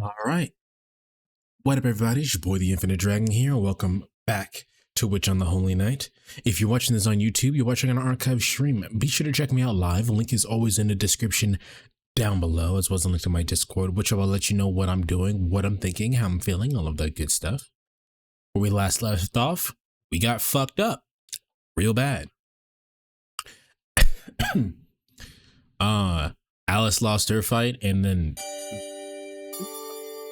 All right. What up, everybody? It's your boy, the Infinite Dragon here. Welcome back to Witch on the Holy Night. If you're watching this on YouTube, you're watching an archive stream. Be sure to check me out live. The link is always in the description down below, as well as a link to my Discord, which will let you know what I'm doing, what I'm thinking, how I'm feeling, all of that good stuff. Where we last left off, we got fucked up real bad. Alice lost her fight, and then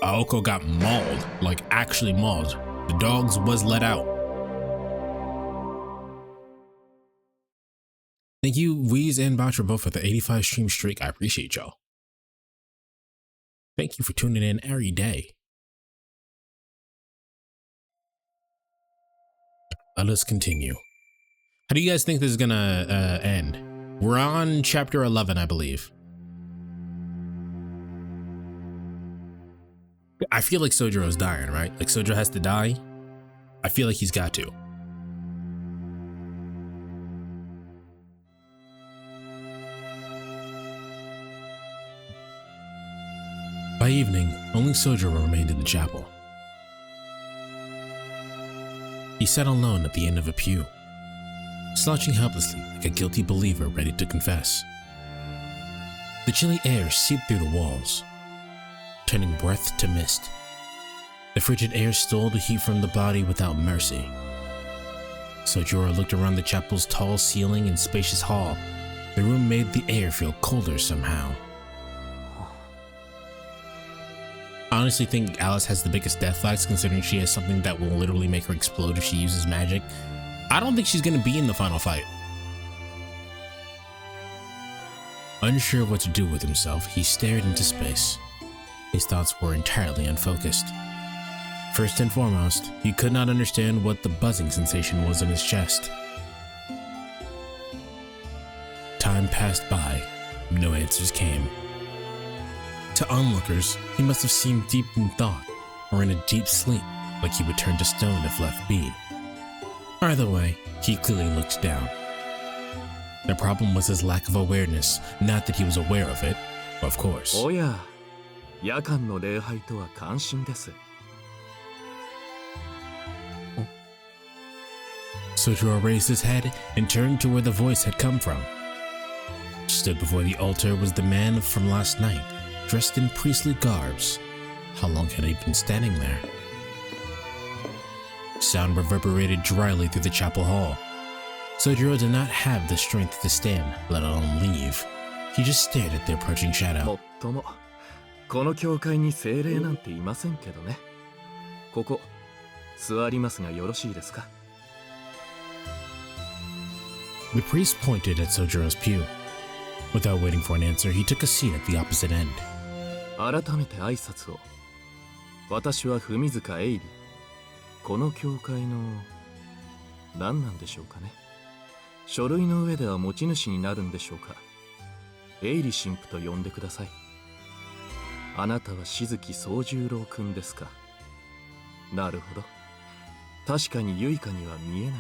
Aoko got mauled, like actually mauled. The dogs was let out. Thank you, Weez and Boucher, both for the 85 stream streak. I appreciate y'all. Thank you for tuning in every day. Let us continue. How do you guys think this is gonna end? We're on chapter 11, I believe. I feel like Sojiro's dying, right? Like Sojiro has to die. I feel like he's got to. By evening, only Sojiro remained in the chapel. He sat alone at the end of a pew, slouching helplessly like a guilty believer ready to confess. The chilly air seeped through the walls, turning breath to mist. The frigid air stole the heat from the body without mercy. Sojiro looked around the chapel's tall ceiling and spacious hall. The room made the air feel colder somehow. I honestly think Alice has the biggest death flags, considering she has something that will literally make her explode if she uses magic. I don't think she's gonna be in the final fight. Unsure what to do with himself, he stared into space. His thoughts were entirely unfocused. First and foremost, he could not understand what the buzzing sensation was in his chest. Time passed by, no answers came. To onlookers, he must have seemed deep in thought, or in a deep sleep, like he would turn to stone if left be. Either way, he clearly looked down. The problem was his lack of awareness, not that he was aware of it, of course. Oh yeah. 夜間の礼拝とは関心です。Sojiro raised his head and turned to where the voice had come from. Stood before the altar was the man from last night, dressed in priestly garbs. How long had he been standing there? Sound reverberated dryly through the chapel hall. Sojiro did not have the strength to stand, let alone leave. He just stared at the approaching shadow. この教会に精霊なんていませんけどね。ここ座りますがよろしいですか? The priest pointed at Sojiro's pew. Without waiting for an answer, he took a seat at the opposite end. 改めて挨拶を。私は文塚エイリ。この教会の何なんでしょうかね。書類の上では持ち主になるんでしょうか。エイリ神父と呼んでください。あなたは静木宗十郎くんですか。なるほど。確かにユイカには見えない。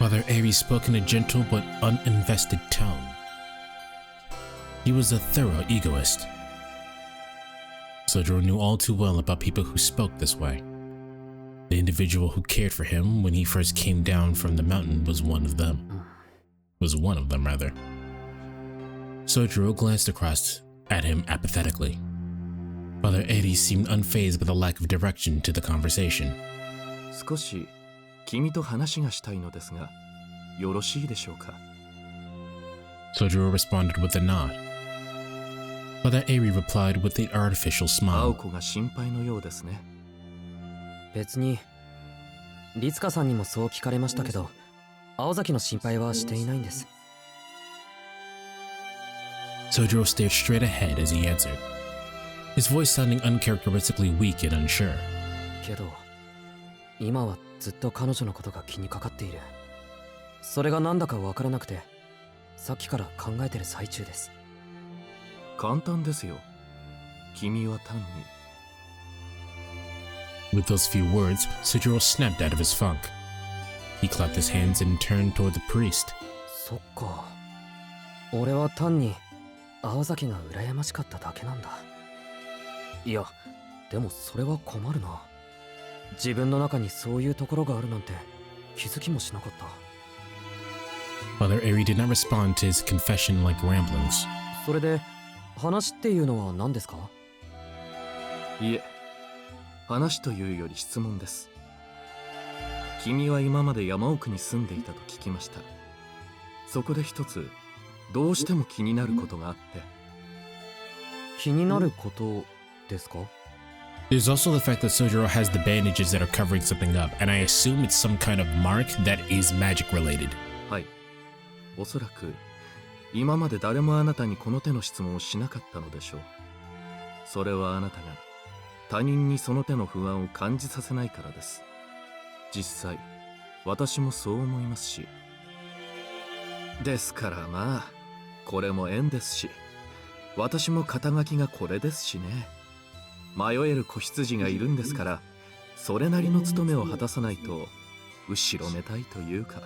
Father Aries spoke in a gentle but uninvested tone. He was a thorough egoist. Sojiro knew all too well about people who spoke this way. The individual who cared for him when he first came down from the mountain was one of them. Sojiro glanced across at him apathetically. Father Aries seemed unfazed by the lack of direction to the conversation. 少し君と話がしたいのですが、よろしいでしょうか? Sojiro responded with a nod. Father Aries replied with an artificial smile. 青子が心配のようですね。別に、律香さんにもそう聞かれましたけど、青崎の心配はしていないんです。Sojiro stared straight ahead as he answered, his voice sounding uncharacteristically weak and unsure. けど、今はずっと彼女のことが気にかかっている。それがなんだかわからなくて、さっきから考えてる最中です。簡単ですよ。君は単に。With those few words, Sojiro snapped out of his funk. He clapped his hands and turned toward the priest. そっか。俺は単に青崎が羨ましかっただけなんだ。いや、でもそれは困るな。自分の中にそういうところがあるなんて気づきもしなかった。Father Airy did not respond to his confession-like ramblings. それで話っていうのは何ですか？いえ、話というより質問です。君は今まで山奥に住んでいたと聞きました。そこで一つどうしても気になることがあって。気になることですか？ There's also the fact that Sojiro has the bandages that are covering something up, and I assume it's some kind of mark that is magic related. はい。おそらく今まで誰もあなたにこの手の質問をしなかったのでしょう。それはあなたが他人にその手の不安を感じさせないからです。実際私もそう思いますし。ですからまあこれも縁ですし、私も肩書きがこれですしね。迷える子羊がいるんですから、それなりの務めを果たさないと後ろめたいというか。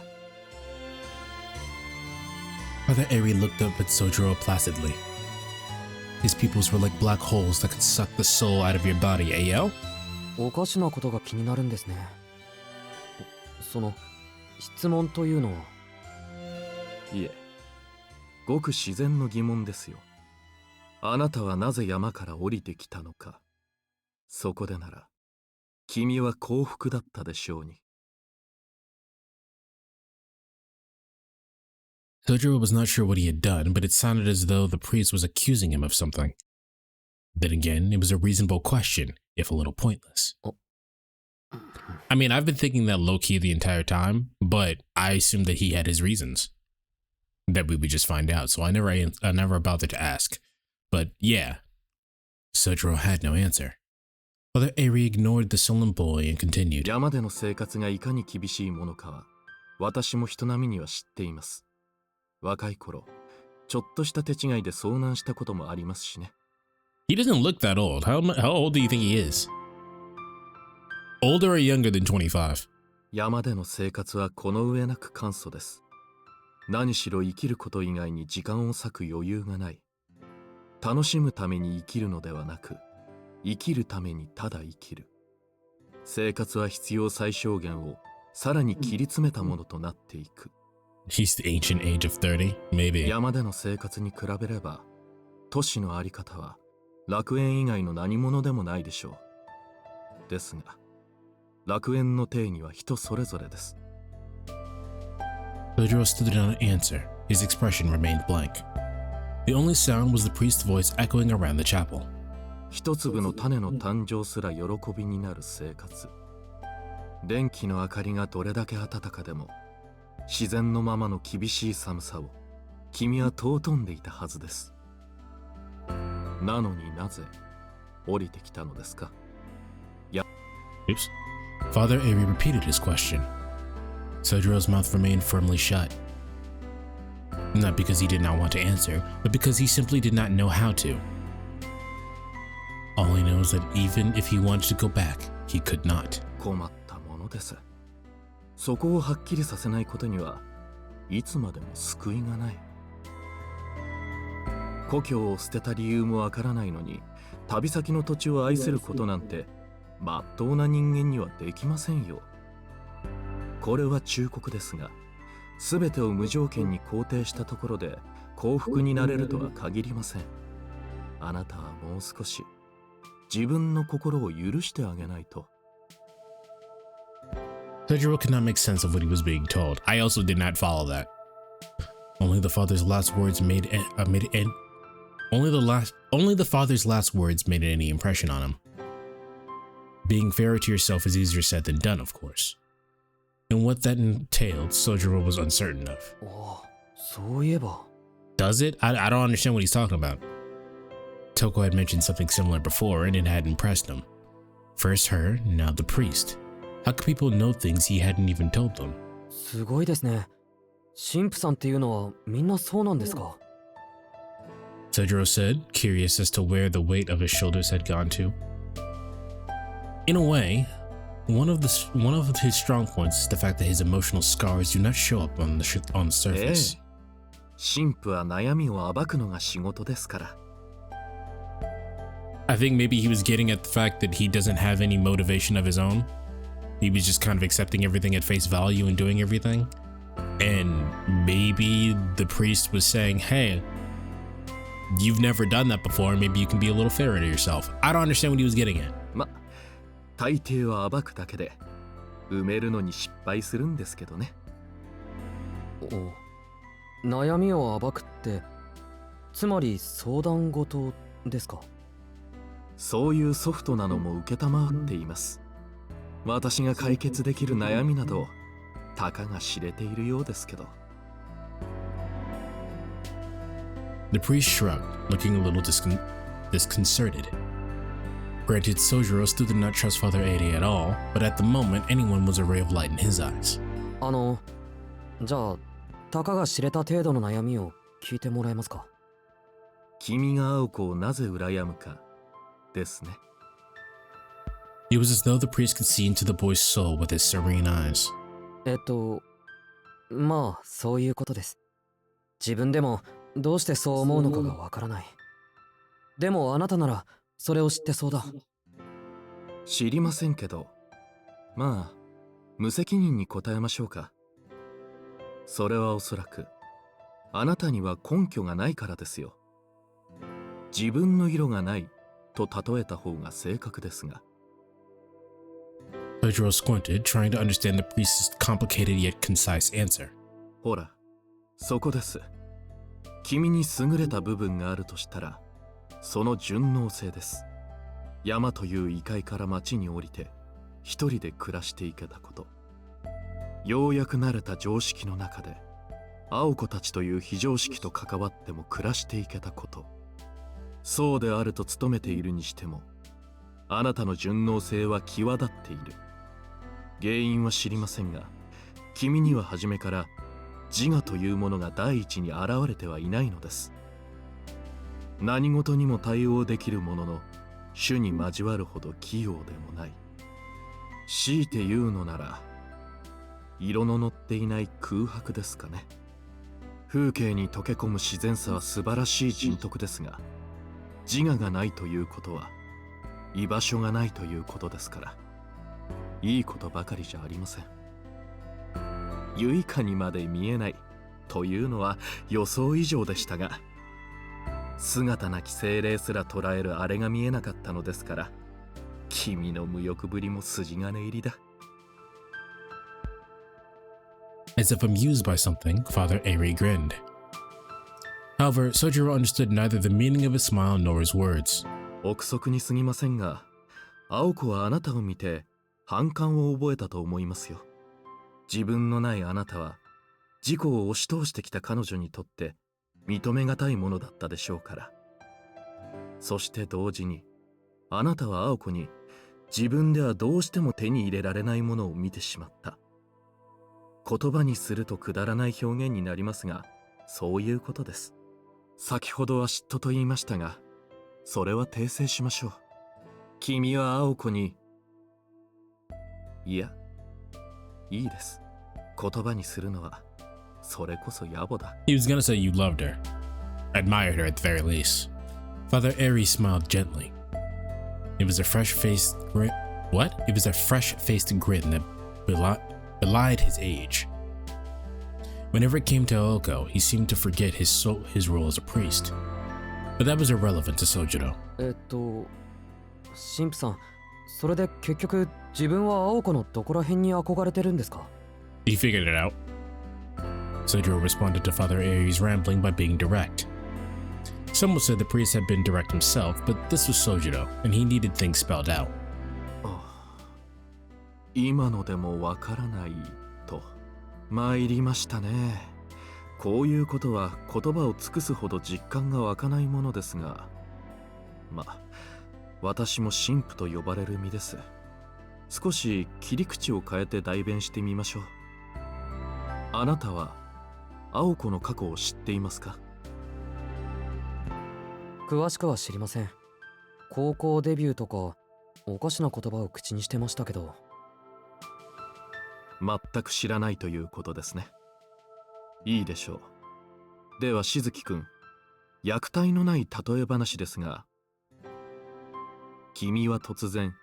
Father Airy looked up at Sojiro placidly. His pupils were like black holes that could suck the soul out of your body, Ayo? おかしなことが気になるんですね。その質問というのは？いえ、ごく自然の疑問ですよ。あなたはなぜ山から降りてきたのか。そこでなら君は幸福だったでしょうに。Sojiro was not sure what he had done, but it sounded as though the priest was accusing him of something. Then again, it was a reasonable question, if a little pointless. I mean, I've been thinking that low-key the entire time, but I assumed that he had his reasons. That we would just find out, so I never bothered to ask. But yeah, Sojiro had no answer. Father Airy ignored the sullen boy and continued. 山での生活がいかに厳しいものかは、私も人並みには知っています。若い頃、ちょっとした手違いで遭難したこともありますしね。He doesn't look that old. How old do you think he is? Older or younger than 25? 山での生活はこの上なく簡素です。何しろ生きること以外に時間を割く余裕がない。楽しむために生きるのではなく、生きるためにただ生きる。生活は必要最小限をさらに切り詰めたものとなっていく。He's the ancient age of 30, maybe. 山での生活に比べれば、都市のあり方は楽園以外の何者でもないでしょう。ですが、楽園の定義は人それぞれです。Sojiro still did not answer. His expression remained blank. The only sound was the priest's voice echoing around the chapel. 一粒の種の誕生すら喜びになる生活。電気の明かりがどれだけ暖かでも、自然のままの厳しい寒さを君は尊んでいたはずです。なのになぜ降りてきたのですか？ Oops. Father Airy repeated his question. Sojiro's mouth remained firmly shut. Not because he did not want to answer, but because he simply did not know how to. All he knows that even if he wanted to go back, he could not. 困ったものです。そこをはっきりさせないことにはいつまでも救いがない。故郷を捨てた理由もわからないのに、旅先の土地を愛することなんてまっとうな人間にはできませんよ。これは忠告ですが、全てを無条件に肯定したところで幸福になれるとは限りません。あなたはもう少し自分の心を許してあげないと。Sojiro could not make sense of what he was being told. I also did not follow that. Only the father's last words made any impression on him. Being fairer to yourself is easier said than done, of course. And what that entailed, Sojiro was uncertain of. そういえば。 Does it? I don't understand what he's talking about. Toko had mentioned something similar before, and it had impressed him. First her, now the priest. How could people know things he hadn't even told them? すごいですね。神父さんっていうのはみんなそうなんですか？ Sojiro said, curious as to where the weight of his shoulders had gone to. In a way, one of his strong points is the fact that his emotional scars do not show up on the surface. 神父は悩みを暴くのが仕事ですから。I think maybe he was getting at the fact that he doesn't have any motivation of his own. He was just kind of accepting everything at face value and doing everything. And maybe the priest was saying, hey, you've never done that before. Maybe you can be a little fairer to yourself. I don't understand what he was getting at. 大抵は暴くだけで埋めるのに失敗するんですけどね。悩みを暴くってつまり相談事ですか？そういうソフトなのも承っています。私が解決できる悩みなどたかが知れているようですけど。The priest shrugged, looking a little disconcerted. Granted, Sojiro still did not trust Father Eri at all, but at the moment, anyone was a ray of light in his eyes. じゃあ、たかが知れた程度の悩みを聞いてもらえますか？君が青子をなぜ羨むかですね。It was as though the priest could see into the boy's soul with his serene eyes. まあ、そういうことです。自分でもどうしてそう思うのかがわからない。でもあなたならそれを知ってそうだ。知りませんけど、まあ、無責任に答えましょうか。それはおそらく、あなたには根拠がないからですよ。自分の色がないと例えた方が正確ですが。Sojiro squinted, trying to understand the priest's complicated yet concise answer. ほら、そこです。君に優れた部分があるとしたら、その順応性です。山という異界から町に降りて、一人で暮らしていけたこと。ようやく慣れた常識の中で、青子たちという非常識と関わっても暮らしていけたこと。そうであると努めているにしても、あなたの順応性は際立っている。原因は知りませんが、君には初めから自我というものが第一に現れてはいないのです。何事にも対応できるものの、種に交わるほど器用でもない。強いて言うのなら、色の乗っていない空白ですかね。風景に溶け込む自然さは素晴らしい人徳ですが、自我がないということは、居場所がないということですから、いいことばかりじゃありません。ユイカにまで見えないというのは予想以上でしたが、姿なき精霊すら捉えるあれが見えなかったのですから、君の無欲ぶりも筋金入りだ。As if amused by something, Father Eri grinned. However, Sojiro understood neither the meaning of his smile nor his words. 憶測に過ぎませんが、青子はあなたを見て反感を覚えたと思いますよ。自分のないあなたは、自己を押し通してきた彼女にとって認めがたいものだったでしょうから。そして同時に、あなたは青子に自分ではどうしても手に入れられないものを見てしまった。言葉にするとくだらない表現になりますが、そういうことです。先ほどは嫉妬と言いましたが、それは訂正しましょう。君は青子に、いや、いいです。言葉にするのは、それこそ野暮だ。He was gonna say you loved her. Admired her at the very least. Father Eri smiled gently. It was a fresh-faced grin. What? It was a fresh-faced grin that belied his age. Whenever it came to Aoko, he seemed to forget his role as a priest. But that was irrelevant to Sojiro. 神父さん、それで結局自分は青子のどこら辺に憧れてるんですか？ He figured it out. Sojiro responded to Father Eri's rambling by being direct. Some would say the priest had been direct himself, but this was Sojiro, and he needed things spelled out. 今のでもわからないと参りましたね。こういうことは言葉を尽くすほど実感が湧かないものですが、まあ私も神父と呼ばれる身です。少し切り口を変えて代弁してみましょう。あなたは青子の過去を知っていますか？詳しくは知りません。高校デビューとかおかしな言葉を口にしてましたけど。全く知らないということですね。いいでしょう。ではしずきくん、虐待のない例え話ですが、君は突然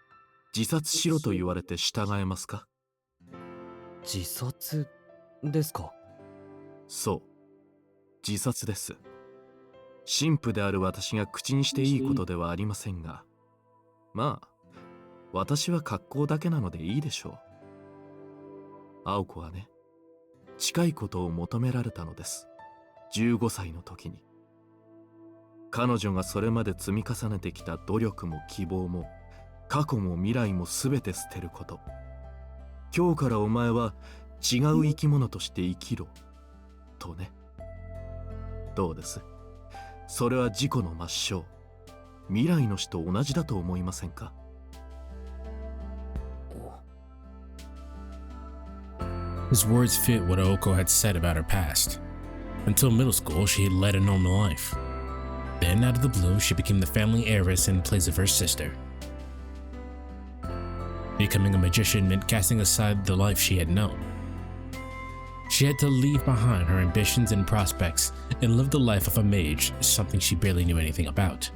自殺しろと言われて従えますか？自殺ですか？そう、自殺です。神父である私が口にしていいことではありませんが、まあ私は格好だけなのでいいでしょう。青子はね、近いことを求められたのです。15歳の時に。彼女がそれまで積み重ねてきた努力も希望も過去も未来も全て捨てること。今日からお前は違う生き物として生きろとね。どうです？それは自己の抹消、未来の死と同じだと思いませんか？His words fit what Aoko had said about her past. Until middle school, she had led a normal life. Then, out of the blue, she became the family heiress in place of her sister. Becoming a magician meant casting aside the life she had known. She had to leave behind her ambitions and prospects and live the life of a mage, something she barely knew anything about.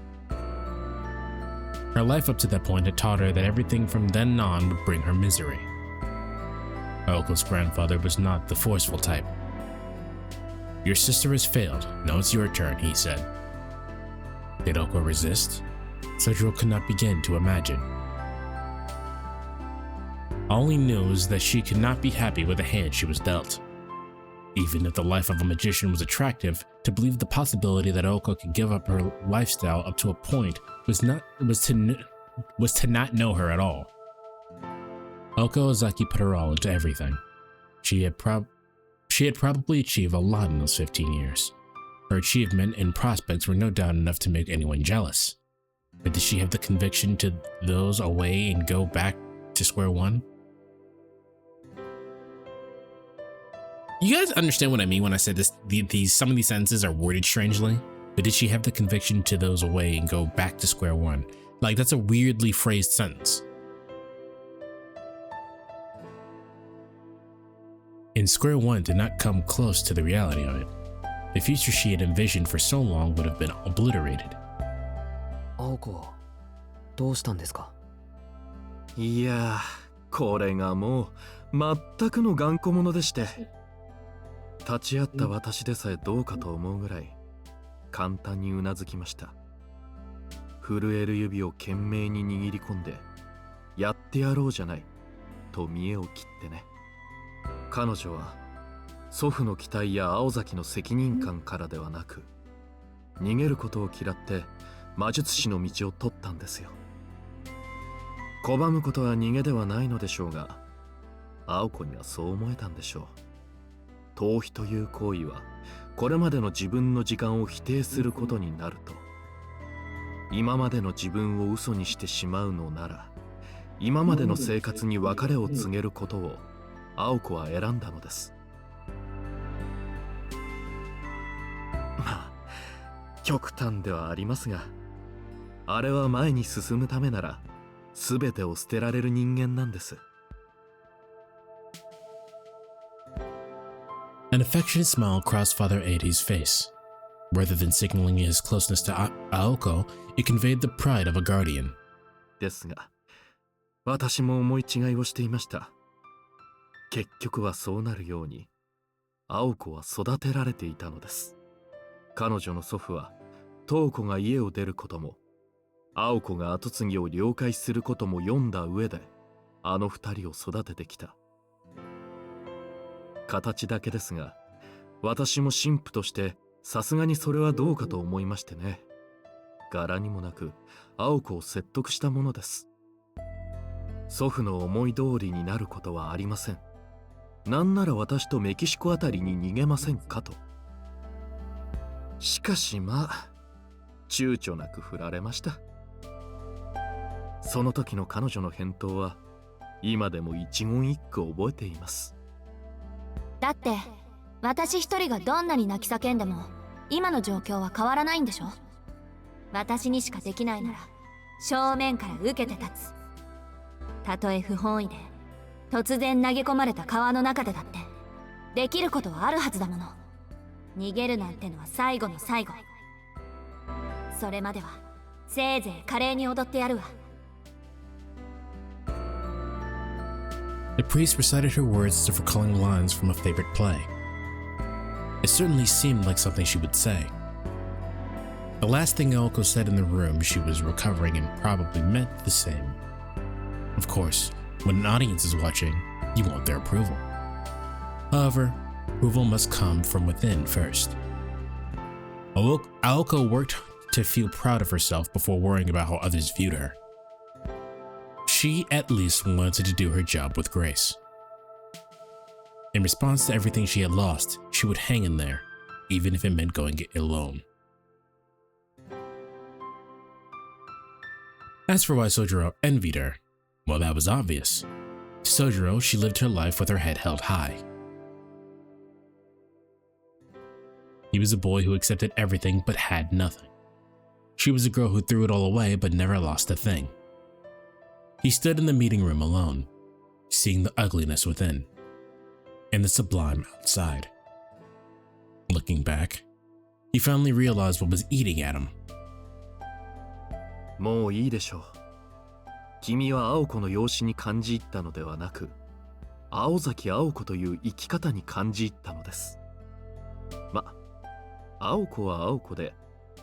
Her life up to that point had taught her that everything from then on would bring her misery. Aoko's grandfather was not the forceful type. Your sister has failed. Now it's your turn, he said. Did Aoko resist? Sojiro could not begin to imagine. All he knew is that she could not be happy with the hand she was dealt. Even if the life of a magician was attractive, to believe the possibility that Aoko could give up her lifestyle up to a point was to not know her at all. Aoko Ozaki put her all into everything. She had probably achieved a lot in those 15 years. Her achievement and prospects were no doubt enough to make anyone jealous. But did she have the conviction to those away and go back to square one? You guys understand what I mean when I said this? Some of these sentences are worded strangely. But did she have the conviction to those away and go back to square one? Like, that's a weirdly phrased sentence. And square one did not come close to the reality of it. The future she had envisioned for so long would have been obliterated. 青子はどうしたんですか？いやー、これがもう全くの頑固者でして、立ち会った私でさえどうかと思うぐらい簡単にうなずきました。震える指を懸命に握り込んで、やってやろうじゃないと見栄を切ってね。彼女は祖父の期待や青崎の責任感からではなく、逃げることを嫌って魔術師の道を取ったんですよ。拒むことは逃げではないのでしょうが、青子にはそう思えたんでしょう。逃避という行為はこれまでの自分の時間を否定することになると、今までの自分を嘘にしてしまうのなら、今までの生活に別れを告げることを青子は選んだのです。まあ極端ではありますが、あれは前に進むためなら全てを捨てられる人間なんです。An affectionate smile crossed Father Eiichi's face. Rather than signaling his closeness to Aoko, it conveyed the pride of a guardian. ですが、私も思い違いをしていました。結局はそうなるように、青子は育てられていたのです。彼女の祖父は、瞳子が家を出ることも、青子が跡継ぎを了解することも読んだ上で、あの二人を育ててきた。形だけですが、私も神父としてさすがにそれはどうかと思いましてね。柄にもなく青子を説得したものです。祖父の思い通りになることはありません。なんなら私とメキシコあたりに逃げませんかと。しかしまあ躊躇なく振られました。その時の彼女の返答は今でも一言一句覚えています。だって私一人がどんなに泣き叫んでも今の状況は変わらないんでしょ。私にしかできないなら正面から受けて立つ。たとえ不本意で突然投げ込まれた川の中でだってできることはあるはずだもの。逃げるなんてのは最後の最後。それまではせいぜい華麗に踊ってやるわ。The priest recited her words as if recalling lines from a favorite play. It certainly seemed like something she would say. The last thing Aoko said in the room she was recovering and probably meant the same. Of course, when an audience is watching, you want their approval. However, approval must come from within first. Aoko worked to feel proud of herself before worrying about how others viewed her. She at least wanted to do her job with grace. In response to everything she had lost, she would hang in there, even if it meant going it alone. As for why Sojiro envied her, well, that was obvious. To Sojiro, she lived her life with her head held high. He was a boy who accepted everything but had nothing. She was a girl who threw it all away but never lost a thing. He stood in the meeting room alone, seeing the ugliness within and the sublime outside. Looking back, he finally realized what was eating at him. もういいでしょう。君は青子の容姿に感じ入ったのではなく、青崎青子という生き方に感じ入ったのです。ま、青子は青子で、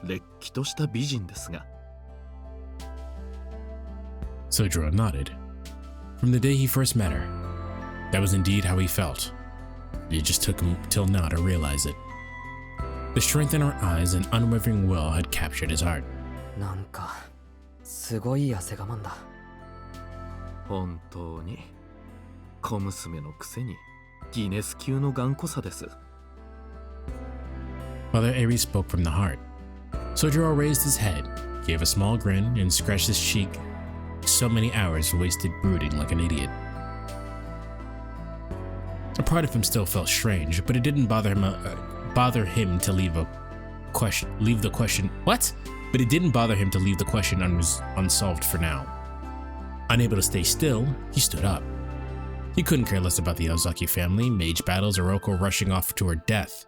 れっきとした美人ですが。Sojiro nodded. From the day he first met her, that was indeed how he felt. It just took him till now to realize it. The strength in her eyes and unwavering will had captured his heart. なんかすごい汗我慢だ。本当に小娘のくせにギネス級の頑固さです。Father Aries spoke from the heart. Sojiro raised his head, gave a small grin, and scratched his cheek. So many hours wasted brooding like an idiot. A part of him still felt strange, but it didn't bother him to leave the question. What? But it didn't bother him to leave the question unsolved for now. Unable to stay still, he stood up. He couldn't care less about the Ozaki family, mage battles, or Oko rushing off to her death.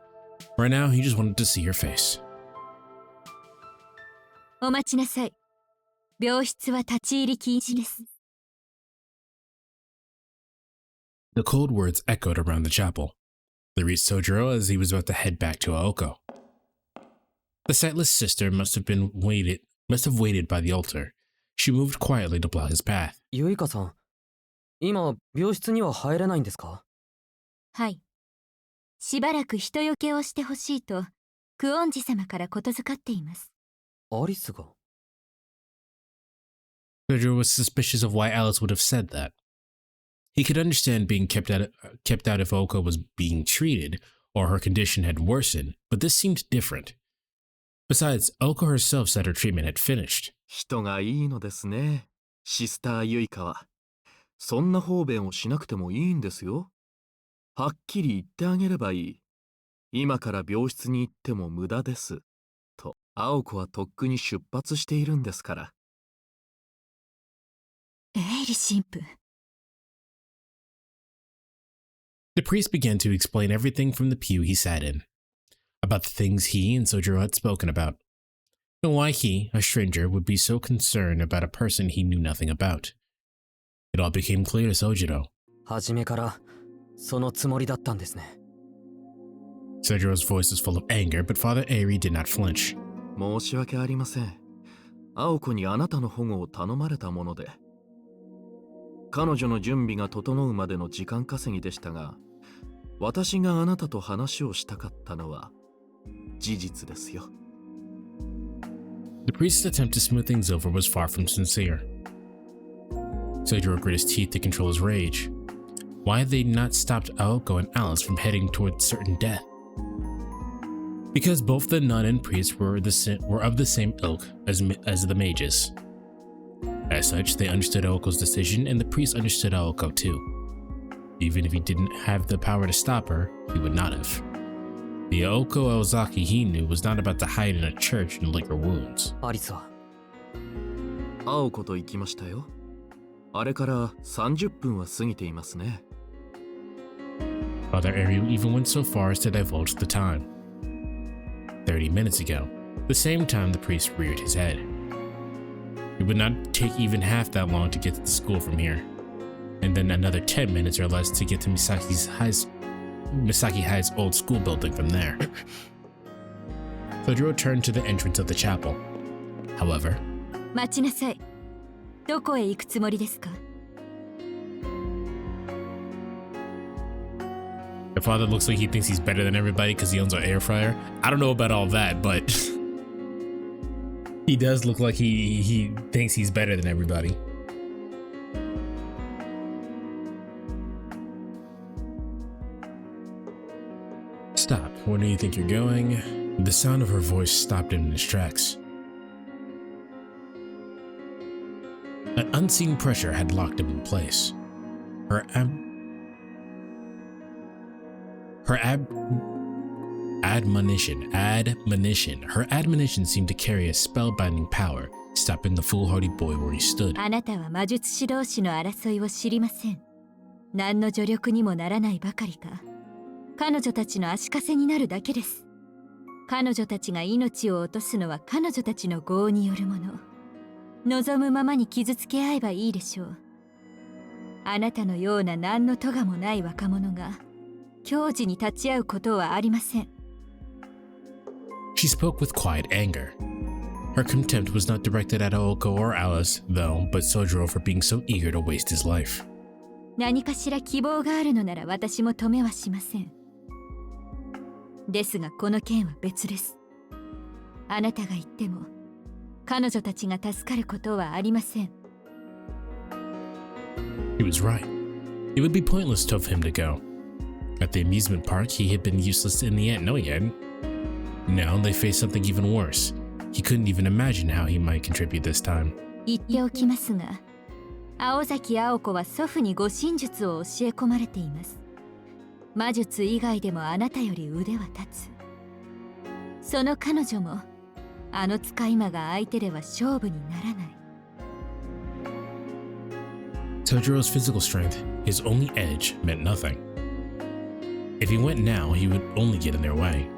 Right now, he just wanted to see her face. お待ちなさい。病室は立ち入り禁止です。The cold words echoed around the chapel. They reached Sojiro as he was about to head back to Aoko. The sightless sister must have waited by the altar. She moved quietly to block his path. ゆいかさん、今病室には入れないんですか？はい。しばらく人よけをしてほしいと、クオンジ様からことづかっています。アリスが？ Sojiro was suspicious of why Alice would have said that. He could understand being kept out if Oko was being treated or her condition had worsened, but this seemed different. Besides, Oko herself said her treatment had finished. 人がいいのですね、シスターユイカは。そんな方便をしなくてもいいんですよ。はっきり言ってあげればいい。今から病室に行っても無駄です。と、青子はとっくに出発しているんですから。エイリ神父。The priest began to explain everything from the pew he sat in, about the things he and Sojiro had spoken about, and why he, a stranger, would be so concerned about a person he knew nothing about. It all became clear to Sojiro. 初めからそのつもりだったんですね。Sojiro's voice was full of anger, but Father Airi did not flinch. 申し訳ありません。青子にあなたの保護を頼まれたもので。彼女の準備が整うまでの時間稼ぎでしたが、私があなたと話をしたかったのは事実ですよ。The priest's attempt to smooth things over was far from sincere. Sojiro grit his teeth to control his rage. Why had they not stopped Aoko and Alice from heading towards certain death? Because both the nun and priest were of the same ilk as the mages. As such, they understood Aoko's decision, and the priest understood Aoko too. Even if he didn't have the power to stop her, he would not have. The Aoko Ozaki he knew was not about to hide in a church and lick her wounds. アリスは？青子と行きましたよ。あれから30分は過ぎていますね。Father Ariel even went so far as to divulge the time. 30 minutes ago, the same time the priest reared his head. It would not take even half that long to get to the school from here. and then another 10 minutes or less to get to Misaki High's old school building from there. Sojiro turned to the entrance of the chapel. However, 待ちなさい。どこへ行くつもりですか？ your father looks like he thinks he's better than everybody because he owns an air fryer. I don't know about all that, but he does look like he thinks he's better than everybody. Stop. Where do you think you're going? The sound of her voice stopped him in his tracks. An unseen pressure had locked him in place. Her admonition seemed to carry a spellbinding power, stopping the foolhardy boy where he stood. あなたは魔術師同士の争いを知りません。何の助力にもならないばかりか、彼女たちの足かせになるだけです。彼女たちが命を落とすのは彼女たちの業によるもの。望むままに傷つけ合えばいいでしょう。あなたのような何の咎もない若者が矜持に立ち会うことはありません。She spoke with quiet anger. Her contempt was not directed at Aoko or Alice, though, but Sojiro for being so eager to waste his life. 何かしら希望があるのなら私も止めはしません。ですがこの件は別です。あなたが言っても彼女たちが助かることはありません。He was right. It would be pointless of him to go. At the amusement park, he had been useless in the end. No, he hadn't. Now they faced something even worse. He couldn't even imagine how he might contribute this time. 言っておきますが、青崎青子は祖父に護身術を教え込まれています。魔術以外でもあなたより腕は立つ。その彼女もあの使い魔が相手では勝負にならない。Tojiro's physical strength, his only edge, meant nothing. If he went now, he would only get in their way.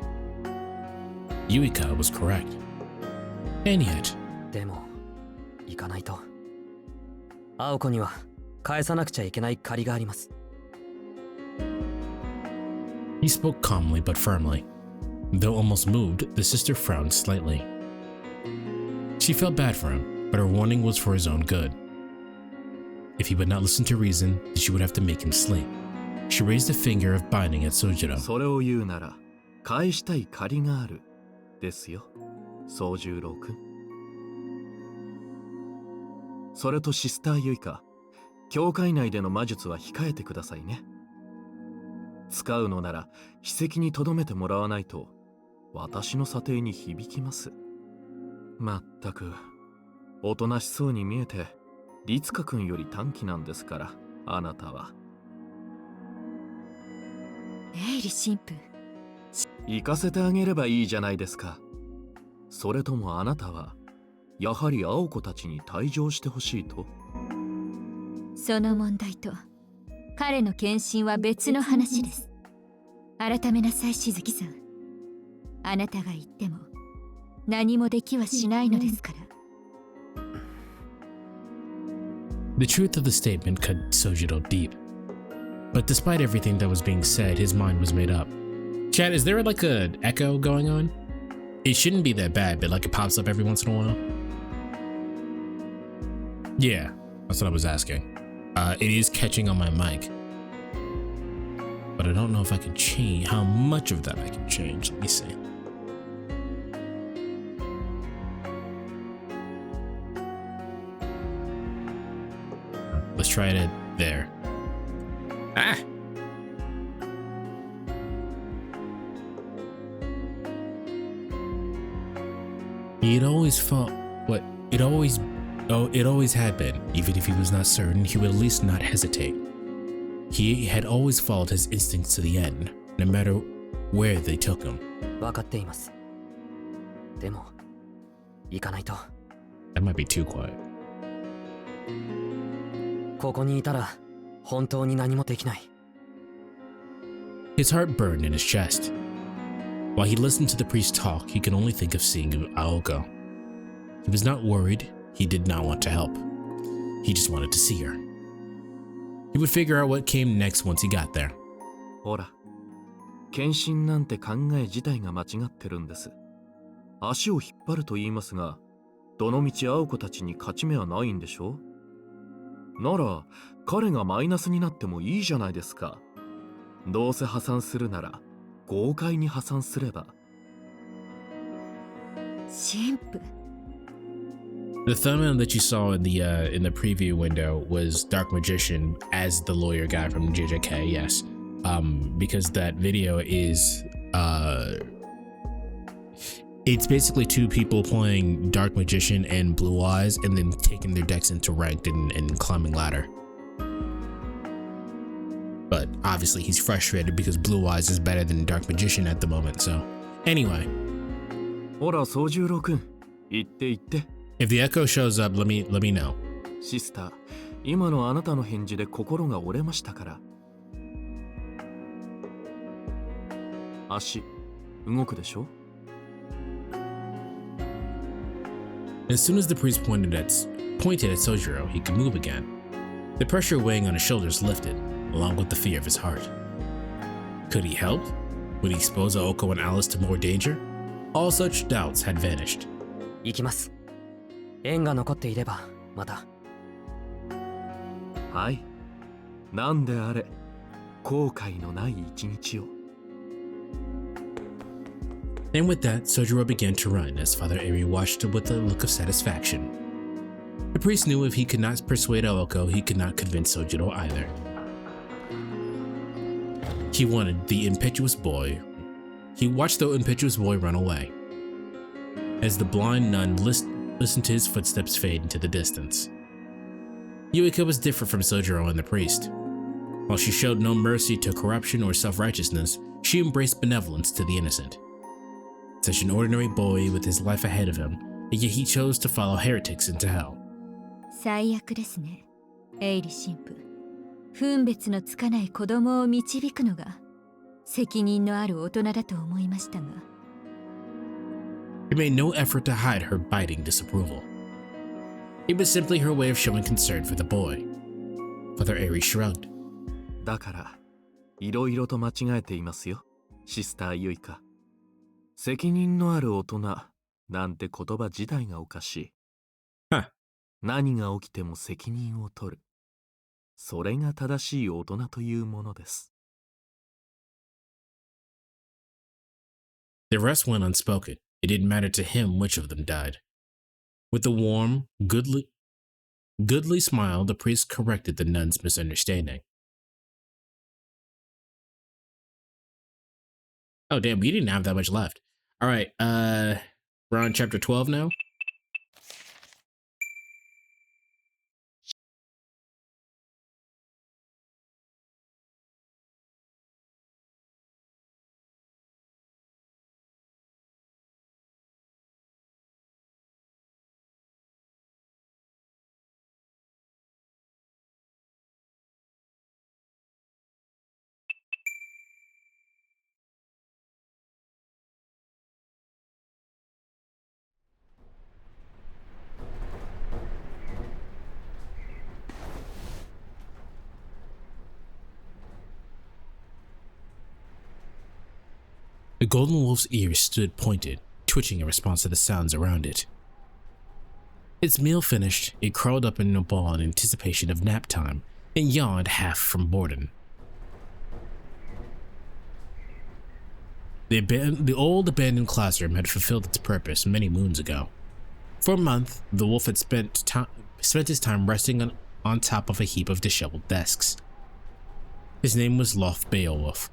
Yuika was correct. And yet, でも行かないと。青子には返さなくちゃいけない借りがあります。he spoke calmly but firmly. Though almost moved, the sister frowned slightly. She felt bad for him, but her warning was for his own good. If he would not listen to reason, then she would have to make him sleep. She raised a finger of binding at Sojiro. それを言うなら返したい借りがあるですよ、宗十郎君。それとシスターユイカ、教会内での魔術は控えてくださいね。使うのなら筆跡に留めてもらわないと私の査定に響きます。まったくおとなしそうに見えて律香君より短気なんですから、あなたは。エイリ神父、行かせてあげればいいじゃないですか。それともあなたはやはり青子たちに退場してほしいと？その問題と彼の献身は別の話です。改めなさい、しずきさん。あなたが言っても何もできはしないのですから。The truth of the statement cut Sojiro deep. But despite everything that was being said, his mind was made up. Chad, is there like an echo going on? It shouldn't be that bad, but like it pops up every once in a while. Yeah, that's what I was asking. It is catching on my mic. But I don't know if I can change how much of that I can change. Let me see. Let's try it there. Ah! He had always felt what it always had been. Even if he was not certain, he would at least not hesitate. He had always followed his instincts to the end, no matter where they took him. 分かっています。でも行かないと。 That might be too quiet. ここにいたら本当に何もできない。 His heart burned in his chest. While he listened to the priest talk, he could only think of seeing Aoko. He was not worried. He did not want to help. He just wanted to see her. He would figure out what came next once he got there. ほら、献身なんて考え自体が間違ってるんです。足を引っ張ると言いますが、どのみち青子たちに勝ち目はないんでしょ？なら、彼がマイナスになってもいいじゃないですか。どうせ破産するなら、豪快に破産すれば。神父。The thumbnail that you saw in the preview window was Dark Magician as the lawyer guy from JJK, yes. Because that video is it's basically two people playing Dark Magician and Blue Eyes and then taking their decks into ranked and climbing ladder. But obviously he's frustrated because Blue Eyes is better than Dark Magician at the moment, so anyway. ほら、宗十郎くん、言って言って。If the echo shows up, let me know. シスター、今のあなたの返事で心が折れましたから。足、動くでしょ？ As soon as the priest pointed at Sojiro, he could move again. The pressure weighing on his shoulders lifted, along with the fear of his heart. Could he help? Would he expose Aoko and Alice to more danger? All such doubts had vanished. 行きます。縁が残っていればまた。はい。なんであれ、後悔のない一日を。And with that, Sojiro began to run as Father Eri watched with a look of satisfaction. The priest knew if he could not persuade Aoko, he could not convince Sojiro either. He watched the impetuous boy run away, as the blind nun listened to his footsteps fade into the distance. Yuika was different from Sojiro and the priest. While she showed no mercy to corruption or self-righteousness, she embraced benevolence to the innocent. Such an ordinary boy with his life ahead of him, and yet he chose to follow heretics into hell. 最悪ですね、エイリ神父。分別のつかない子供を導くのが責任のある大人だと思いましたが。She made no effort to hide her biting disapproval. It was simply her way of showing concern for the boy. Father Eri shrugged. だから、いろいろと間違えていますよ、シスターユイカ。責任のある大人なんて言葉自体がおかしい。Huh. 何が起きても責任を取る。それが正しい大人というものです。The rest went unspoken. It didn't matter to him which of them died. With a warm, goodly smile, the priest corrected the nun's misunderstanding. Oh damn, we didn't have that much left. All right, we're on chapter 12 now. The golden wolf's ears stood pointed, twitching in response to the sounds around it. Its meal finished, it curled up in a ball in anticipation of nap time and yawned half from boredom. The old abandoned classroom had fulfilled its purpose many moons ago. For a month, the wolf had spent his time resting on top of a heap of disheveled desks. His name was Loth Beowulf.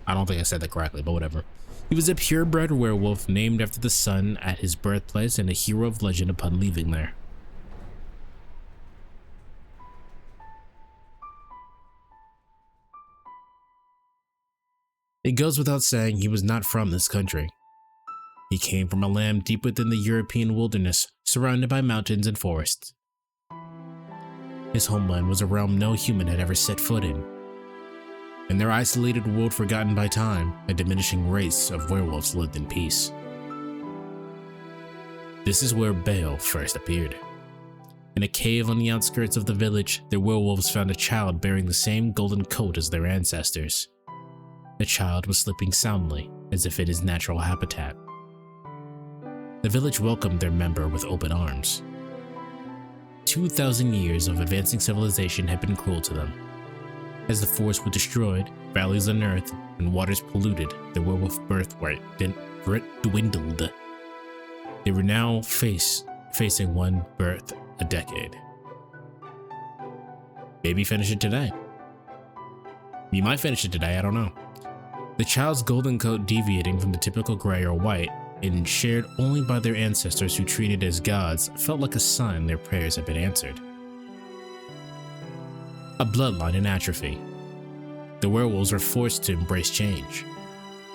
I don't think I said that correctly, but whatever. He was a purebred werewolf named after the sun at his birthplace and a hero of legend upon leaving there. It goes without saying he was not from this country. He came from a land deep within the European wilderness, surrounded by mountains and forests. His homeland was a realm no human had ever set foot in. In their isolated world forgotten by time, a diminishing race of werewolves lived in peace. This is where Baal first appeared. In a cave on the outskirts of the village, the werewolves found a child bearing the same golden coat as their ancestors. The child was sleeping soundly, as if in his natural habitat. The village welcomed their member with open arms. 2,000 years of advancing civilization had been cruel to them. As the forests were destroyed, valleys unearthed, and waters polluted, the werewolf birthright dwindled. They were now facing one birth a decade. Maybe finish it today. You might finish it today, I don't know. The child's golden coat deviating from the typical gray or white and shared only by their ancestors who treated as gods felt like a sign their prayers had been answered. A bloodline in atrophy. The werewolves were forced to embrace change.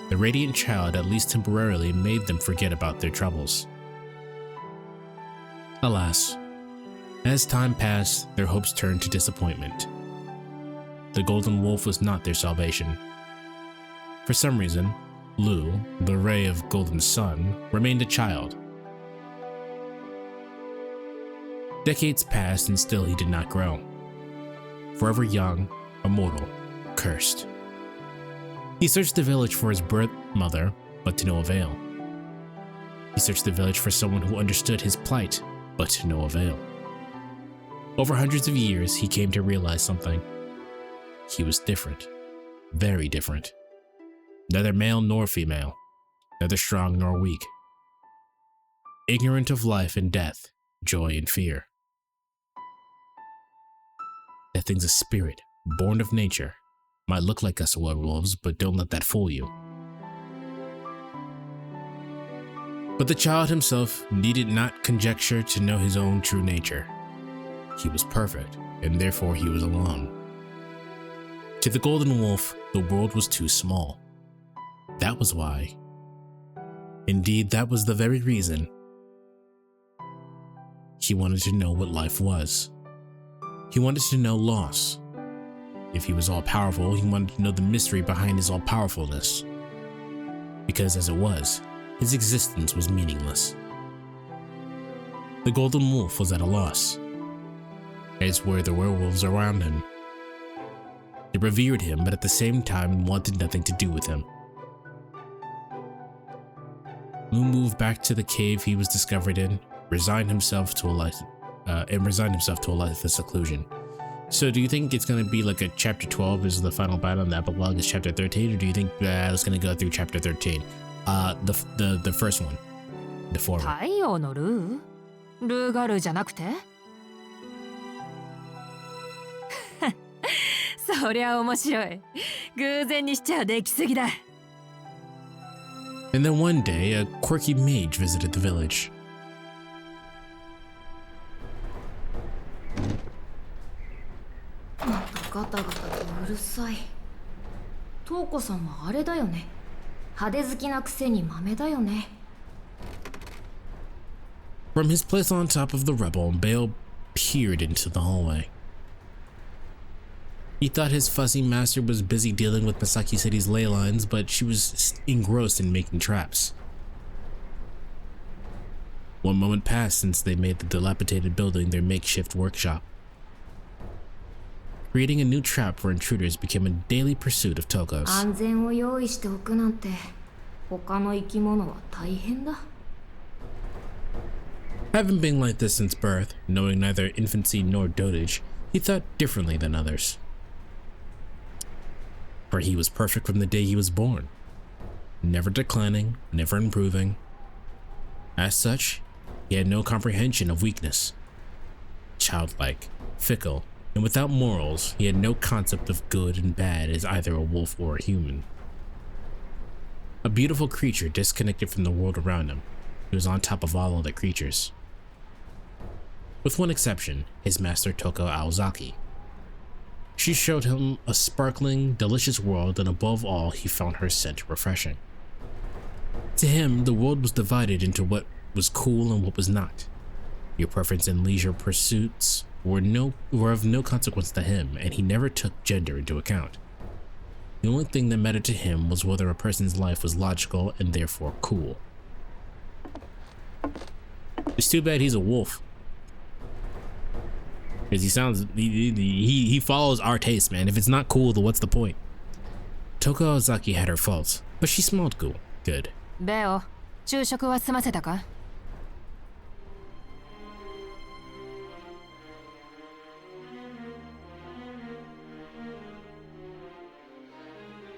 The radiant child, at least temporarily, made them forget about their troubles. Alas, as time passed, their hopes turned to disappointment. The golden wolf was not their salvation. For some reason, Lu, the ray of golden sun, remained a child. Decades passed and still he did not grow. Forever young, immortal, cursed. He searched the village for his birth mother, but to no avail. He searched the village for someone who understood his plight, but to no avail. Over hundreds of years, he came to realize something. He was different. Very different. Neither male nor female. Neither strong nor weak. Ignorant of life and death, joy and fear. That thing's a spirit, born of nature. Might look like us werewolves, but don't let that fool you. But the child himself needed not conjecture to know his own true nature. He was perfect, and therefore he was alone. To the golden wolf, the world was too small. That was why. Indeed, that was the very reason. He wanted to know what life was. He wanted to know loss. If he was all-powerful, he wanted to know the mystery behind his all-powerfulness. Because as it was, his existence was meaningless. The golden wolf was at a loss, as were the werewolves around him. They revered him, but at the same time wanted nothing to do with him. Lu moved back to the cave he was discovered in, resigned himself to a life of seclusion. So do you think it's going to be like a chapter 12 is the final battle and the epilogue is chapter 13, or do you think it's going to go through chapter 13? The first one. The former. 太陽のルー？ルーガルーじゃなくて？そりゃ面白い。偶然にしちゃできすぎだ。And then one day, a quirky mage visited the village. またガタガタとうるさい。トウコさんはあれだよね。派手好きなくせに豆だよね。From his place on top of the rubble, Bale peered into the hallway. He thought his fussy master was busy dealing with Misaki City's ley lines, but she was engrossed in making traps. One moment passed since they made the dilapidated building their makeshift workshop. Creating a new trap for intruders became a daily pursuit of Toko's. 安全を用意しておくなんて、他の生き物は大変だ。Having been like this since birth, knowing neither infancy nor dotage, he thought differently than others. For he was perfect from the day he was born, never declining, never improving. As such, he had no comprehension of weakness. Childlike, fickle, and without morals, he had no concept of good and bad as either a wolf or a human. A beautiful creature disconnected from the world around him, he was on top of all other creatures. With one exception, his master Toko Aozaki. She showed him a sparkling, delicious world, and above all, he found her scent refreshing. To him, the world was divided into what was cool and what was not. Your preference and leisure pursuits were of no consequence to him, and he never took gender into account. The only thing that mattered to him was whether a person's life was logical and therefore cool. It's too bad he's a wolf. Because he follows our taste, man. If it's not cool, then what's the point? Toko Ozaki had her faults, but she smelled good. レオ、昼食は済ませたか？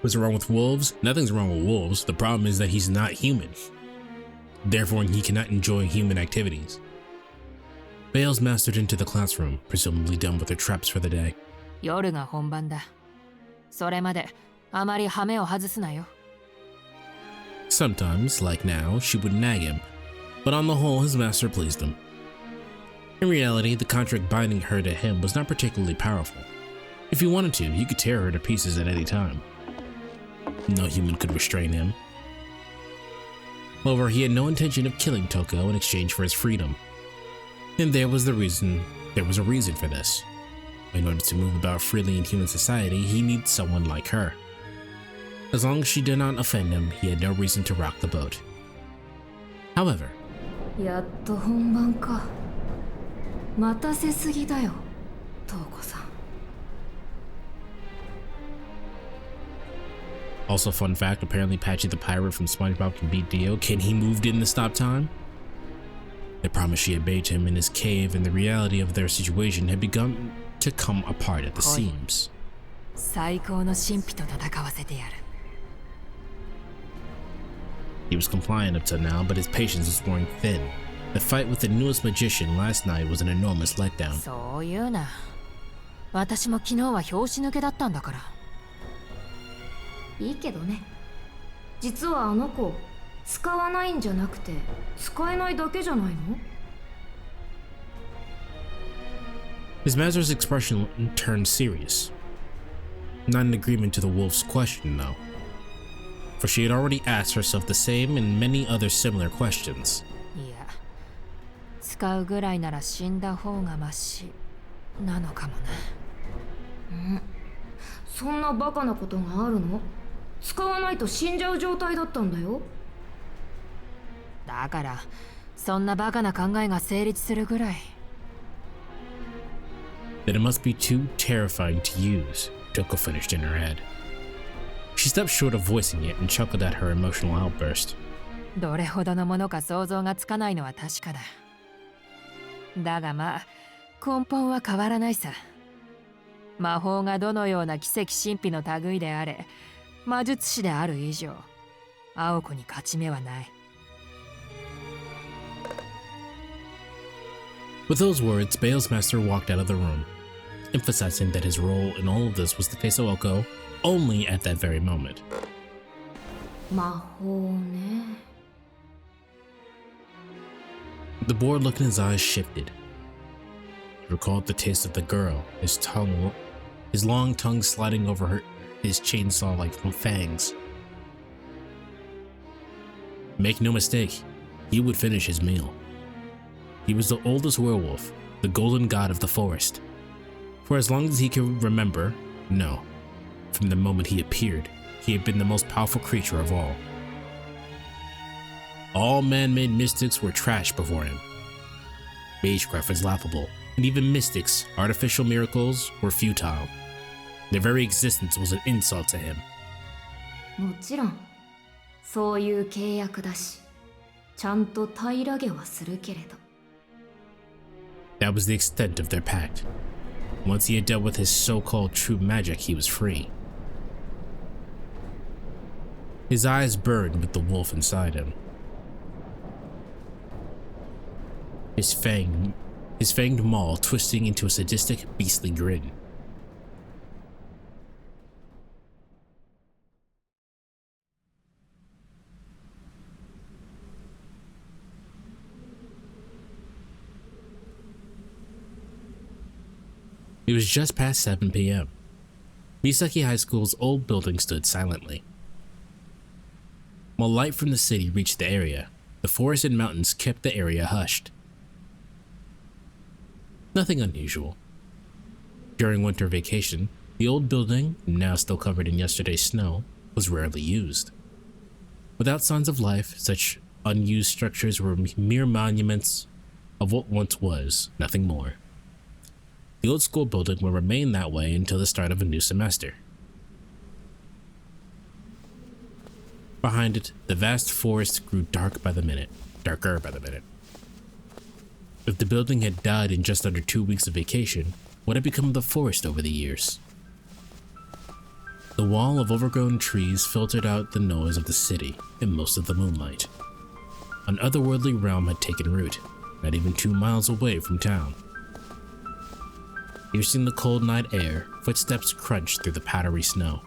What's wrong with wolves? Nothing's wrong with wolves. The problem is that he's not human. Therefore, he cannot enjoy human activities. Bales mastered into the classroom, presumably done with her traps for the day. 夜が本番だ。それまであまり羽目を外すなよ。 Sometimes, like now, she would nag him, but on the whole, his master pleased him. In reality, the contract binding her to him was not particularly powerful. If he wanted to, he could tear her to pieces at any time. No human could restrain him. However, he had no intention of killing Toko in exchange for his freedom. And there was a reason for this. In order to move about freely in human society, he needed someone like her. As long as she did not offend him, he had no reason to rock the boat. However, やっと本番か。待たせすぎだよ、トウコさん。 Also, fun fact, apparently Patchy the Pirate from SpongeBob can beat Dio. Can he move in to stop time? The promise she had made to him in his cave and the reality of their situation had begun to come apart at the seams. 最高の神秘と戦わせてやる。 He was compliant up till now, but his patience was wearing thin. The fight with the newest magician last night was an enormous letdown. そういうな。私も昨日は拍子抜けだったんだから。 いいけどね。実はあの子、使わないんじゃなくて、使えないだけじゃないの？ His master's expression turned serious. Not in agreement to the wolf's question, though. For she had already asked herself the same and many other similar questions. いや、使うぐらいなら死んだ方がマシなのかもな。そんなバカなことがあるの？使わないと死んじゃう状態だったんだよ。だから、そんなバカな考えが成立するぐらい。 That it must be too terrifying to use, Toko finished in her head. She stopped short of voicing it and chuckled at her emotional outburst. どれほどのものか想像がつかないのは確かだ。だがまあ、根本は変わらないさ。魔法がどのような奇跡神秘の類であれ、魔術師である以上、青子に勝ち目はない。 With those words, Bale's master walked out of the room, emphasizing that his role in all of this was to face Oko only at that very moment. 魔法ね。 The bored look in his eyes shifted. He recalled the taste of the girl, his long tongue sliding over his chainsaw like fangs. Make no mistake, he would finish his meal. He was the oldest werewolf, the golden god of the forest. For as long as he could remember, no, from the moment he appeared, he had been the most powerful creature of all. All man-made mystics were trash before him. Magecraft was laughable, and even mystics' artificial miracles were futile. Their very existence was an insult to him. もちろん、そういう契約だし、ちゃんと平らげはするけれど。 That was the extent of their pact. Once he had dealt with his so-called true magic, he was free. His eyes burned with the wolf inside him. His fanged maw twisting into a sadistic, beastly grin. It was just past 7 p.m. Misaki High School's old building stood silently. While light from the city reached the area, the forest and mountains kept the area hushed. Nothing unusual. During winter vacation, the old building, now still covered in yesterday's snow, was rarely used. Without signs of life, such unused structures were mere monuments of what once was, nothing more. The old school building would remain that way until the start of a new semester. Behind it, the vast forest grew darker by the minute. If the building had died in just under 2 weeks of vacation, what had become of the forest over the years? The wall of overgrown trees filtered out the noise of the city and most of the moonlight. An otherworldly realm had taken root, not even 2 miles away from town. Piercing the cold night air, footsteps crunched through the powdery snow.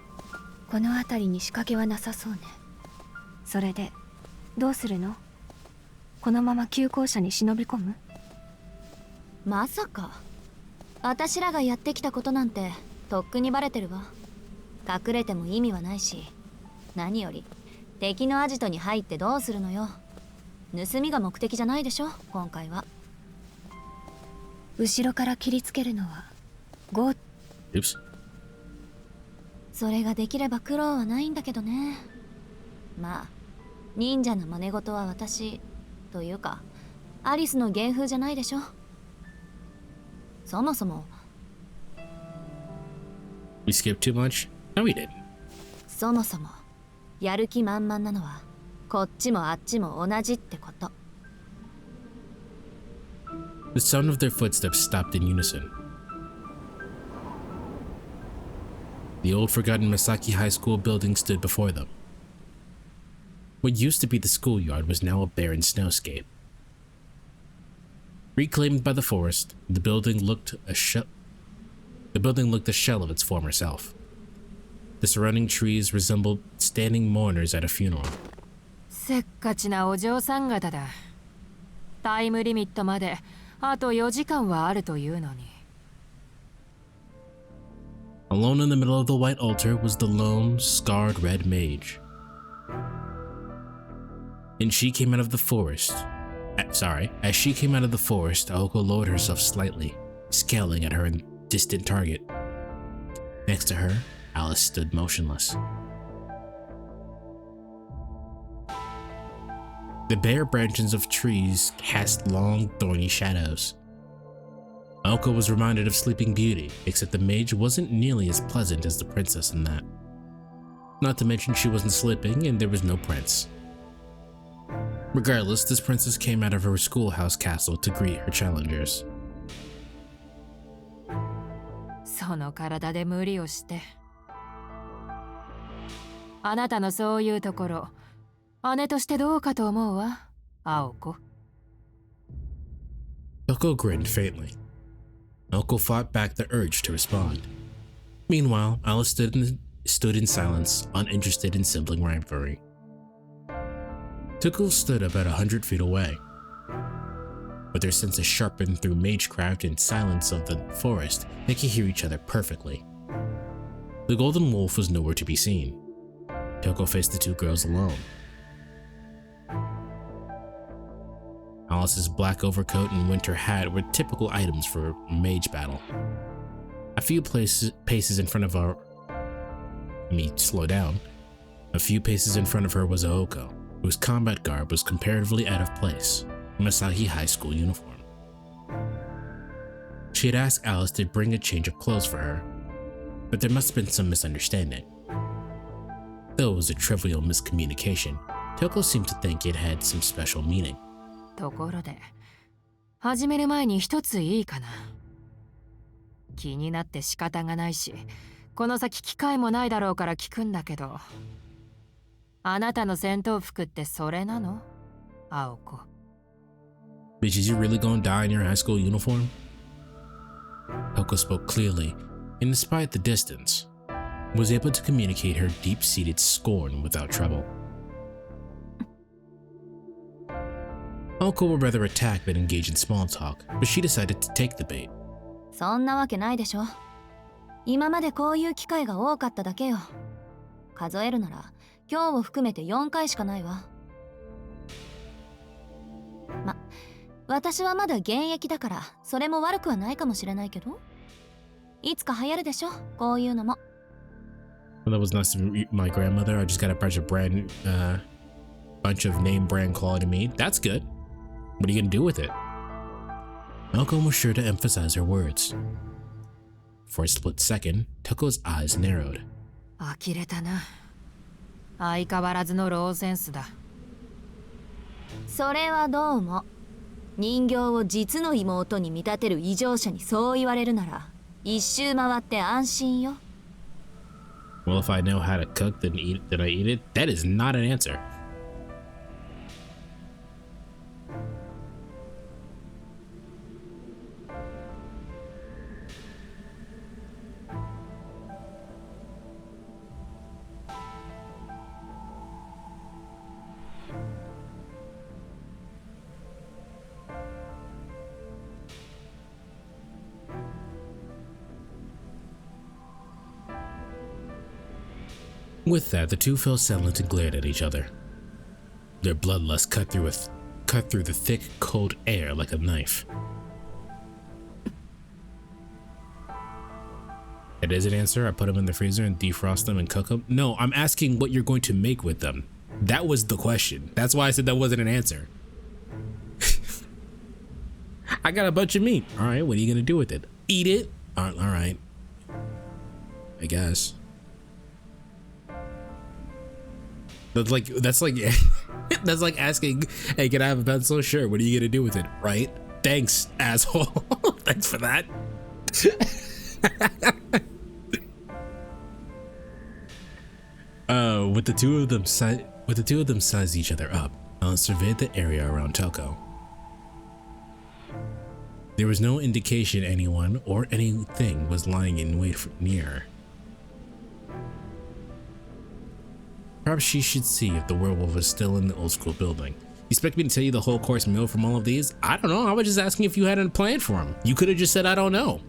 この辺りに仕掛けはなさそうね。それでどうするの？このまま旧校舎に忍び込む？まさか私らがやってきたことなんてとっくにバレてるわ。隠れても意味はないし、何より敵のアジトに入ってどうするのよ。盗みが目的じゃないでしょ今回は。後ろから切りつけるのはOops. それができれば苦労はないんだけどね。まあ忍者の真似事は私というかアリスの芸風じゃないでしょ。そもそも We skipped too much? No, we didn't. そもそもやる気満々なのはこっちもあっちも同じってこと。The sound of their footsteps stopped in unison. The old forgotten Masaki High School building stood before them. What used to be the schoolyard was now a barren snowscape. Reclaimed by the forest, the building looked the shell of its former self. The surrounding trees resembled standing mourners at a funeral. せっかちなお嬢さん方だ。タイムリミットまであと4時間はあるというのに。Alone in the middle of the white altar was the lone, scarred red mage. As she came out of the forest, Aoko lowered herself slightly, scowling at her distant target. Next to her, Alice stood motionless. The bare branches of trees cast long, thorny shadows. Aoko was reminded of Sleeping Beauty, except the mage wasn't nearly as pleasant as the princess in that. Not to mention she wasn't sleeping and there was no prince. Regardless, this princess came out of her schoolhouse castle to greet her challengers. その体で無理をして。あなたのそういうところ、姉としてどうかと思うわ、青子。Aoko grinned faintly. Aoko fought back the urge to respond. Meanwhile, Alice stood in silence, uninterested in sibling rivalry. Tuko stood about 100 feet away. With their senses sharpened through magecraft and silence of the forest, they could hear each other perfectly. The golden wolf was nowhere to be seen. Tuko faced the two girls alone. Alice's black overcoat and winter hat were typical items for a mage battle. A few paces in front of her... slow down. A few paces in front of her was Aoko, whose combat garb was comparatively out of place, a Masaki High School uniform. She had asked Alice to bring a change of clothes for her, but there must have been some misunderstanding. Though it was a trivial miscommunication, Tuko seemed to think it had some special meaning. ところで、始める前に一ついいかな。気になって仕方がないし、この先機会もないだろうから聞くんだけど、あなたの戦闘服ってそれなの？青子。Bitch, is you really gonna die in your high school uniform? Tuko spoke clearly, and despite the distance, was able to communicate her deep-seated scorn without trouble. Aoko would rather attack than engage in small talk, but she decided to take the bait. そんなわけないでしょ。今までこういう機会が多かっただけよ。数えるなら今日を含めて4回しかないわ。私はまだ現役だからそれも悪くはないかもしれないけど、いつか流行るでしょこういうのも。Well, that was nice of my grandmother. I just got a bunch of name brand quality meat. That's good. What are you gonna do with it? Aoko was sure to emphasize her words. For a split second, Toko's eyes narrowed. 呆れたな。相変わらずのローセンスだ。それはどうも。人形を実の妹に見立てる異常者にそう言われるなら、一周回って安心よ。Well, if I know how to cook, then I eat it? That is not an answer. With that, the two fell silent and glared at each other. Their bloodlust cut through the thick, cold air like a knife. It is an answer. I put them in the freezer and defrost them and cook them. No, I'm asking what you're going to make with them. That was the question. That's why I said that wasn't an answer. I got a bunch of meat. All right, what are you going to do with it? Eat it? All right. I guess. That's like that's like asking, hey, can I have a pencil? Sure. What are you gonna do with it? Right? Thanks, asshole. Thanks for that. With the two of them sized each other up, Alice surveyed the area around Toko. There was no indication anyone or anything was lying in wait near. Perhaps she should see if the werewolf was still in the old school building. You expect me to tell you the whole course meal from all of these? I don't know. I was just asking if you had a plan for him. You could have just said, I don't know.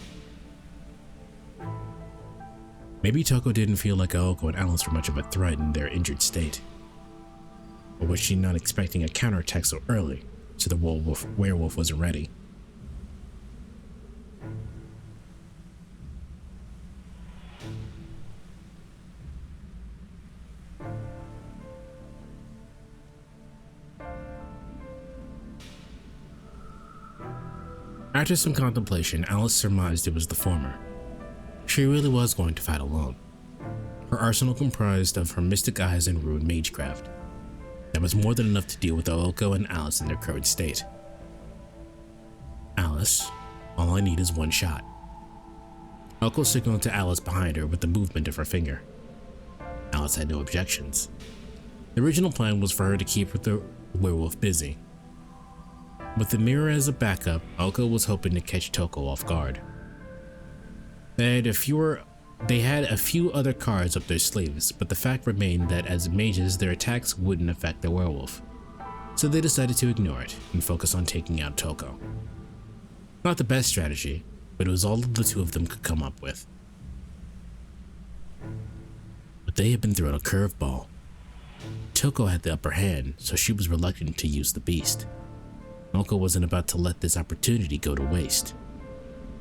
Maybe Toko didn't feel like Aoko and Alice were much of a threat in their injured state. Or was she not expecting a counterattack so early, so the werewolf wasn't ready? After some contemplation, Alice surmised it was the former. She really was going to fight alone. Her arsenal comprised of her mystic eyes and ruined magecraft. That was more than enough to deal with Aoko and Alice in their current state. Alice, all I need is one shot. Aoko signaled to Alice behind her with the movement of her finger. Alice had no objections. The original plan was for her to keep the werewolf busy. With the mirror as a backup, Aoko was hoping to catch Toko off guard. They had a few other cards up their sleeves, but the fact remained that as mages their attacks wouldn't affect the werewolf. So they decided to ignore it and focus on taking out Toko. Not the best strategy, but it was all the two of them could come up with. But they had been thrown a curveball. Toko had the upper hand, so she was reluctant to use the beast. Aoko wasn't about to let this opportunity go to waste.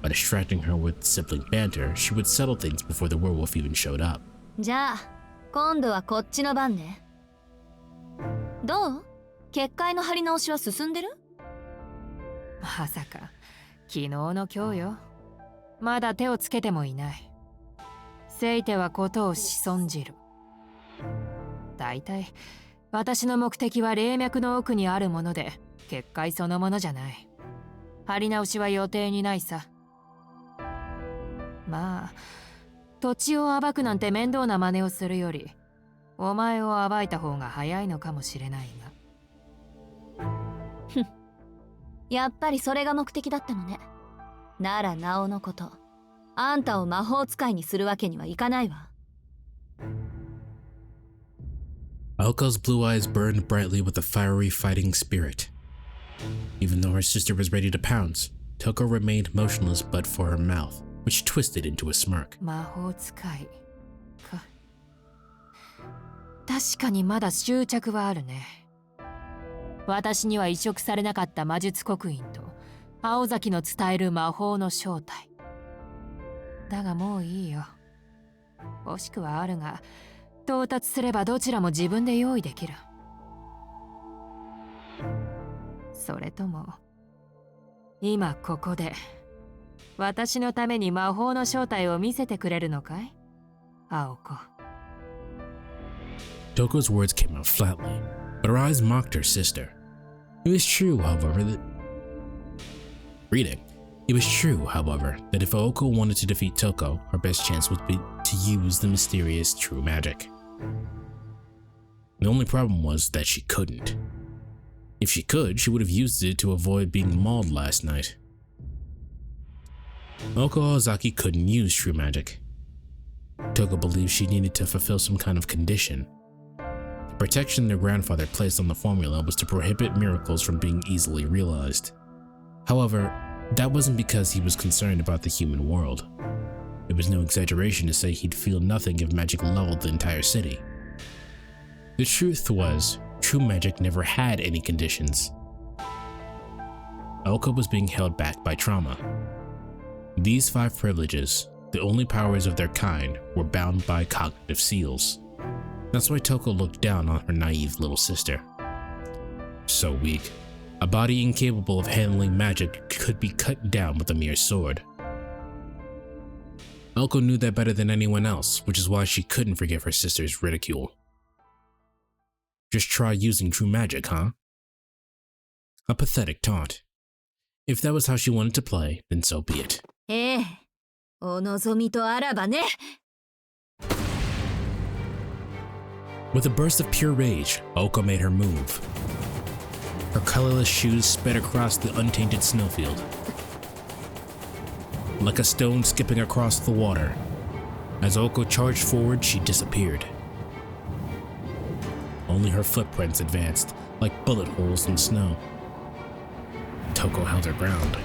By distracting her with sibling banter, she would settle things before the werewolf even showed up. じゃあ、今度はこっちの番ね。どう？結界の張り直しは進んでる？まさか昨日の今日よ。まだ手をつけてもいない。せいてはことを仕損じる。だいたい私の目的は霊脈の奥にあるもので、結界そのものじゃない。張り直しは予定にないさ。まあ土地を暴くなんて面倒な真似をするより、お前を暴いた方が早いのかもしれないが。ふん。やっぱりそれが目的だったのね。ならなおのこと、あんたを魔法使いにするわけにはいかないわ。Aoko's blue eyes burned brightly with a fiery fighting spirit. Even though her sister was ready to pounce, Toko remained motionless but for her mouth, which twisted into a smirk. 魔法使いか。確かにまだ執着はあるね。私には移植されなかった魔術刻印と青崎の伝える魔法の正体。だがもういいよ。惜しくはあるが、到達すればどちらも自分で用意できる。それとも今ここで私のために魔法の正体を見せてくれるのかい、青子。Toko's words came out flatly, but her eyes mocked her sister. It was true, however, that if Aoko wanted to defeat Toko, her best chance would be to use the mysterious true magic. The only problem was that she couldn't. If she could, she would have used it to avoid being mauled last night. Aoko Ozaki couldn't use true magic. Toko believed she needed to fulfill some kind of condition. The protection their grandfather placed on the formula was to prohibit miracles from being easily realized. However, that wasn't because he was concerned about the human world. It was no exaggeration to say he'd feel nothing if magic leveled the entire city. The truth was, true magic never had any conditions. Aoko was being held back by trauma. These 5 privileges, the only powers of their kind, were bound by cognitive seals. That's why Toko looked down on her naive little sister. So weak. A body incapable of handling magic could be cut down with a mere sword. Aoko knew that better than anyone else, which is why she couldn't forgive her sister's ridicule. Just try using true magic, huh? A pathetic taunt. If that was how she wanted to play, then so be it. お望みとあらばね。 With a burst of pure rage, Aoko made her move. Her colorless shoes sped across the untainted snowfield. Like a stone skipping across the water, as Aoko charged forward, she disappeared. Only her footprints advanced, like bullet holes in snow. Toko held her ground.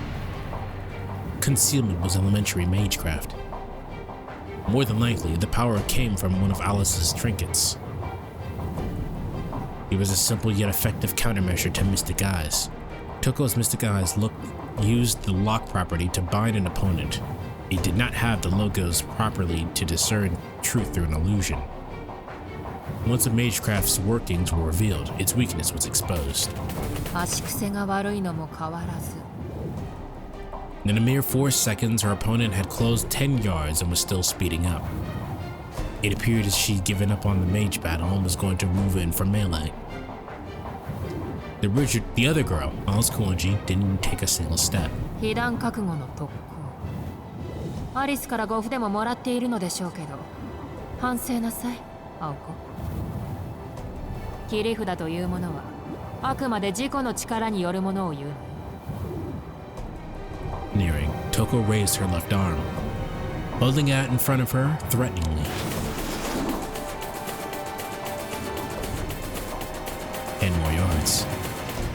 Concealment was elementary magecraft. More than likely, the power came from one of Alice's trinkets. It was a simple yet effective countermeasure to Mystic Eyes. Toko's Mystic Eyes used the lock property to bind an opponent. It did not have the logos properly to discern truth through an illusion. Once the magecraft's workings were revealed, its weakness was exposed. 足癖が悪いのも変わらず。 In a mere 4 seconds, her opponent had closed 10 yards and was still speeding up. It appeared as she'd given up on the mage battle and was going to move in for melee. The other girl, Alice Kuonji, didn't even take a single step. 被弾覚悟の特攻。アリスから5符でももらっているのでしょうけど、反省なさい、青子。切り札というものは、あくまで自己の力によるものを言うのよ。 Nearing, Toko raised her left arm, holding out in front of her threateningly. 10 more yards.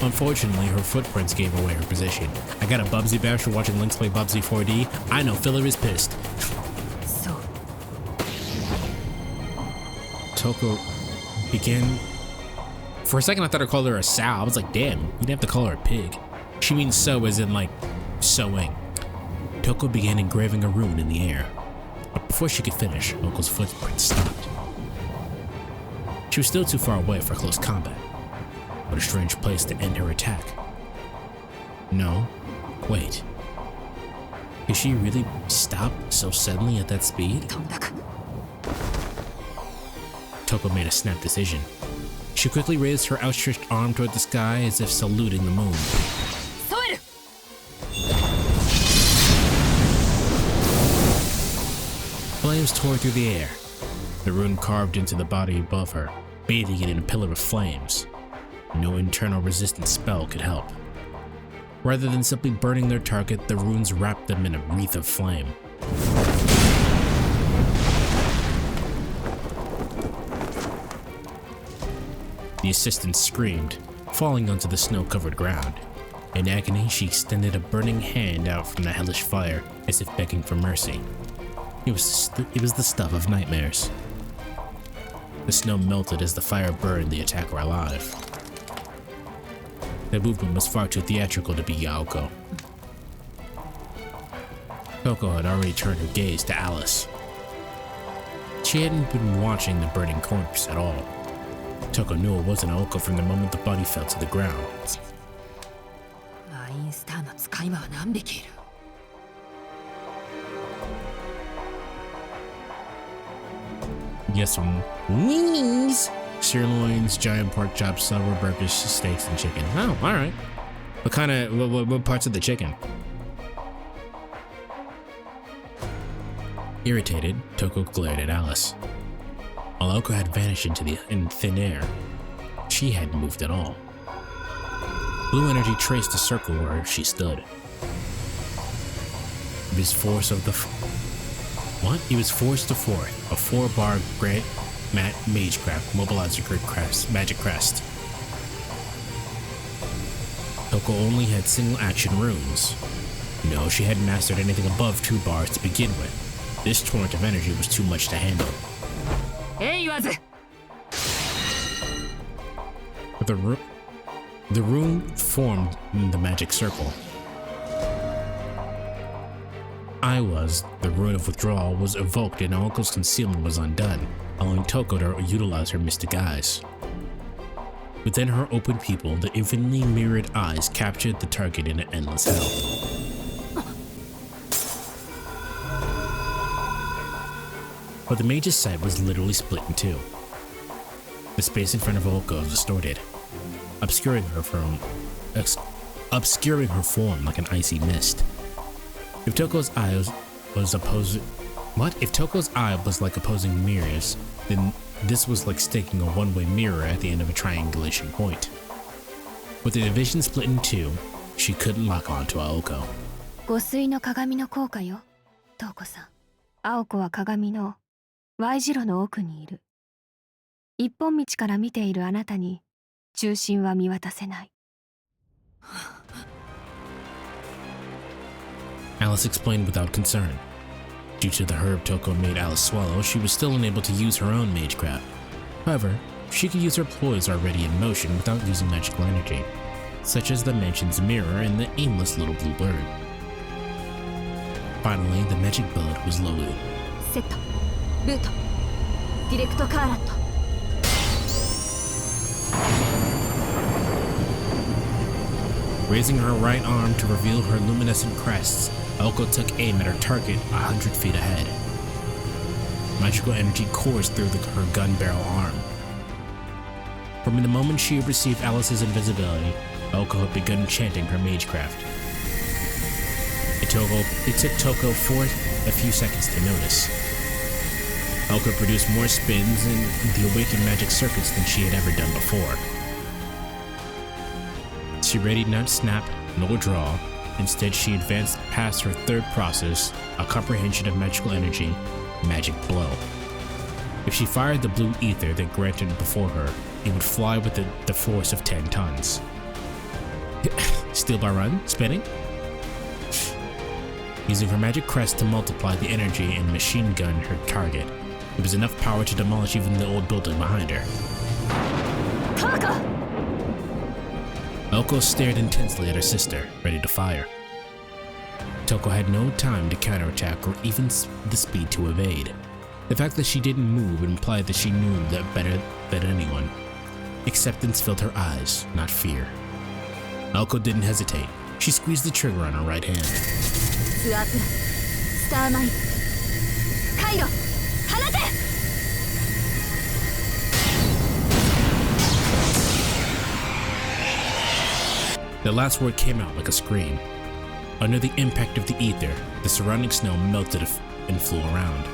Unfortunately, her footprints gave away her position. I got a Bubsy bash for watching Lynx play Bubsy 4D. I know Filler is pissed. So. Toko began... For a second, I thought I called her a sow. I was like, damn, you'd have to call her a pig. She means sow as in, like, sewing. Toko began engraving a rune in the air. But before she could finish, Oko's footprints stopped. She was still too far away for close combat. What a strange place to end her attack. No, wait. Did she really stop so suddenly at that speed? Toko made a snap decision. She quickly raised her outstretched arm toward the sky as if saluting the moon. Flames tore through the air. The rune carved into the body above her, bathing it in a pillar of flames. No internal resistance spell could help. Rather than simply burning their target, the runes wrapped them in a wreath of flame. The assistant screamed, falling onto the snow-covered ground. In agony, she extended a burning hand out from the hellish fire, as if begging for mercy. It was the stuff of nightmares. The snow melted as the fire burned the attacker alive. The movement was far too theatrical to be Aoko. Toko had already turned her gaze to Alice. She hadn't been watching the burning corpse at all. Toko knew it wasn't Aoko from the moment the body fell to the ground. マインスターの使い魔は何匹いる？ get some weenies. Sirloins, giant pork chops, silver burgers, steaks, and chicken. Oh, alright. What parts of the chicken? Irritated, Toko glared at Alice. While Oko had vanished in thin air, she hadn't moved at all. Blue energy traced the circle where she stood. He was forced to thwart a 4-bar Grant Magecraft mobilizer magic crest. Toko only had single action runes. No, she hadn't mastered anything above 2 bars to begin with. This torrent of energy was too much to handle. But the rune formed in the magic circle. The rune of withdrawal was evoked and Oko's concealment was undone, allowing Toko to utilize her mystic eyes. Within her open pupil, the infinitely mirrored eyes captured the target in an endless hell. But the mage's sight was literally split in two. The space in front of Oko was distorted, obscuring her form like an icy mist. If Toko's eye was like opposing mirrors, then this was like staking a one-way mirror at the end of a triangulation point. With the division split in two, she couldn't lock on to Aoko. 御水の鏡の効果よ、トウコさん。青子は鏡の Y 字路の奥にいる。一本道から見ているあなたに中心は見渡せない。Alice explained without concern. Due to the herb Toko made Alice swallow, she was still unable to use her own magecraft. However, she could use her ploys already in motion without using magical energy, such as the mansion's mirror and the aimless little blue bird. Finally, the magic bullet was loaded. Set, boot, direct current. Raising her right arm to reveal her luminescent crests, Aoko took aim at her target 100 feet ahead. Magical energy coursed through her gun barrel arm. From the moment she had received Alice's invisibility, Aoko had begun chanting her magecraft. It took Toko a few seconds to notice. Aoko produced more spins in the awakened magic circuits than she had ever done before. She readied not snap nor draw. Instead, she advanced past her third process, a comprehension of magical energy, magic blow. If she fired the blue ether that granted before her, it would fly with the force of 10 tons. Still by run? Spinning? Using her magic crest to multiply the energy and machine gun her target, it was enough power to demolish even the old building behind her. Taka! Aoko stared intensely at her sister, ready to fire. Toko had no time to counterattack or even the speed to evade. The fact that she didn't move implied that she knew that better than anyone. Acceptance filled her eyes, not fear. Aoko didn't hesitate. She squeezed the trigger on her right hand. Star Mine. Kairo! Hanate! The last word came out like a scream. Under the impact of the ether, the surrounding snow melted and flew around.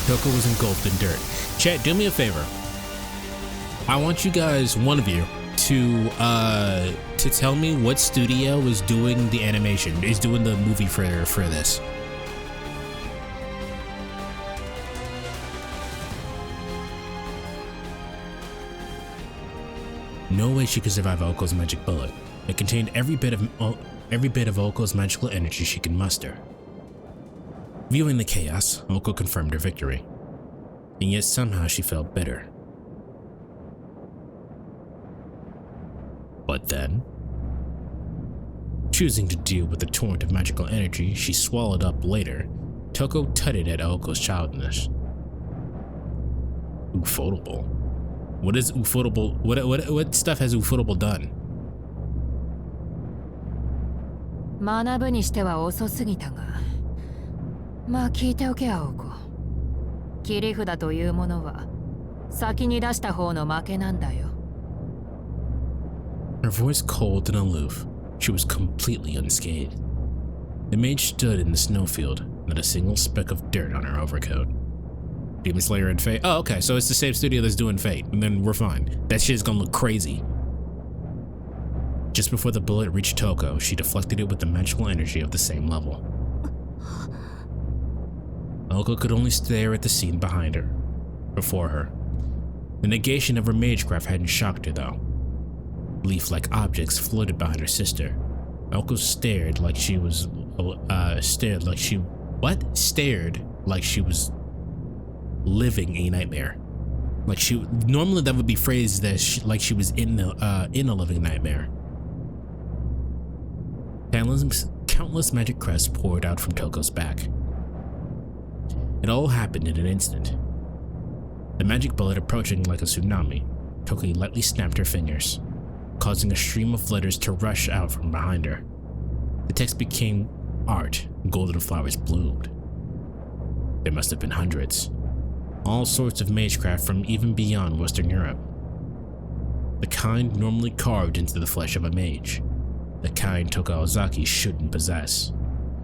Toko was engulfed in dirt. Chat, do me a favor. I want you guys, one of you, to tell me what studio is doing the animation, is doing the movie for this. No way she could survive Oko's magic bullet. It contained every bit of Oko's magical energy she could muster. Viewing the chaos, Oko confirmed her victory, and yet somehow she felt bitter. But then, choosing to deal with the torrent of magical energy she swallowed up later, Toko tutted at Aoko's childishness. Ufotable? What is ufotable? What stuff has ufotable done? 学ぶにしては遅すぎたが、まあ聞いておけ青子。切り札というものは先に出した方の負けなんだよ。Her voice cold and aloof, she was completely unscathed. The mage stood in the snowfield, not a single speck of dirt on her overcoat. Demon Slayer and Fate. Oh, okay, so it's the same studio that's doing Fate, and then we're fine. That shit's gonna look crazy. Just before the bullet reached Toko, she deflected it with the magical energy of the same level. Aoko could only stare at the scene behind her, before her. The negation of her magecraft hadn't shocked her though. Leaf-like objects floated behind her sister. Aoko stared like she was living a nightmare. Like normally that would be phrased as like she was in a living nightmare. Countless magic crests poured out from Toko's back. It all happened in an instant. The magic bullet approaching like a tsunami, Toko lightly snapped her fingers, causing a stream of letters to rush out from behind her. The text became art, golden flowers bloomed. There must have been hundreds. All sorts of magecraft from even beyond Western Europe. The kind normally carved into the flesh of a mage. The kind Toko Ozaki shouldn't possess.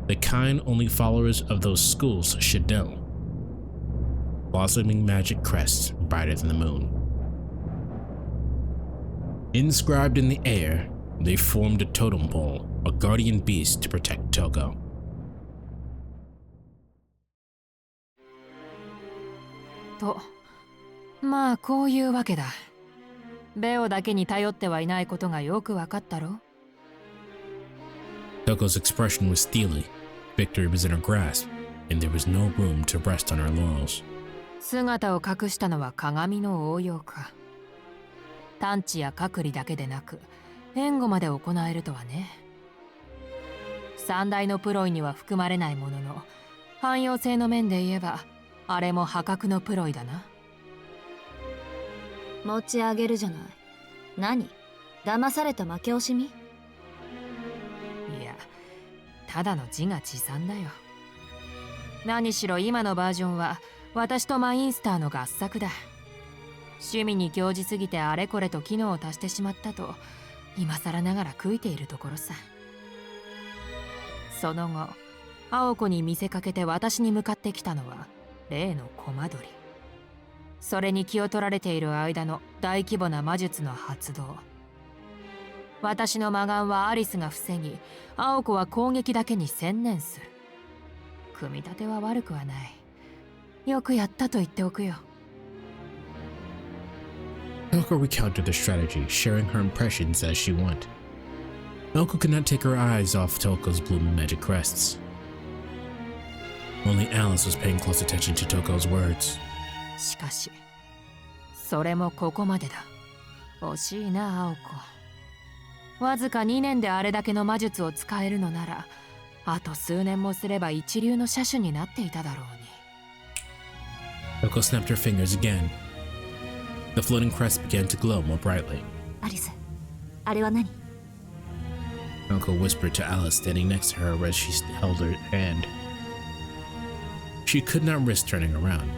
The kind only followers of those schools should know. Blossoming magic crests brighter than the moon. Inscribed in the air, they formed a totem pole, a guardian beast to protect Toko. と、まあこういうわけだ。ベオだけに頼ってはいないことがよくわかったろ。Toko's expression was steely. Victory was in her grasp, and there was no room to rest on her laurels. 姿を隠したのは鏡の応用か。探知や隔離だけでなく、援護まで行えるとはね。三大のプロイには含まれないものの、汎用性の面で言えば、あれも破格のプロイだな。持ち上げるじゃない。何？騙された負け惜しみ？いや、ただの自画自賛だよ。何しろ今のバージョンは私とマインスターの合作だ。趣味に興じすぎてあれこれと機能を足してしまったと今更ながら悔いているところさ。その後、青子に見せかけて私に向かってきたのは例のコマ撮り。それに気を取られている間の大規模な魔術の発動。私の魔眼はアリスが防ぎ、青子は攻撃だけに専念する。組み立ては悪くはない。よくやったと言っておくよ。Elko recounted the strategy, sharing her impressions as she went. Elko could not take her eyes off Toko's blooming magic crests. Only Alice was paying close attention to Toko's words. しかし、それもここまでだ。惜しいな、青子。わずか2年であれだけの魔術を使えるのなら、あと数年もすれば一流の射手になっていただろうに。Elko snapped her fingers again. The floating crest began to glow more brightly. アリス、あれは何？ Elko whispered to Alice standing next to her as she held her hand. She could not risk turning around.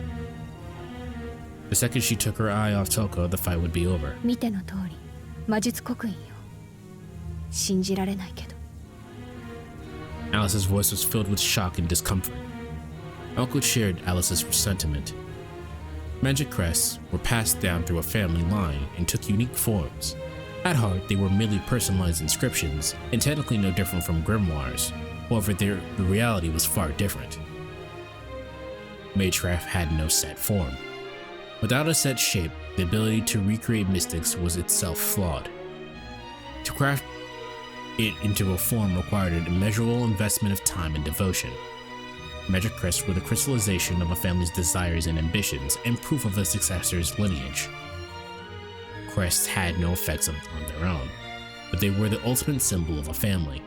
The second she took her eye off Toko, the fight would be over. 見ての通り、魔術刻印よ。信じられないけど。Alice's voice was filled with shock and discomfort. Elko shared Alice's sentiment. Magic crests were passed down through a family line and took unique forms. At heart, they were merely personalized inscriptions, and technically no different from grimoires. However, the reality was far different. Magecraft had no set form. Without a set shape, the ability to recreate mystics was itself flawed. To craft it into a form required an immeasurable investment of time and devotion. Magic crests were the crystallization of a family's desires and ambitions, and proof of a successor's lineage. Crests had no effects on their own, but they were the ultimate symbol of a family.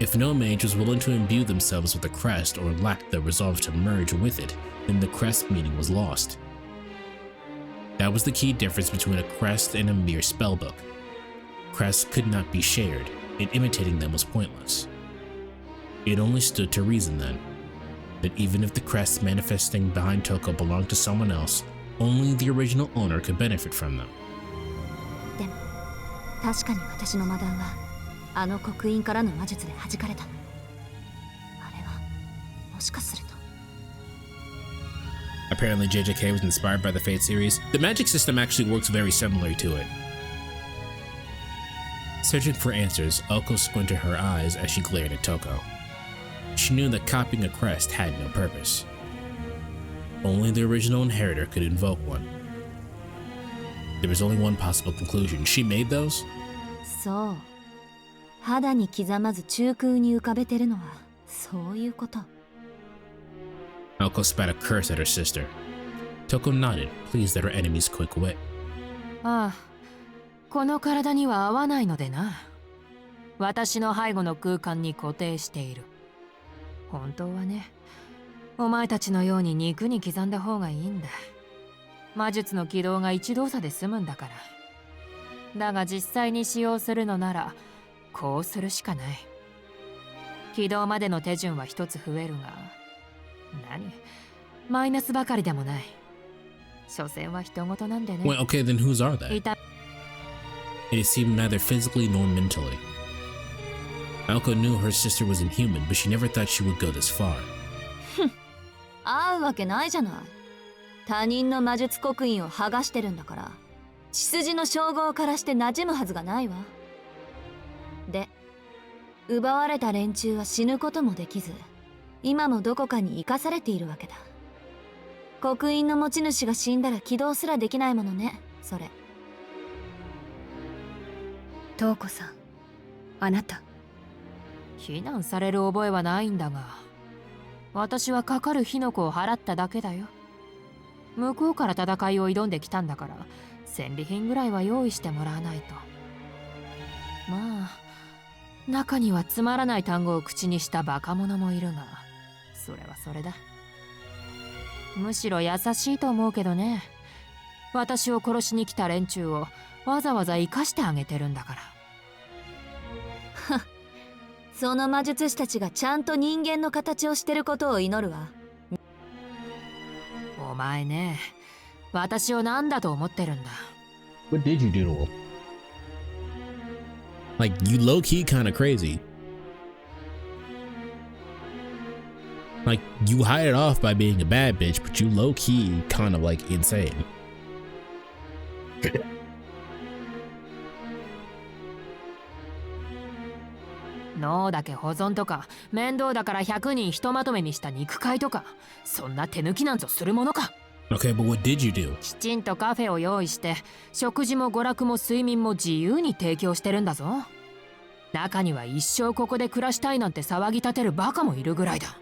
If no mage was willing to imbue themselves with the crest or lacked the resolve to merge with it, then the crest meaning was lost. That was the key difference between a crest and a mere spellbook. Crests could not be shared, and imitating them was pointless. It only stood to reason then, that even if the crests manifesting behind Toko belonged to someone else, only the original owner could benefit from them. でも確かに私の魔弾はあの刻印からの魔術で弾かれた。あれはもしかすると。Apparently JJK was inspired by the Fate series. The magic system actually works very similarly to it. Searching for answers, Elko squinted her eyes as she glared at Toko. She knew that copying a crest had no purpose. Only the original inheritor could invoke one. There was only one possible conclusion. She made those? そう。肌に刻まず中空に浮かべてるのはそういうこと。Elko spat a curse at her sister. Toko nodded, pleased at her enemy's quick wit. ああ、この体には合わないのでな。私の背後の空間に固定している。本当はね、お前たちのように肉に刻んだ方がいいんだ。魔術の起動が一動作で済むんだから。だが実際に使用するのなら、こうするしかない。起動までの手順は一つ増えるが、マイナスばかりでもない。所詮は人事なんでね。Wait, okay, then whose are they? It seemed neither physically nor mentally. Elko knew her sister was inhuman, but she never thought she would go this far. 合うわけないじゃない。他人の魔術刻印を剥がしてるんだから、血筋の称号からして馴染むはずがないわ。で、奪われた連中は死ぬこともできず、今もどこかに生かされているわけだ。刻印の持ち主が死んだら起動すらできないものね、それ。瞳子さん、あなた。非難される覚えはないんだが、私はかかる火の粉を払っただけだよ。向こうから戦いを挑んできたんだから、戦利品ぐらいは用意してもらわないと。まあ、中にはつまらない単語を口にしたバカ者もいるが、それはそれだ。むしろ優しいと思うけどね。私を殺しに来た連中をわざわざ生かしてあげてるんだから。その魔術師たちがちゃんと人間の形をしてることを祈るわ。お前ね、私を何だと思ってるんだ。What did you do to him? Like, you low-key kinda crazy. Like, you hide it off by being a bad bitch, but you low-key kind of like insane. 脳だけ保存とか、面倒だから100人ひとまとめにした肉塊とか、そんな手抜きなんぞするものか。Okay, but what did you do? きちんとカフェを用意して、食事も娯楽も睡眠も自由に提供してるんだぞ。中には一生ここで暮らしたいなんて騒ぎ立てるバカもいるぐらいだ。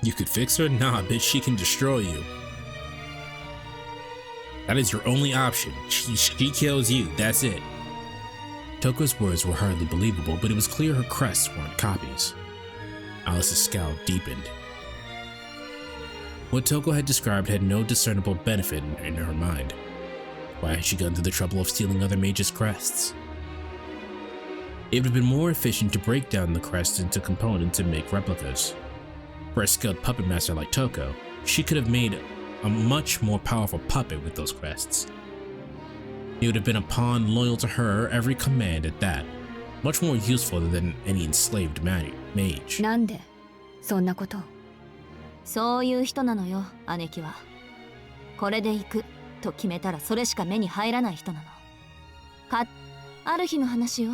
You could fix her? Nah, bitch, she can destroy you. That is your only option. She kills you, that's it. Toko's words were hardly believable, but it was clear her crests weren't copies. Alice's scowl deepened. What Toko had described had no discernible benefit in her mind. Why had she gone through the trouble of stealing other mages' crests? It would have been more efficient to break down the crests into components and make replicas. For a skilled puppet master like Toko, she could have made a much more powerful puppet with those crests. It would have been a pawn loyal to her every command at that, much more useful than any enslaved mage. なんでそんなことを。そういう人なのよ、姉貴は。これで行くと決めたらそれしか目に入らない人なの。ある日の話よ。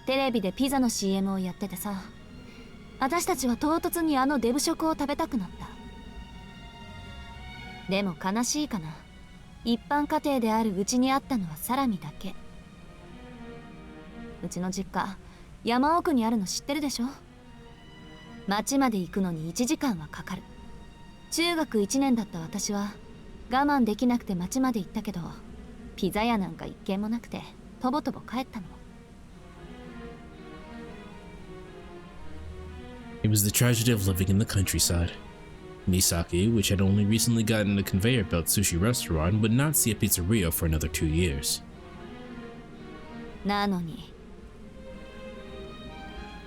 テレビでピザの CM をやっててさ、私たちは唐突にあのデブ食を食べたくなった。でも悲しいかな。一般家庭であるうちにあったのはサラミだけ。うちの実家、山奥にあるの知ってるでしょ。町まで行くのに1時間はかかる。中学1年だった私は我慢できなくて町まで行ったけど、ピザ屋なんか一軒もなくてとぼとぼ帰ったの。was the tragedy of living in the countryside. Misaki, which had only recently gotten a conveyor belt sushi restaurant, would not see a pizzeria for another 2 years. なのに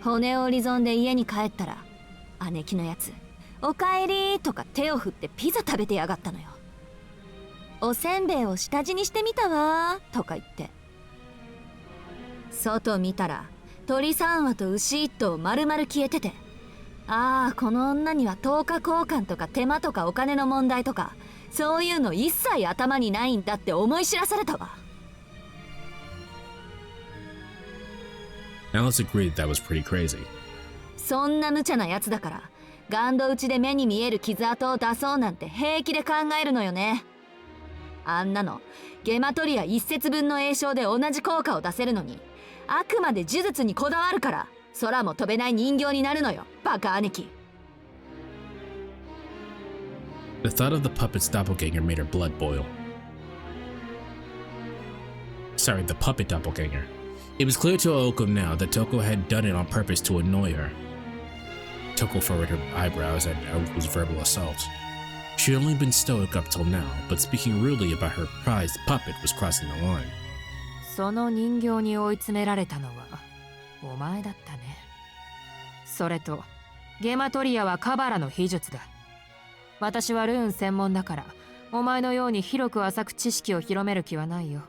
骨折り損で家に帰ったら姉貴のやつ「おかえり」とか手を振ってピザ食べてやがったのよ。おせんべいを下地にしてみたわとか言って、外見たら鳥3羽と牛1頭丸々消えてて、ああこの女には10日交換とか手間とかお金の問題とかそういうの一切頭にないんだって思い知らされたわ。Alice agreed that was pretty crazy. そんな無茶なやつだからガンド打ちで目に見える傷跡を出そうなんて平気で考えるのよね。あんなのゲマトリア一節分の栄唱で同じ効果を出せるのに、あくまで呪術にこだわるから空も飛べない人形になるのよ、バカ兄貴。 The thought of the puppet's doppelganger made her blood boil. Sorry, the puppet doppelganger. It was clear to Aoko now that Toko had done it on purpose to annoy her. Toko furrowed her eyebrows at Aoko's verbal assault. She had only been stoic up till now, but speaking rudely about her prized puppet was crossing the line. その人形に追い詰められたのはお前だったね。それとゲマトリアはカバラの秘術だ。私はルーン専門だからお前のように広く浅く知識を広める気はないよ。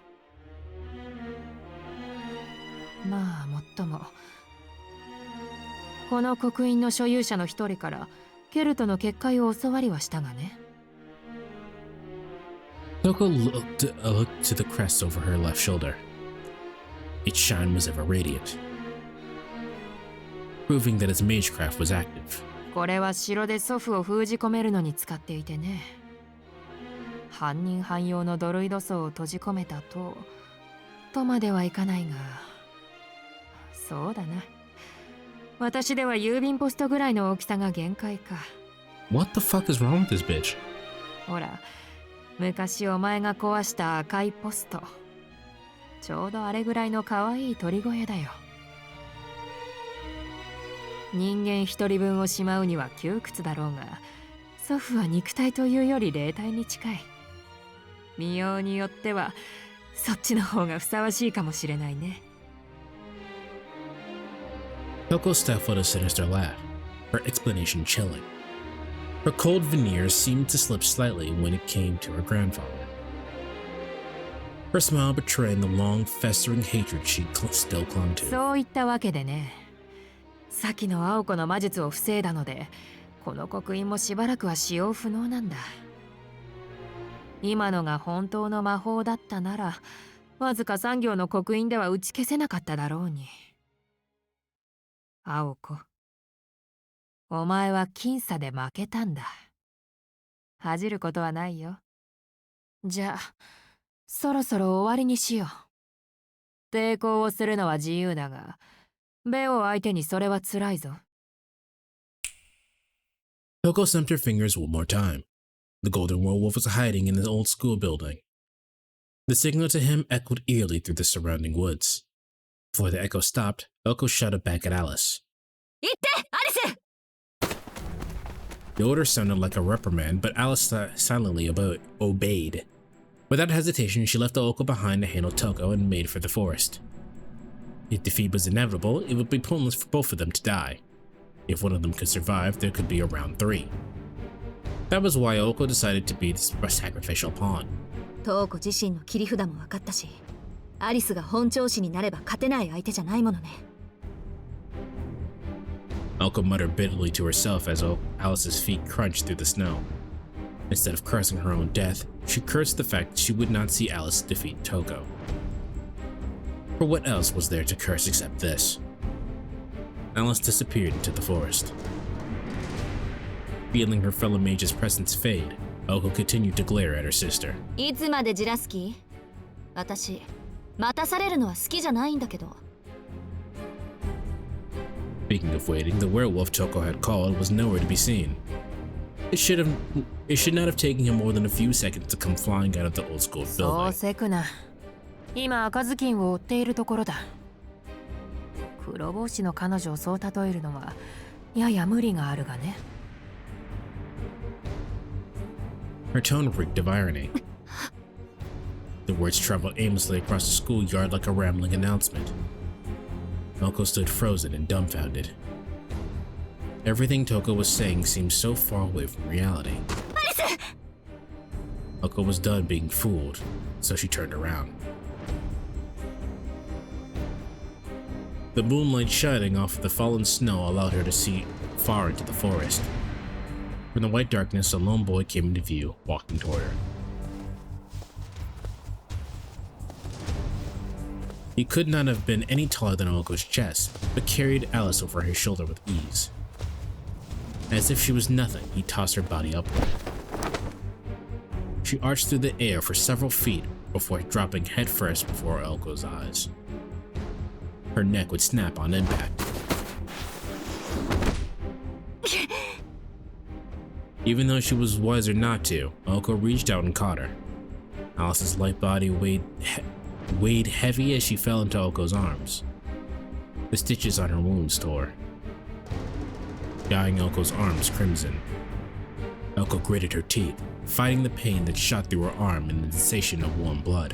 まあもっともこの刻印の所有者の一人からケルトの結界を教わりはしたがね。Toko looked to the crest over her left shoulder. Its shine was ever radiant, proving that its magecraft was active. これは城で祖父を封じ込めるのに使っていてね。犯人犯用のドルイド層を閉じ込めたとまではいかないが、そうだな。私では郵便ポストぐらいの大きさが限界か。What the fuck is wrong with this bitch? ほら、昔お前が壊した赤いポスト。ちょうどあれぐらいの可愛い鳥小屋だよ。人間一人分をしまうには窮屈だろうが、祖父は肉体というより霊体に近い。見ようによってはそっちの方がふさわしいかもしれないね。Toko stifled a sinister laugh, her explanation chilling. Her cold veneer seemed to slip slightly when it came to her grandfather. Her smile betraying the long, festering hatred she still clung to. そういったわけでね、先の青子の魔術を防いだので、この刻印もしばらくは使用不能なんだ。今のが本当の魔法だったなら、わずか3行の刻印では打ち消せなかっただろうに。青子、お前は僅差で負けたんだ。恥じることはないよ。じゃあ、そろそろ終わりにしよう。抵抗をするのは自由だが、ベオ相手にそれは辛いぞ。Toko snapped her fingers one more time. The golden werewolf was hiding in the old school building. The signal to him echoed eerily through the surrounding woods. Before the echo stopped, Toko shouted back at Alice. 行ってアリス! The order sounded like a reprimand, but Alice silently obeyed. Without hesitation, she left the Oko behind to handle Toko and made for the forest. If defeat was inevitable, it would be pointless for both of them to die. If one of them could survive, there could be a round 3. That was why Oko decided to be the sacrificial pawn. トウコ自身の切り札も分かったし、アリスが本調子になれば勝てない相手じゃないものね。Oko muttered bitterly to herself as Alice's feet crunched through the snow. Instead of cursing her own death, she cursed the fact that she would not see Alice defeat Toko. For what else was there to curse except this? Alice disappeared into the forest. Feeling her fellow mage's presence fade, Oko continued to glare at her sister. いつまでじらす気？私、待たされるのは好きじゃないんだけど。Speaking of waiting, the werewolf Toko had called was nowhere to be seen. It should not have taken him more than a few seconds to come flying out of the old school そう building. せくな。今赤ずきんを追っているところだ。黒帽子の彼女をそう例えるのはやや無理があるがね。 Her tone reeked of irony. The words traveled aimlessly across the schoolyard like a rambling announcement. Oko stood frozen and dumbfounded. Everything Toko was saying seemed so far away from reality. Oko was done being fooled, so she turned around. The moonlight shining off of the fallen snow allowed her to see far into the forest. From the white darkness, a lone boy came into view, walking toward her. He could not have been any taller than Oko's chest, but carried Alice over his shoulder with ease. As if she was nothing, he tossed her body upward. She arched through the air for several feet before dropping headfirst before Oko's eyes. Her neck would snap on impact. Even though she was wiser not to, Oko reached out and caught her. Alice's light body weighed heavy as she fell into Oko's arms. The stitches on her wounds tore, dyeing Oko's arms crimson. Oko gritted her teeth, fighting the pain that shot through her arm and the sensation of warm blood.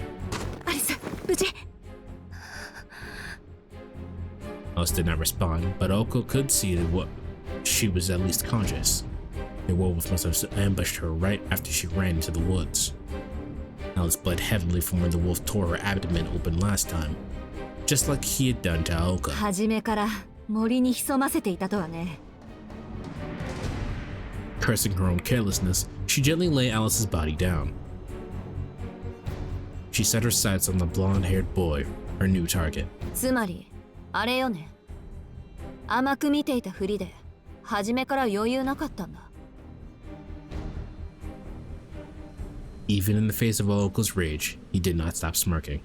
Alice did not respond, but Oko could see that she was at least conscious. The werewolf must have ambushed her right after she ran into the woods. Alice bled heavily from where the wolf tore her abdomen open last time, just like he had done to Aoka. 初めから森に潜ませていたとはね。 Cursing her own carelessness, she gently lay Alice's body down. She set her sights on the blonde-haired boy, her new target. つまりあれよね。甘く見ていたふりで初めから余裕なかったんだ。 Even in the face of Aoko's rage, he did not stop smirking.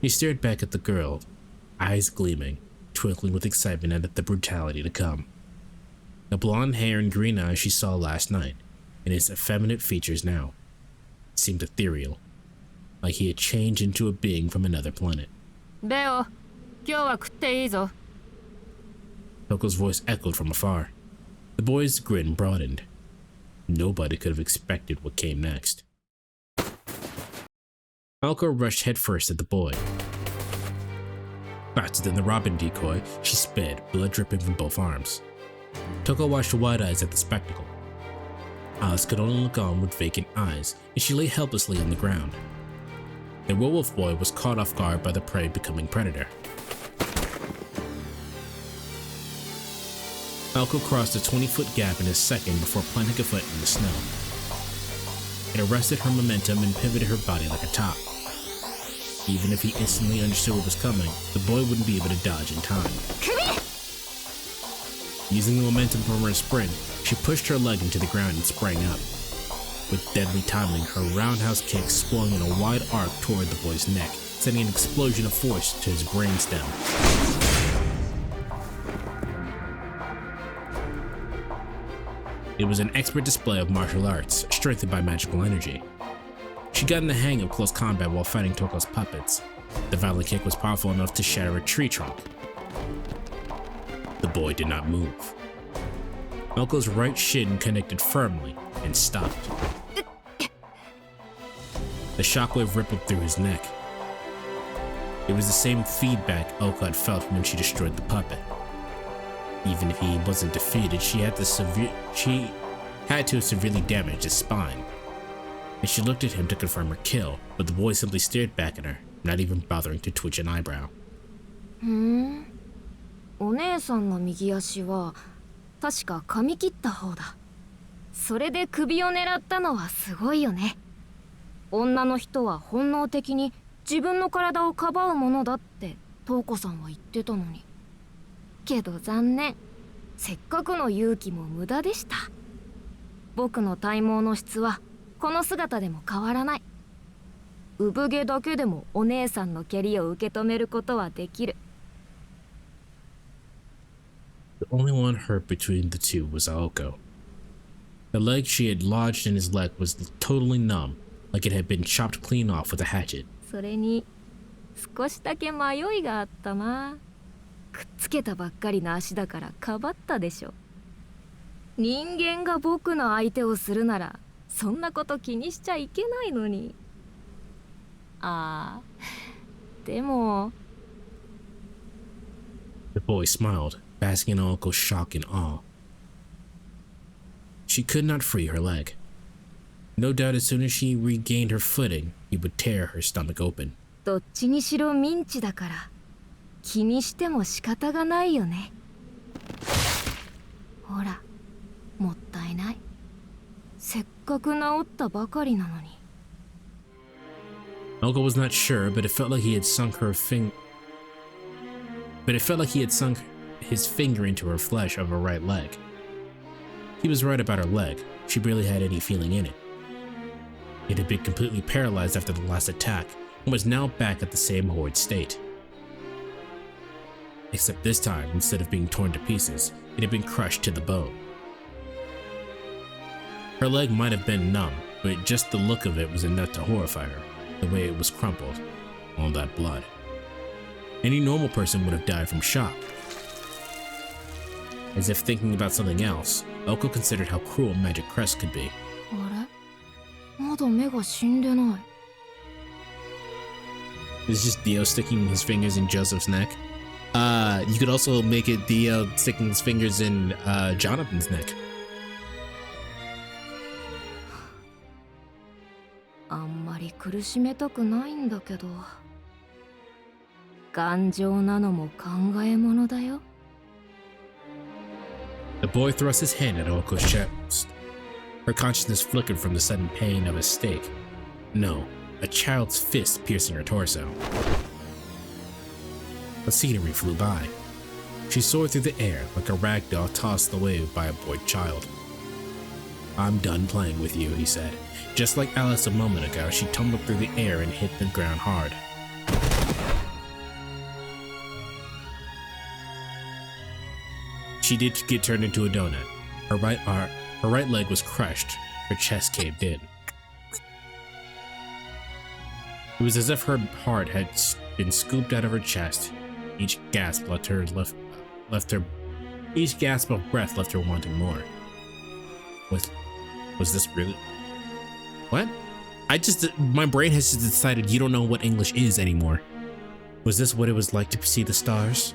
He stared back at the girl, eyes gleaming, twinkling with excitement at the brutality to come. The blonde hair and green eyes she saw last night, and his effeminate features now, seemed ethereal, like he had changed into a being from another planet. レオ、今日は食っていいぞ。 Toko's voice echoed from afar. The boy's grin broadened. Nobody could have expected what came next. Aoko rushed headfirst at the boy. Faster than the robin decoy, she sped, blood dripping from both arms. Toko watched wide-eyes at the spectacle. Alice could only look on with vacant eyes, and she lay helplessly on the ground. The werewolf boy was caught off guard by the prey becoming predator. Aoko crossed a 20-foot gap in a second before planting a foot in the snow. It arrested her momentum and pivoted her body like a top. Even if he instantly understood what was coming, the boy wouldn't be able to dodge in time. Using the momentum from her sprint, she pushed her leg into the ground and sprang up. With deadly timing, her roundhouse kick swung in a wide arc toward the boy's neck, sending an explosion of force to his brainstem. It was an expert display of martial arts, strengthened by magical energy. She got in the hang of close combat while fighting Toko's puppets. The violent kick was powerful enough to shatter a tree trunk. The boy did not move. Aoko's right shin connected firmly and stopped. The shockwave rippled through his neck. It was the same feedback Aoko had felt when she destroyed the puppet. Even if he wasn't defeated, she had to severely damage his spine. And she looked at him to confirm her kill, but the boy simply stared back at her, not even bothering to twitch an eyebrow. お姉さんの右足は確か髪切った方だ。それで首を狙ったのはすごいよね。女の人は本能的に自分の体をかばうものだって瞳子さんは言ってたのに。けど残念。せっかくの勇気も無駄でした。僕の体毛の質はこの姿でも変わらない。産毛だけでもお姉さんの蹴りを受け止めることはできる。The only one hurt between the two was Aoko. The leg she had lodged in his leg was totally numb, like it had been chopped clean off with a hatchet. それに少しだけ迷いがあったな。くっつけたばっかりの足だからかばったでしょ。人間が僕の相手をするならそんなこと気にしちゃいけないのに。ああ、でも。 The boy smiled, basking in Oko's shock and awe. She could not free her leg. No doubt as soon as she regained her footing, he would tear her stomach open. どっちにしろミンチだから気にしても仕方がないよね。ほら、もったいない。せっかく治ったばかりなのに。Oko was not sure, but it felt like he had sunk his finger into her flesh of her right leg. He was right about her leg. She barely had any feeling in it. It had been completely paralyzed after the last attack and was now back at the same horrid state. Except this time, instead of being torn to pieces, it had been crushed to the bone. Her leg might have been numb, but just the look of it was enough to horrify her, the way it was crumpled, all that blood. Any normal person would have died from shock. As if thinking about something else, Oko considered how cruel Magic Crest could be. あれ、まだ目が死んでない。 It's just Dio sticking his fingers in Joseph's neck. You could also make it Dio sticking his fingers in Jonathan's neck. あんまり苦しめたくないんだけど。頑丈なのも考えものだよ。 The boy thrust his hand at Oko's chest. Her consciousness flickered from the sudden pain of a stake. No, a child's fist piercing her torso. The scenery flew by. She soared through the air like a rag doll tossed away by a bored child. I'm done playing with you, he said. Just like Alice a moment ago, she tumbled through the air and hit the ground hard. She did get turned into a donut. Her right leg was crushed. Her chest caved in. It was as if her heart had been scooped out of her chest. Each gasp of breath left her wanting more. Was this really? What? My brain has just decided you don't know what English is anymore. Was this what it was like to see the stars?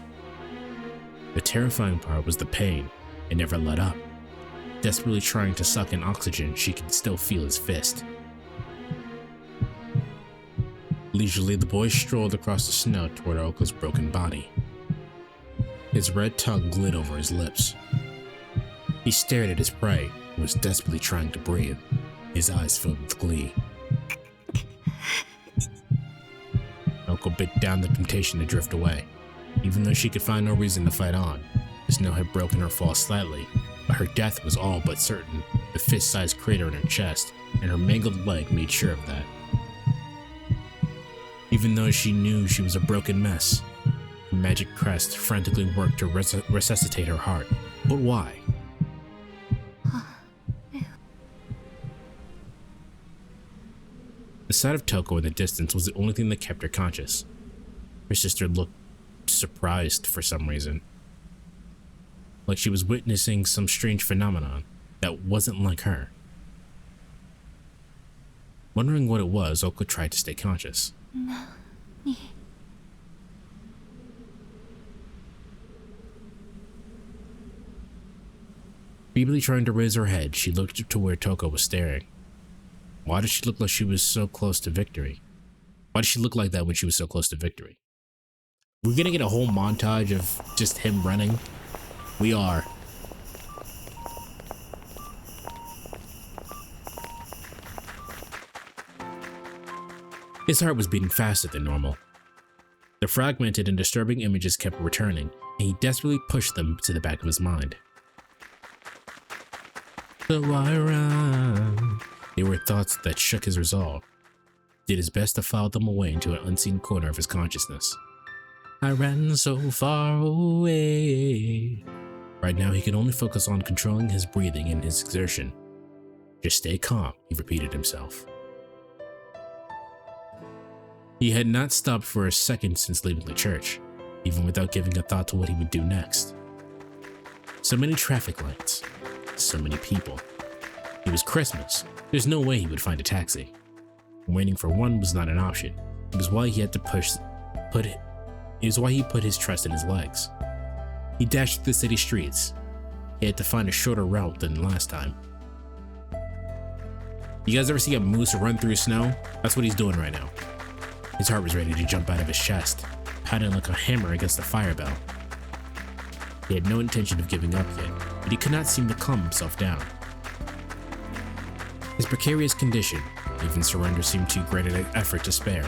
The terrifying part was the pain. It never let up. Desperately trying to suck in oxygen, she could still feel his fist. Leisurely, the boy strolled across the snow toward Oko's broken body. His red tongue glid over his lips. He stared at his prey and was desperately trying to breathe, his eyes filled with glee. Oko bit down the temptation to drift away. Even though she could find no reason to fight on, the snow had broken her fall slightly, but her death was all but certain. The fist-sized crater in her chest and her mangled leg made sure of that. Even though she knew she was a broken mess, the Magic Crest frantically worked to resuscitate her heart. But why? The sight of Toko in the distance was the only thing that kept her conscious. Her sister looked surprised for some reason, like she was witnessing some strange phenomenon that wasn't like her. Wondering what it was, Oko tried to stay conscious. Feebly trying to raise her head, she looked to where Toko was staring. Why did she look like she was so close to victory? Why did she look like that when she was so close to victory? We're gonna get a whole montage of just him running. We are. His heart was beating faster than normal. The fragmented and disturbing images kept returning, and he desperately pushed them to the back of his mind. So I ran. They were thoughts that shook his resolve. He did his best to file them away into an unseen corner of his consciousness. I ran so far away. Right now, he could only focus on controlling his breathing and his exertion. Just stay calm, he repeated himself. He had not stopped for a second since leaving the church. even without giving a thought to what he would do next. So many traffic lights, so many people. It was Christmas. There's no way he would find a taxi. Waiting for one was not an option. It was why he had to put his trust in his legs. He dashed through the city streets. He had to find a shorter route than last time. You guys ever see a moose run through snow? That's what he's doing right now. His heart was ready to jump out of his chest, pounding like a hammer against the fire bell. He had no intention of giving up yet, but he could not seem to calm himself down. His precarious condition, even surrender seemed too great an effort to spare.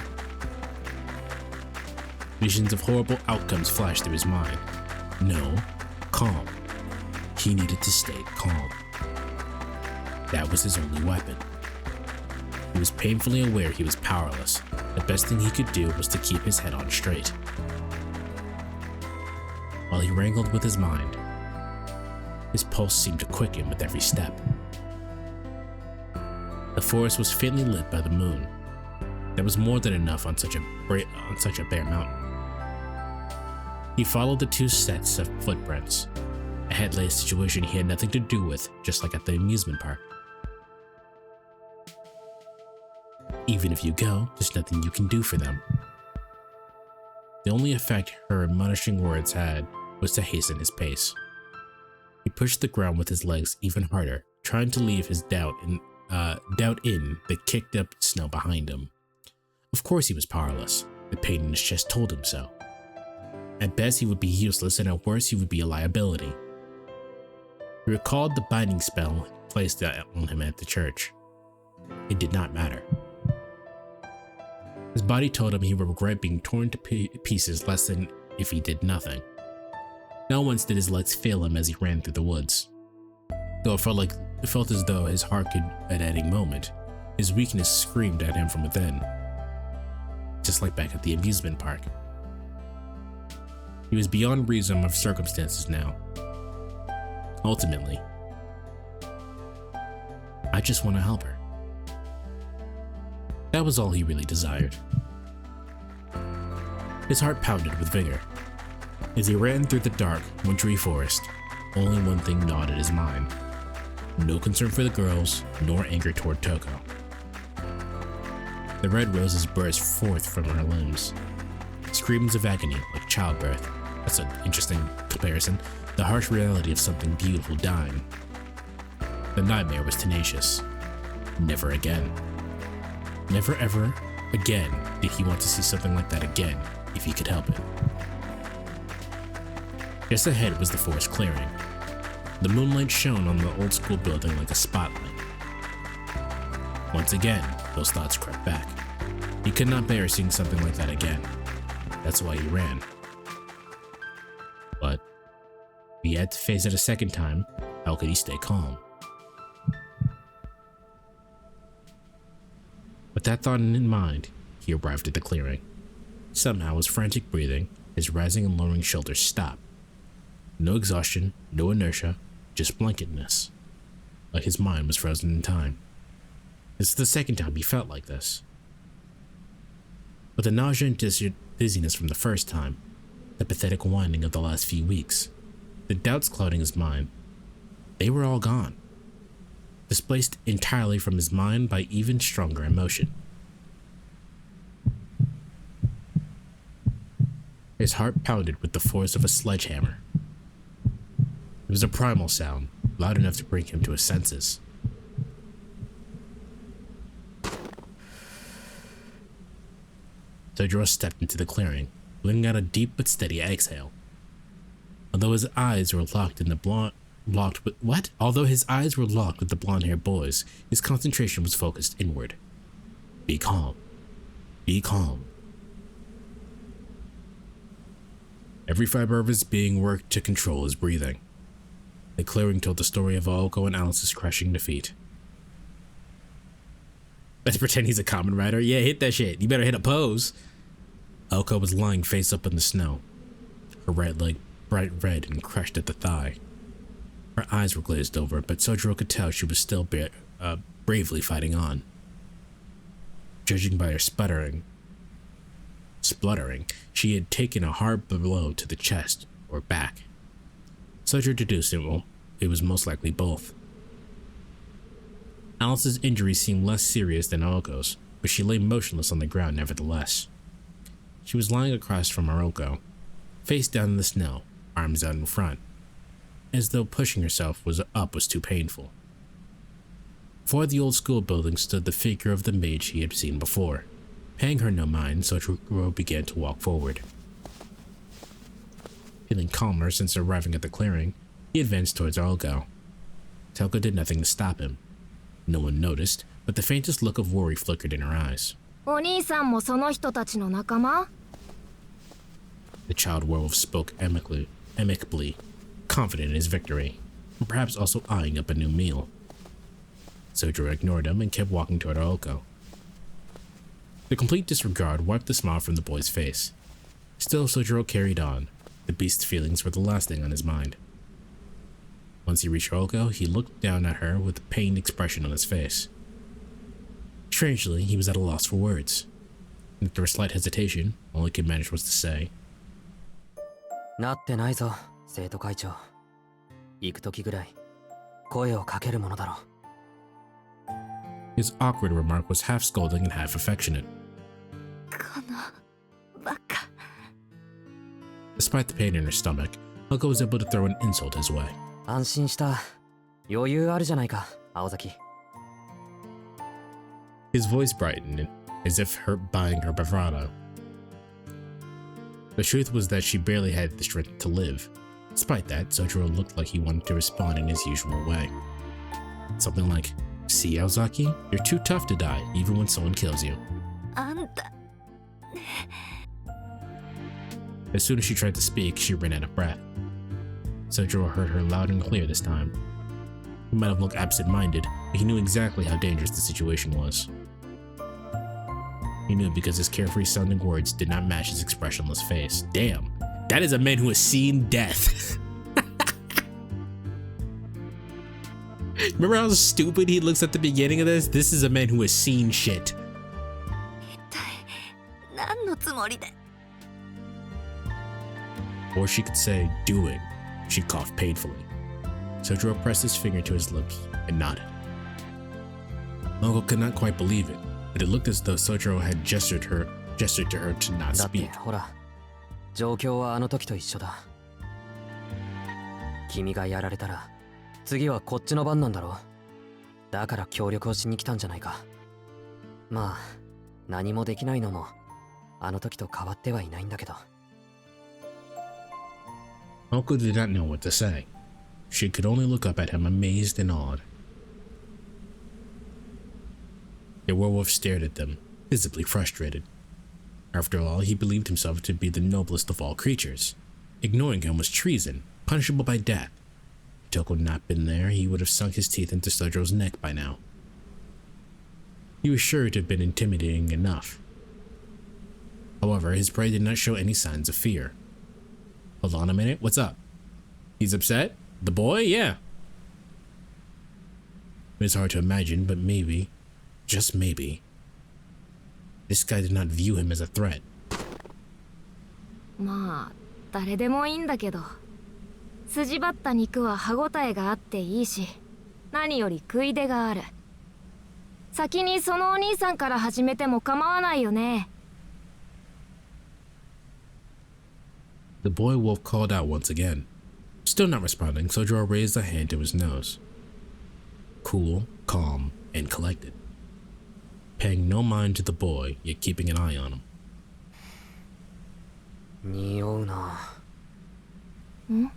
Visions of horrible outcomes flashed through his mind. No, calm. He needed to stay calm. That was his only weapon. He was painfully aware he was powerless. The best thing he could do was to keep his head on straight. While he wrangled with his mind, his pulse seemed to quicken with every step. The forest was faintly lit by the moon. That was more than enough on such a bare mountain. He followed the two sets of footprints. Ahead lay a situation he had nothing to do with, just like at the amusement park. Even if you go, there's nothing you can do for them. The only effect her admonishing words had was to hasten his pace. He pushed the ground with his legs even harder, trying to leave his doubt in the kicked up snow behind him. Of course he was powerless. The pain in his chest told him so. At best he would be useless, and at worst he would be a liability. He recalled the binding spell placed on him at the church. It did not matter. His body told him he would regret being torn to pieces less than if he did nothing. Not once did his legs fail him as he ran through the woods. Though it felt as though his heart could at any moment, his weakness screamed at him from within. Just like back at the amusement park. He was beyond reason of circumstances now. Ultimately, I just want to help her. That was all he really desired. His heart pounded with vigor. As he ran through the dark, wintry forest, only one thing gnawed at his mind. No concern for the girls, nor anger toward Toko. The red roses burst forth from her limbs. Screams of agony like childbirth. That's an interesting comparison. The harsh reality of something beautiful dying. The nightmare was tenacious. Never again. Never ever again did he want to see something like that again, if he could help it. Just ahead was the forest clearing. The moonlight shone on the old school building like a spotlight. Once again, those thoughts crept back. He could not bear seeing something like that again. That's why he ran. But if he had to face it a second time, how could he stay calm? With that thought in mind, he arrived at the clearing. Somehow his frantic breathing, his rising and lowering shoulders stopped. No exhaustion, no inertia, just blanketness. Like his mind was frozen in time. This is the second time he felt like this. With the nausea and dizziness from the first time, the pathetic whining of the last few weeks, the doubts clouding his mind, they were all gone. Displaced entirely from his mind by even stronger emotion. His heart pounded with the force of a sledgehammer. It was a primal sound, loud enough to bring him to his senses. Sojiro stepped into the clearing, letting out a deep but steady exhale. Although his eyes were locked with the blonde-haired boys, his concentration was focused inward. Be calm. Be calm. Every fiber of his being worked to control his breathing. The clearing told the story of Aoko and Alice's crushing defeat. Let's pretend he's a common rider. Yeah, hit that shit. You better hit a pose. Aoko was lying face up in the snow, her right leg bright red and crushed at the thigh. Her eyes were glazed over, but Sojiro could tell she was still bravely fighting on. Judging by her sputtering, spluttering, she had taken a hard blow to the chest or back. Sojiro deduced it was most likely both. Alice's injury seemed less serious than Aoko's, but she lay motionless on the ground nevertheless. She was lying across from Aoko, face down in the snow, arms out in front, as though pushing herself was too painful. Before the old school building stood the figure of the mage he had seen before. Paying her no mind, Sojiro began to walk forward. Feeling calmer since arriving at the clearing, he advanced towards Aoko. Aoko did nothing to stop him. No one noticed, but the faintest look of worry flickered in her eyes. お兄さんもその人たちの仲間? The child werewolf spoke amicably, confident in his victory, and perhaps also eyeing up a new meal. Sojiro ignored him and kept walking toward Aoko. The complete disregard wiped the smile from the boy's face. Still, Sojiro carried on. The beast's feelings were the last thing on his mind. Once he reached Aoko, he looked down at her with a pained expression on his face. Strangely, he was at a loss for words. After a slight hesitation, all he could manage was to say, なってないぞ、生徒会長。行く時ぐらい声をかけるものだろう。His awkward remark was half scolding and half affectionate. このバカ。Despite the pain in her stomach, Aoko was able to throw an insult his way. 安心した。余裕あるじゃないか、青崎。His voice brightened, as if buying her bravado. The truth was that she barely had the strength to live. Despite that, Sojiro looked like he wanted to respond in his usual way. Something like, "See, Aozaki, you're too tough to die, even when someone kills you." あんた。As soon as she tried to speak, she ran out of breath. Sojiro heard her loud and clear this time. He might have looked absent-minded, but he knew exactly how dangerous the situation was. He knew because his carefree-sounding words did not match his expressionless face. Damn, that is a man who has seen death. Remember how stupid he looks at the beginning of this? This is a man who has seen shit. 何のつもりで? Or she could say, doing. She coughed painfully. Sojiro pressed his finger to his lips and nodded. Aoko could not quite believe it, but it looked as though Sojiro had gestured to her to not だって speak. ほら、状況はあの時と一緒だ。君がやられたら、次はこっちの番なんだろう。だから協力をしに来たんじゃないか。まあ、何もできないのも、あの時と変わってはいないんだけど。Aoko did not know what to say. She could only look up at him amazed and awed. The werewolf stared at them, visibly frustrated. After all, he believed himself to be the noblest of all creatures. Ignoring him was treason, punishable by death. Had Toko not been there, he would have sunk his teeth into Sojiro's neck by now. He was sure to have been intimidating enough. However, his prey did not show any signs of fear. Hold on a minute, what's up? He's upset? The boy? Yeah. It was hard to imagine, but maybe, just maybe, this guy did not view him as a threat. まあ、誰でもいいんだけど、筋張った肉は歯ごたえがあっていいし、何より食い出がある。先にそのお兄さんから始めても構わないよね。The boy wolf called out once again. Still not responding, Sojiro raised a hand to his nose. Cool, calm, and collected. Paying no mind to the boy, yet keeping an eye on him. 匂うな。ん?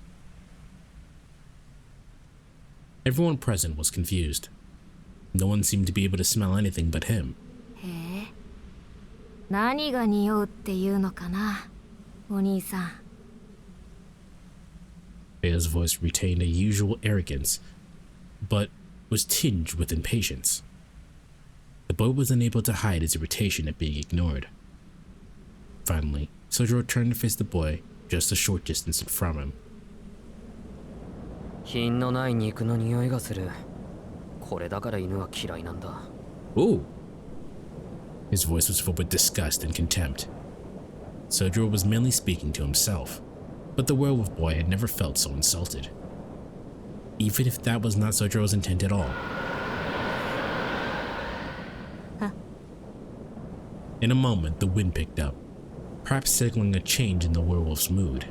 Everyone present was confused. No one seemed to be able to smell anything but him. へえ。何が匂うっていうのかな、お兄さん。Bea's voice retained a usual arrogance, but was tinged with impatience. The boy was unable to hide his irritation at being ignored. Finally, Sojiro turned to face the boy just a short distance from him. 品のない肉の匂いがする。これだから犬は嫌いなんだ。 Ooh! His voice was filled with disgust and contempt. Sojiro was mainly speaking to himself, but the werewolf boy had never felt so insulted. Even if that was not Sojiro's intent at all. In a moment, the wind picked up, perhaps signaling a change in the werewolf's mood.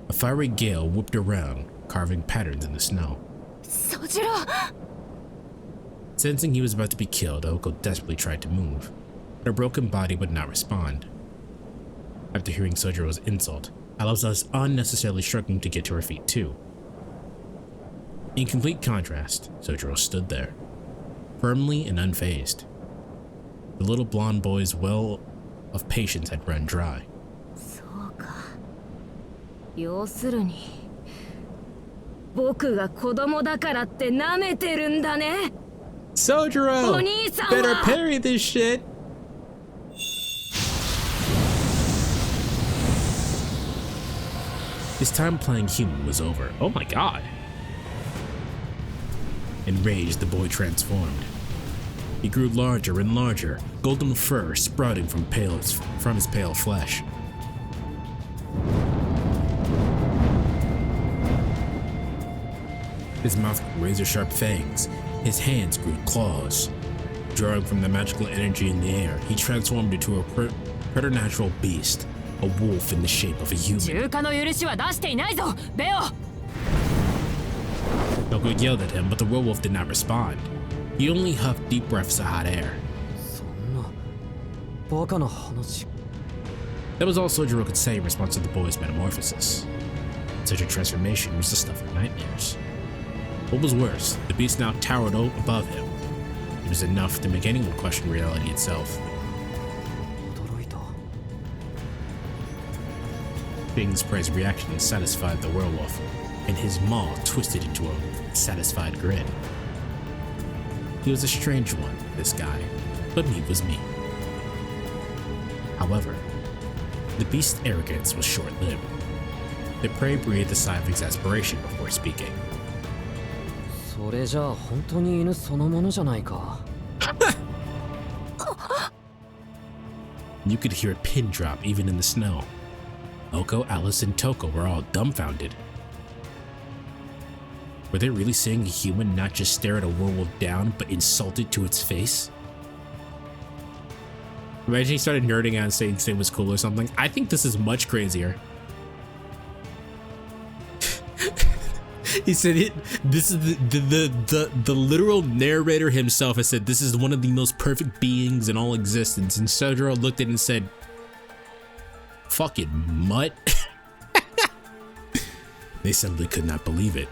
A fiery gale whipped around, carving patterns in the snow. Sojiro! Sensing he was about to be killed, Oko desperately tried to move, but her broken body would not respond. After hearing Sojiro's insult, Alusa was unnecessarily struggling to get to her feet too. In complete contrast, Sojiro stood there, firmly and unfazed. The little blonde boy's well of patience had run dry. そうか。要するに、僕が子供だからって舐めてるんだね。Sojiro! お兄さんは Better parry this shit! His time playing human was over. Oh my god! Enraged, the boy transformed. He grew larger and larger, golden fur sprouting from his pale flesh. His mouth grew razor-sharp fangs. His hands grew claws. Drawing from the magical energy in the air, he transformed into a preternatural beast, a wolf in the shape of a human. 中華の許しは出していないぞ、ベオ。Oko yelled at him, but the werewolf did not respond. He only huffed deep breaths of hot air. そんなバカな話。 That was all Sojiro could say in response to the boy's metamorphosis. Such a transformation was the stuff of nightmares. What was worse, the beast now towered above him. It was enough to make anyone question reality itself. 驚いた。 Bing's praised reaction satisfied the werewolf, and his maw twisted into a satisfied grin. He was a strange one, this guy, but me was me. However, the beast's arrogance was short-lived. The prey breathed a sigh of exasperation before speaking. それじゃあ本当に犬そのものじゃないか。You could hear a pin drop even in the snow. Oko, Alice, and Toko were all dumbfounded. Were they really seeing a human not just stare at a werewolf down, but insult it to its face? Imagine he started nerding out and saying his thing was cool or something. I think this is much crazier. He said it. This is the literal narrator himself has said this is one of the most perfect beings in all existence, and Sojiro looked at it and said, "Fucking mutt." They simply could not believe it.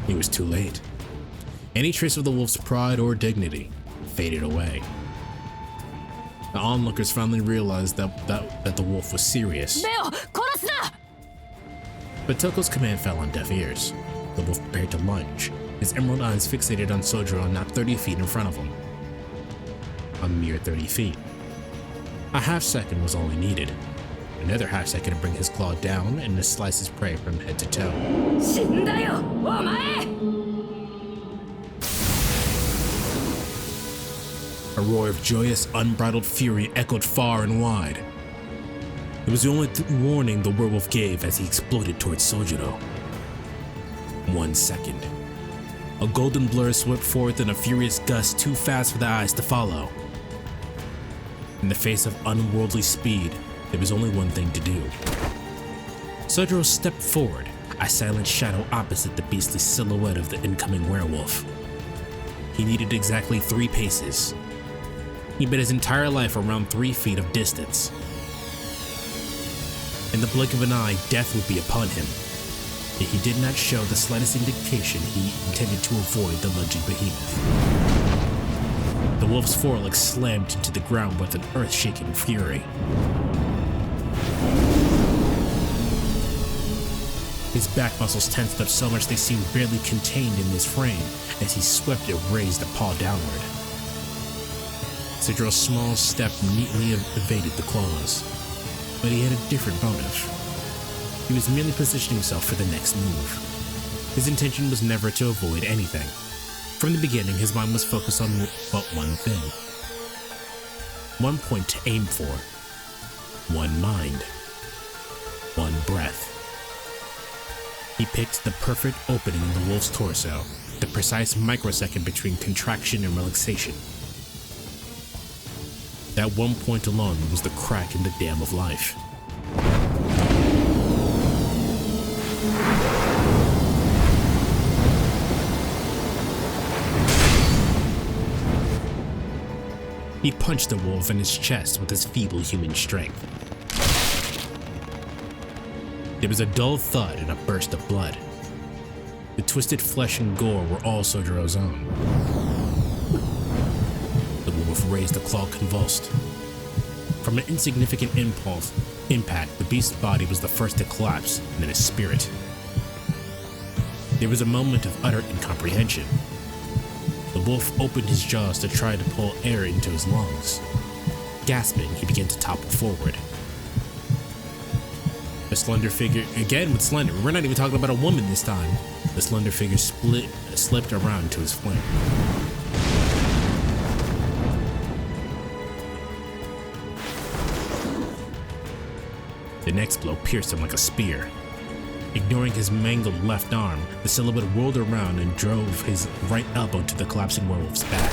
It was too late. Any trace of the wolf's pride or dignity faded away. The onlookers finally realized that the wolf was serious. ベオ、殺すな。 But Toko's command fell on deaf ears. The wolf prepared to lunge, his emerald eyes fixated on Sojiro not 30 feet in front of him. A mere 30 feet. A half second was all he needed. Another half second to bring his claw down and to slice his prey from head to toe. 死んだよ、お前。 A roar of joyous, unbridled fury echoed far and wide. It was the only warning the werewolf gave as he exploded towards Sojiro. 1 second. A golden blur swept forth in a furious gust too fast for the eyes to follow. In the face of unworldly speed, there was only one thing to do. Sojiro stepped forward, a silent shadow opposite the beastly silhouette of the incoming werewolf. He needed exactly 3 paces. He bet his entire life around 3 feet of distance. In the blink of an eye, death would be upon him. Yet he did not show the slightest indication he intended to avoid the lunging behemoth. The wolf's forelegs slammed into the ground with an earth-shaking fury. His back muscles tensed up so much they seemed barely contained in his frame as he swept and raised a paw downward. Sojiro's small step neatly evaded the claws, but he had a different motive. He was merely positioning himself for the next move. His intention was never to avoid anything. From the beginning, his mind was focused on but one thing. One point to aim for. One mind. One breath. He picked the perfect opening in the wolf's torso, the precise microsecond between contraction and relaxation. That one point alone was the crack in the dam of life. He punched the wolf in his chest with his feeble human strength. There was a dull thud and a burst of blood. The twisted flesh and gore were all Sojiro's own. The wolf raised a claw convulsed. From an insignificant impact, the beast's body was the first to collapse, and then his spirit. There was a moment of utter incomprehension. The wolf opened his jaws to try to pull air into his lungs. Gasping, he began to topple forward. The slender figure, again with slender, we're not even talking about a woman this time. The slender figure slipped around to his flank. The next blow pierced him like a spear. Ignoring his mangled left arm, the silhouette whirled around and drove his right elbow to the collapsing werewolf's back.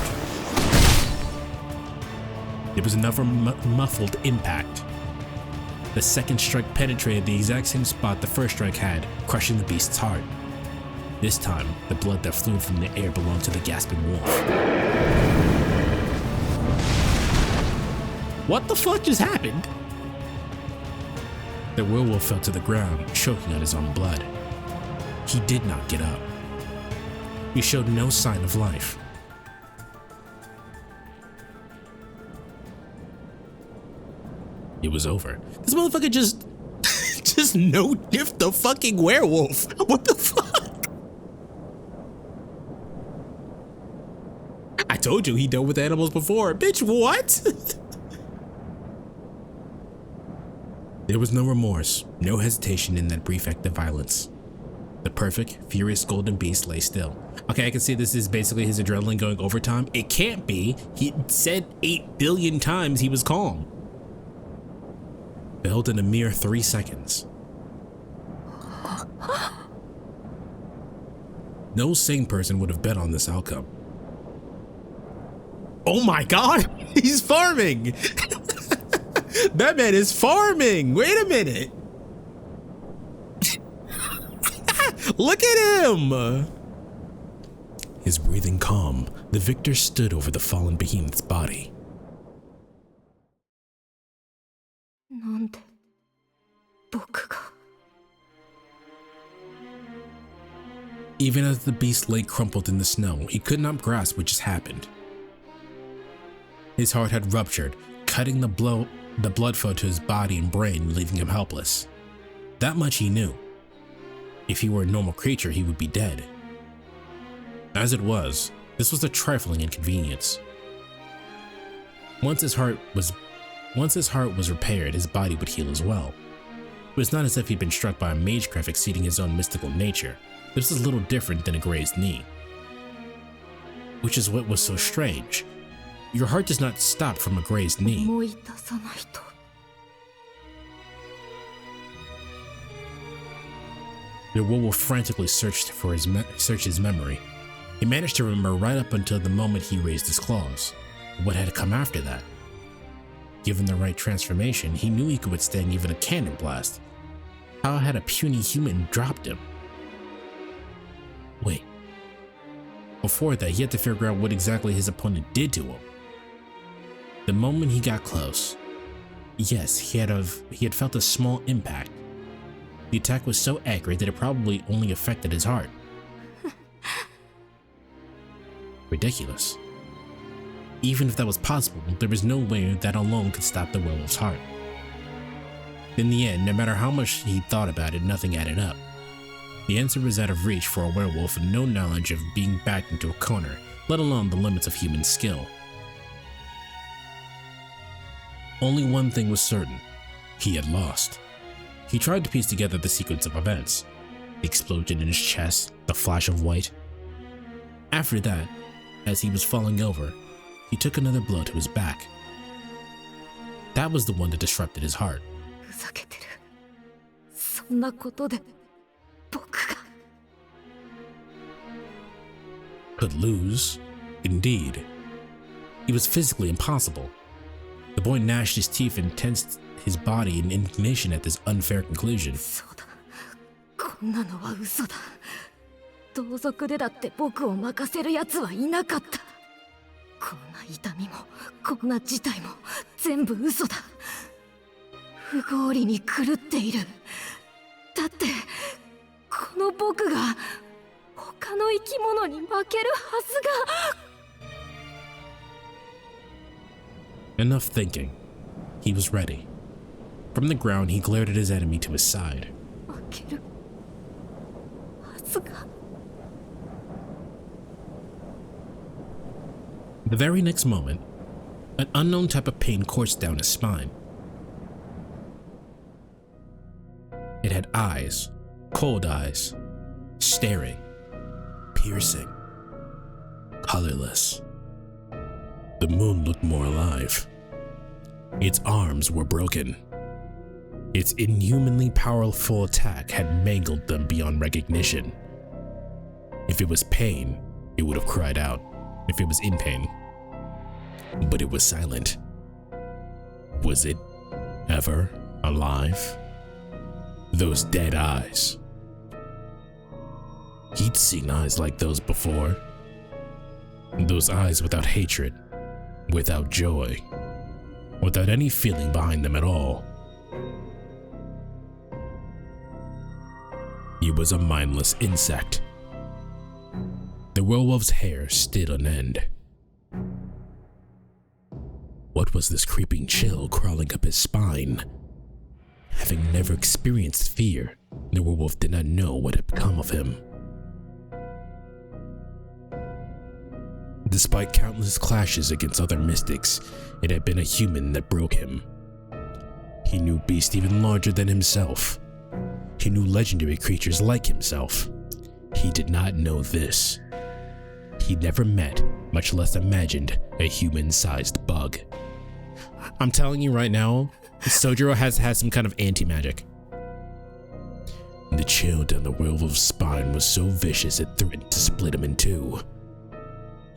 There was another muffled impact. The second strike penetrated the exact same spot the first strike had, crushing the beast's heart. This time, the blood that flew from the air belonged to the gasping wolf. What the fuck just happened? The werewolf fell to the ground, choking on his own blood. He did not get up. He showed no sign of life. It was over. This motherfucker just no-diffed the fucking werewolf. What the fuck? I told you he dealt with animals before. Bitch, what? There was no remorse, no hesitation in that brief act of violence. The perfect, furious golden beast lay still. Okay, I can see this is basically his adrenaline going overtime. It can't be. He said 8 billion times he was calm. Failed in a mere 3 seconds. No sane person would have bet on this outcome. Oh my god! He's farming! That man is farming! Wait a minute! Look at him! His breathing calm, the victor stood over the fallen behemoth's body. Even as the beast lay crumpled in the snow, he could not grasp what just happened. His heart had ruptured, cutting the blood flow to his body and brain, leaving him helpless. That much he knew. If he were a normal creature, he would be dead. As it was, this was a trifling inconvenience. Once his heart was repaired, his body would heal as well. It was not as if he'd been struck by a magecraft exceeding his own mystical nature. This was a little different than a grazed knee. Which is what was so strange. Your heart does not stop from a grazed knee. The werewolf frantically searched his memory. He managed to remember right up until the moment he raised his claws. What had come after that? Given the right transformation, he knew he could withstand even a cannon blast. How had a puny human dropped him? Wait. Before that, he had to figure out what exactly his opponent did to him. The moment he got close, yes, he had felt a small impact. The attack was so accurate that it probably only affected his heart. Ridiculous. Even if that was possible, there was no way that alone could stop the werewolf's heart. In the end, no matter how much he thought about it, nothing added up. The answer was out of reach for a werewolf with no knowledge of being backed into a corner, let alone the limits of human skill. Only one thing was certain. He had lost. He tried to piece together the sequence of events. The explosion in his chest, the flash of white. After that, as he was falling over, he took another blow to his back. That was the one that disrupted his heart. ふざけてる。そんなことで僕が。 Could lose? Indeed. He was physically impossible. The boy gnashed his teeth and tensed his body in indignation at this unfair conclusion. そうだ。こんなのは嘘だ。同族でだって僕を任せる奴はいなかった。こんな痛みもこんな事態も全部嘘だ。不合理に狂っている。だってこの僕が他の生き物に負けるはずが。 Enough thinking. He was ready. From the ground, he glared at his enemy to his side. 負けるはずが。 The very next moment, an unknown type of pain coursed down his spine. It had eyes, cold eyes, staring, piercing, colorless. The moon looked more alive. Its arms were broken. Its inhumanly powerful attack had mangled them beyond recognition. If it was pain, it would have cried out. If it was in pain. But it was silent. Was it ever alive? Those dead eyes. He'd seen eyes like those before. Those eyes without hatred, without joy, without any feeling behind them at all. He was a mindless insect. The werewolf's hair stood on end. What was this creeping chill crawling up his spine? Having never experienced fear, the werewolf did not know what had become of him. Despite countless clashes against other mystics, it had been a human that broke him. He knew beasts even larger than himself. He knew legendary creatures like himself. He did not know this. He never met, much less imagined, a human-sized bug. I'm telling you right now, Sojiro has some kind of anti-magic. The chill down the werewolf's spine was so vicious it threatened to split him in two.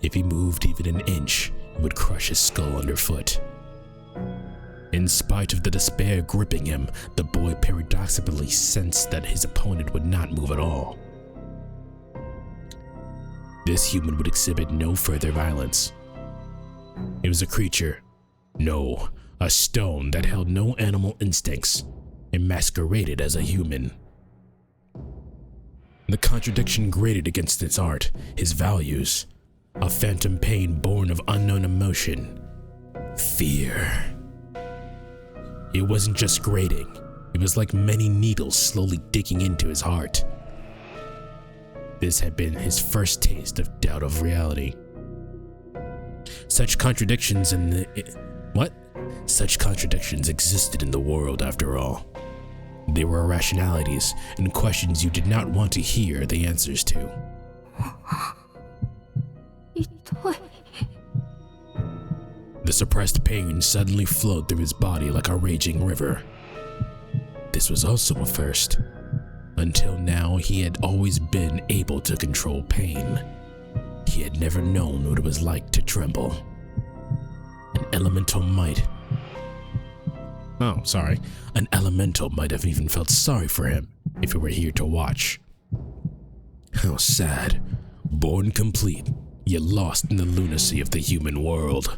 If he moved even an inch, it would crush his skull underfoot. In spite of the despair gripping him, the boy paradoxically sensed that his opponent would not move at all. This human would exhibit no further violence. It was a creature, no, a stone that held no animal instincts, and masqueraded as a human. The contradiction grated against his art, his values, a phantom pain born of unknown emotion, fear. It wasn't just grating, it was like many needles slowly digging into his heart. This had been his first taste of doubt of reality. Such contradictions Such contradictions existed in the world after all. They were irrationalities and questions you did not want to hear the answers to. The suppressed pain suddenly flowed through his body like a raging river. This was also a first. Until now, he had always been able to control pain. He had never known what it was like to tremble. An elemental might have even felt sorry for him if he were here to watch. How sad. Born complete, yet lost in the lunacy of the human world.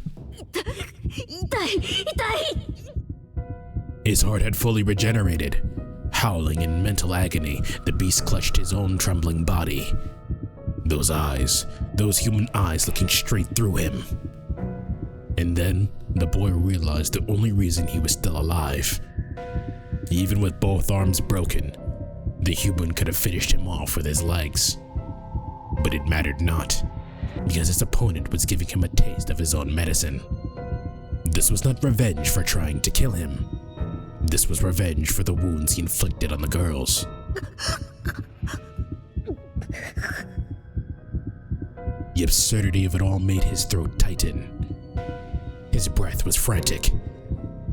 His heart had fully regenerated. Howling in mental agony, the beast clutched his own trembling body. Those eyes, those human eyes looking straight through him. And then, the boy realized the only reason he was still alive. Even with both arms broken, the human could have finished him off with his legs. But it mattered not, because his opponent was giving him a taste of his own medicine. This was not revenge for trying to kill him. This was revenge for the wounds he inflicted on the girls. The absurdity of it all made his throat tighten. His breath was frantic.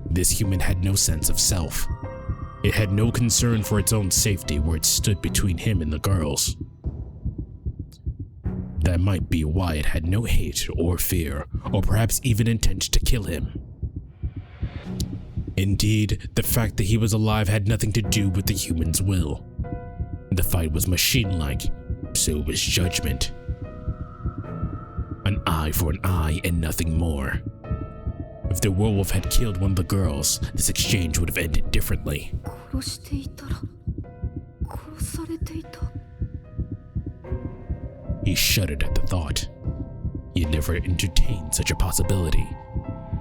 This human had no sense of self. It had no concern for its own safety where it stood between him and the girls. That might be why it had no hate or fear, or perhaps even intent to kill him. Indeed, the fact that he was alive had nothing to do with the human's will. The fight was machine-like, so was judgment. An eye for an eye and nothing more. If the werewolf had killed one of the girls, this exchange would have ended differently. 殺していたら殺されていた。 He shuddered at the thought. He had never entertained such a possibility.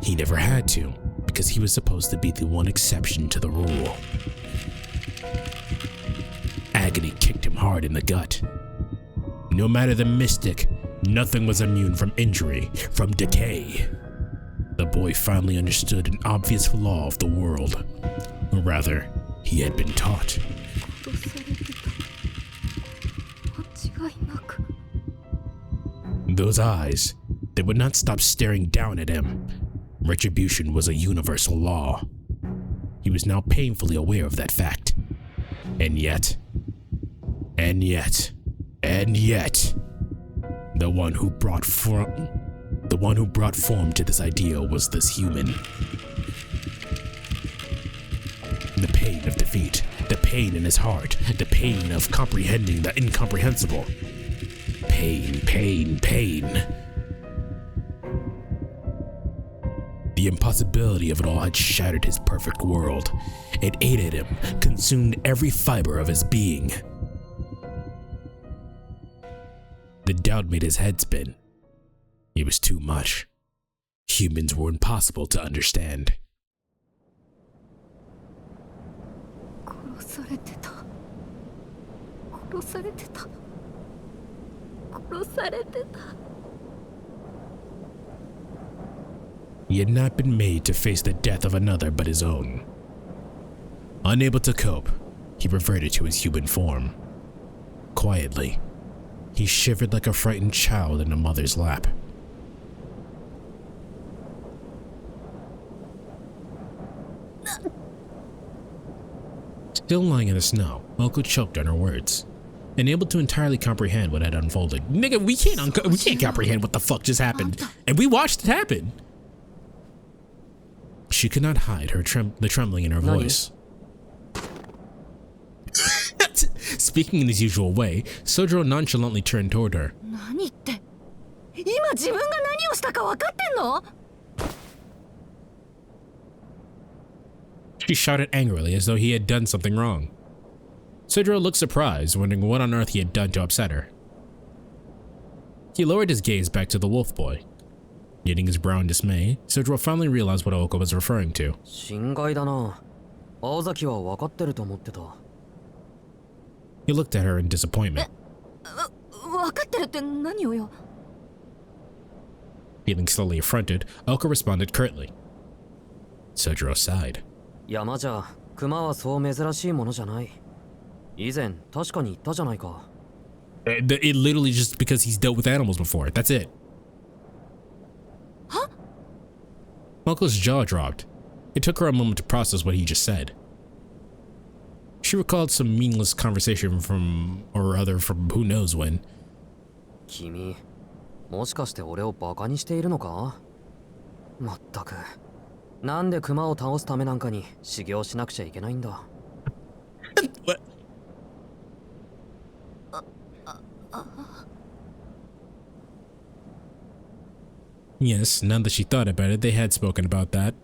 He never had to, because he was supposed to be the one exception to the rule. Agony kicked him hard in the gut. No matter the mystic, nothing was immune from injury, from decay. The boy finally understood an obvious law of the world. Or rather, he had been taught. 殺されてた。間違いなく。 Those eyes, they would not stop staring down at him. Retribution was a universal law. He was now painfully aware of that fact. And yet, the one who brought form to this idea was this human. The pain of defeat, the pain in his heart, the pain of comprehending the incomprehensible. Pain, pain, pain. The impossibility of it all had shattered his perfect world. It ate at him, consumed every fiber of his being. The doubt made his head spin. It was too much. Humans were impossible to understand. 殺されてた。殺されてた。殺されてた。 He had not been made to face the death of another but his own. Unable to cope, he reverted to his human form. Quietly, he shivered like a frightened child in a mother's lap. Still lying in the snow, Oko choked on her words. Unable to entirely comprehend what had unfolded. Nigga, we can't comprehend what the fuck just happened. And we watched it happen. She could not hide the trembling in her voice. Speaking in his usual way, Sojiro nonchalantly turned toward her. 何って。今自分が何をしたか分かってんの？ She shouted angrily as though he had done something wrong. Sojiro looked surprised, wondering what on earth he had done to upset her. He lowered his gaze back to the wolf boy. Knitting his brow in dismay, Sojiro finally realized what Oko was referring to. 心外だな。青崎は分かってると思ってた。 He looked at her in disappointment. 分かってるって何をよ。 Feeling slightly affronted, Oko responded curtly. Sojiro sighed. 山じゃ熊はそう珍しいものじゃない。以前確かに言ったじゃないか。It literally just because he's dealt with animals before. That's it. Huh? Uncle's jaw dropped. It took her a moment to process what he just said. She recalled some meaningless conversation from who knows when. 君、もしかして俺をバカにしているのか？まったく。なんで熊を倒すためなんかに修行しなくちゃいけないんだ。What? Yes, now that she thought about it, they had spoken about that.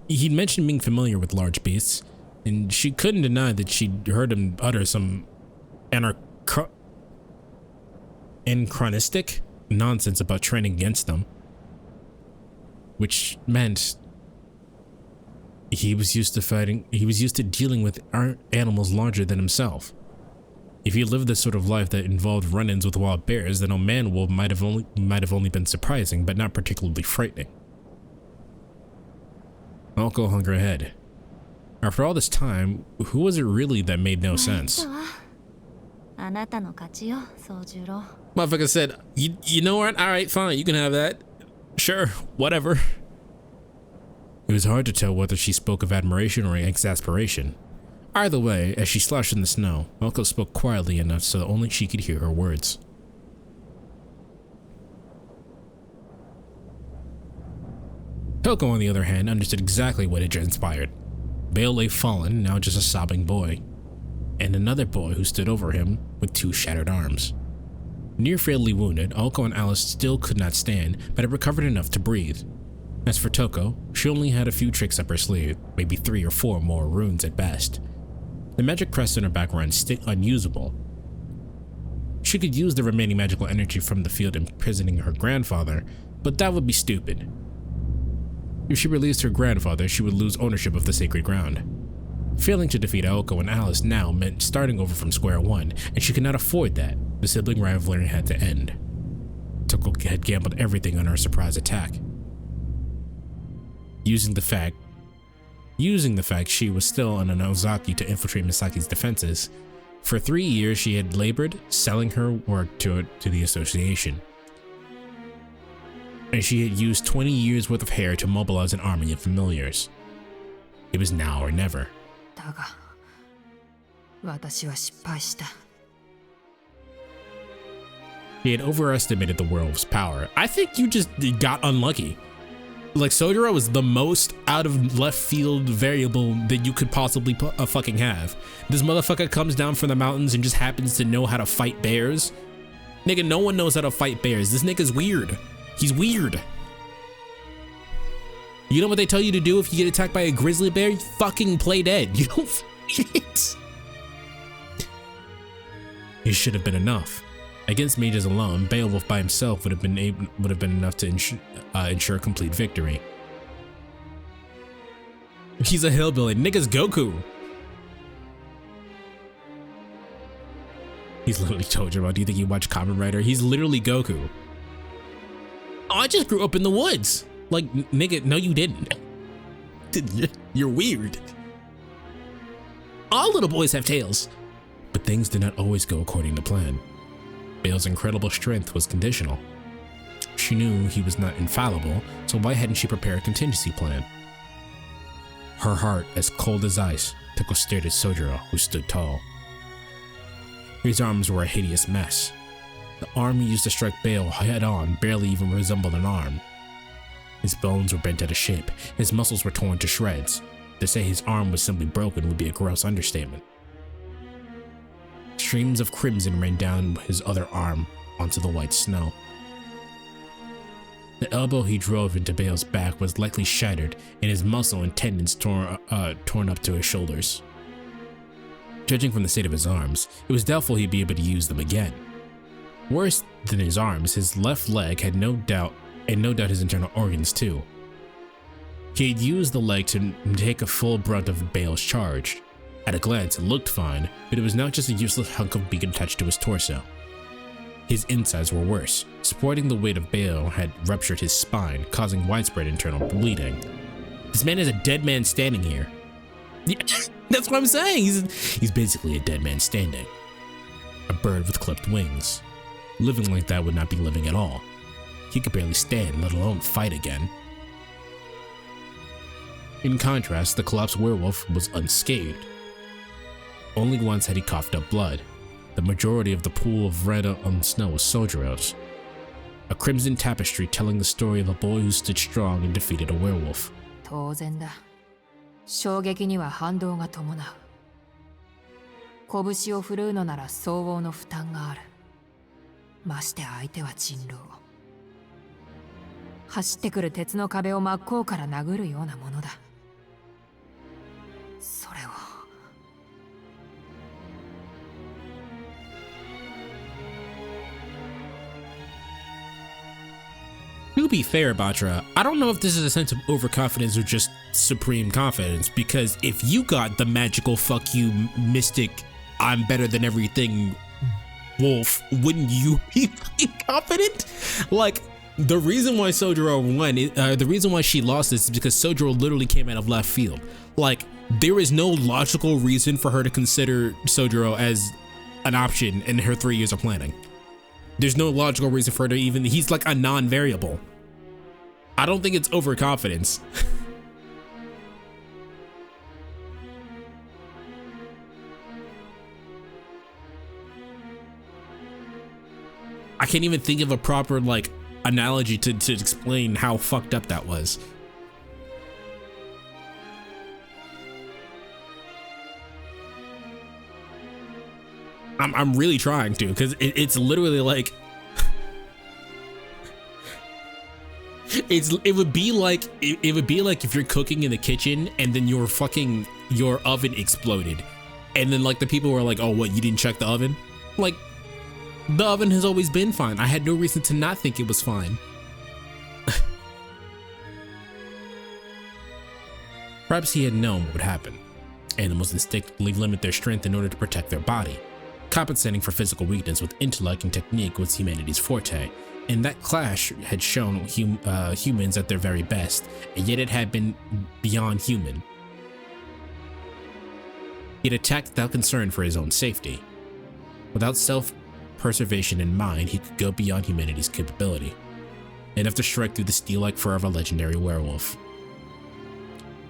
He'd mentioned being familiar with large beasts, and she couldn't deny that she'd heard him utter some anachronistic nonsense about training against them. Which meant he was used to dealing with animals larger than himself. If he lived this sort of life that involved run-ins with wild bears, then a man-wolf might have only been surprising, but not particularly frightening. Oko hung her head. After all this time, who was it really that made no sense? あなたの勝ちよ、宗十郎。 Motherfucker said, you know what? Alright, fine, you can have that. Sure, whatever. It was hard to tell whether she spoke of admiration or exasperation. Either way, as she slouched in the snow, Elko spoke quietly enough so that only she could hear her words. Elko, on the other hand, understood exactly what had transpired. Bale lay fallen, now just a sobbing boy, and another boy who stood over him with 2 shattered arms. Near fatally wounded, Elko and Alice still could not stand, but had recovered enough to breathe. As for Toko, she only had a few tricks up her sleeve, maybe 3 or 4 more runes at best. The magic crest on her back were unusable. She could use the remaining magical energy from the field imprisoning her grandfather, but that would be stupid. If she released her grandfather, she would lose ownership of the sacred ground. Failing to defeat Aoko and Alice now meant starting over from square one, and she could not afford that. The sibling rivalry had to end. Toko had gambled everything on her surprise attack. Using the fact she was still on an Ozaki to infiltrate Misaki's defenses, for 3 years she had labored, selling her work to the association. And she had used 20 years worth of hair to mobilize an army of familiars. It was now or never. だが、私は失敗した。 He had overestimated the werewolf's power. I think you just got unlucky. Like, Sojiro was the most out of left field variable that you could possibly fucking have. This motherfucker comes down from the mountains and just happens to know how to fight bears. Nigga, no one knows how to fight bears. This nigga's weird. He's weird. You know what they tell you to do if you get attacked by a grizzly bear? You fucking play dead. You don't fight it. It should have been enough. Against mages alone, Beowulf by himself would have been enough to ensure complete victory. He's a hillbilly. Nigga's Goku. He's literally Tojiro. Do you think you watch Kamen Rider? He's literally Goku. Oh, I just grew up in the woods. Like, nigga, no you didn't. You're weird. All little boys have tails. But things did not always go according to plan. Bale's incredible strength was conditional. She knew he was not infallible, so why hadn't she prepared a contingency plan? Her heart as cold as ice, Toko stared at Sojiro, who stood tall. His arms were a hideous mess. The arm he used to strike Bale head-on barely even resembled an arm. His bones were bent out of shape, his muscles were torn to shreds. To say his arm was simply broken would be a gross understatement. Streams of crimson ran down his other arm onto the white snow. The elbow he drove into Bale's back was likely shattered, and his muscle and tendons torn up to his shoulders. Judging from the state of his arms, it was doubtful he'd be able to use them again. Worse than his arms, his left leg had no doubt his internal organs too. He had used the leg to take a full brunt of Bale's charge. At a glance, it looked fine, but it was now just a useless hunk of beacon attached to his torso. His insides were worse. Supporting the weight of Bale had ruptured his spine, causing widespread internal bleeding. This man is a dead man standing here. Yeah, that's what I'm saying. He's basically a dead man standing. A bird with clipped wings. Living like that would not be living at all. He could barely stand, let alone fight again. In contrast, the collapsed werewolf was unscathed. Only once had he coughed up blood. The majority of the pool of red on the snow was Sojiro's. A crimson tapestry telling the story of a boy who stood strong and defeated a werewolf. 当然だ。衝撃には反動が伴う。拳を振るうのなら相応の負担がある。まして相手は人狼。走ってくる鉄の壁を真っ向から殴るようなものだ。それを。To be fair, Batra, I don't know if this is a sense of overconfidence or just supreme confidence, because if you got the magical fuck you mystic, I'm better than everything wolf, wouldn't you be fucking confident? Like, the reason why Sojiro won, the reason why she lost this is because Sojiro literally came out of left field. Like, there is no logical reason for her to consider Sojiro as an option in her 3 years of planning. There's no logical reason for her to even, he's like a non-variable. I don't think it's overconfidence. I can't even think of a proper like analogy to explain how fucked up that was. I'm really trying to, because it's literally like it would be like if you're cooking in the kitchen and then your oven exploded, and then like the people were like, oh, what, you didn't check the oven? Like, the oven has always been fine. I had no reason to not think it was fine. Perhaps he had known what would happen. Animals instinctively limit their strength in order to protect their body. Compensating for physical weakness with intellect and technique was humanity's forte, and that clash had shown humans at their very best, and yet it had been beyond human. He had attacked without concern for his own safety. Without self-preservation in mind, he could go beyond humanity's capability, enough to strike through the steel-like fur of a legendary werewolf.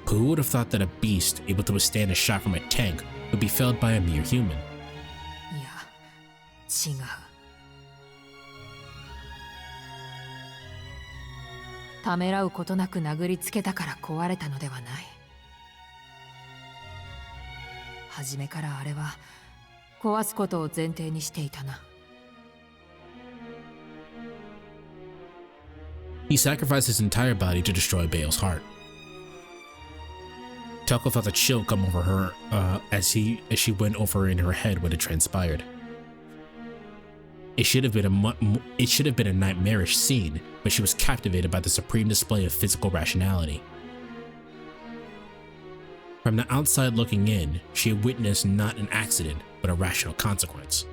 Who would have thought that a beast able to withstand a shot from a tank would be felled by a mere human? いや、違う。ためらうことなく殴りつけたから壊れたのではない。初めからあれは壊すことを前提にしていたな。He sacrificed his entire body to destroy Bale's heart. Tucker felt a chill come over her as she went over in her head what had transpired. It should have been a nightmarish scene, but she was captivated by the supreme display of physical rationality. From the outside looking in, she had witnessed not an accident, but a rational consequence.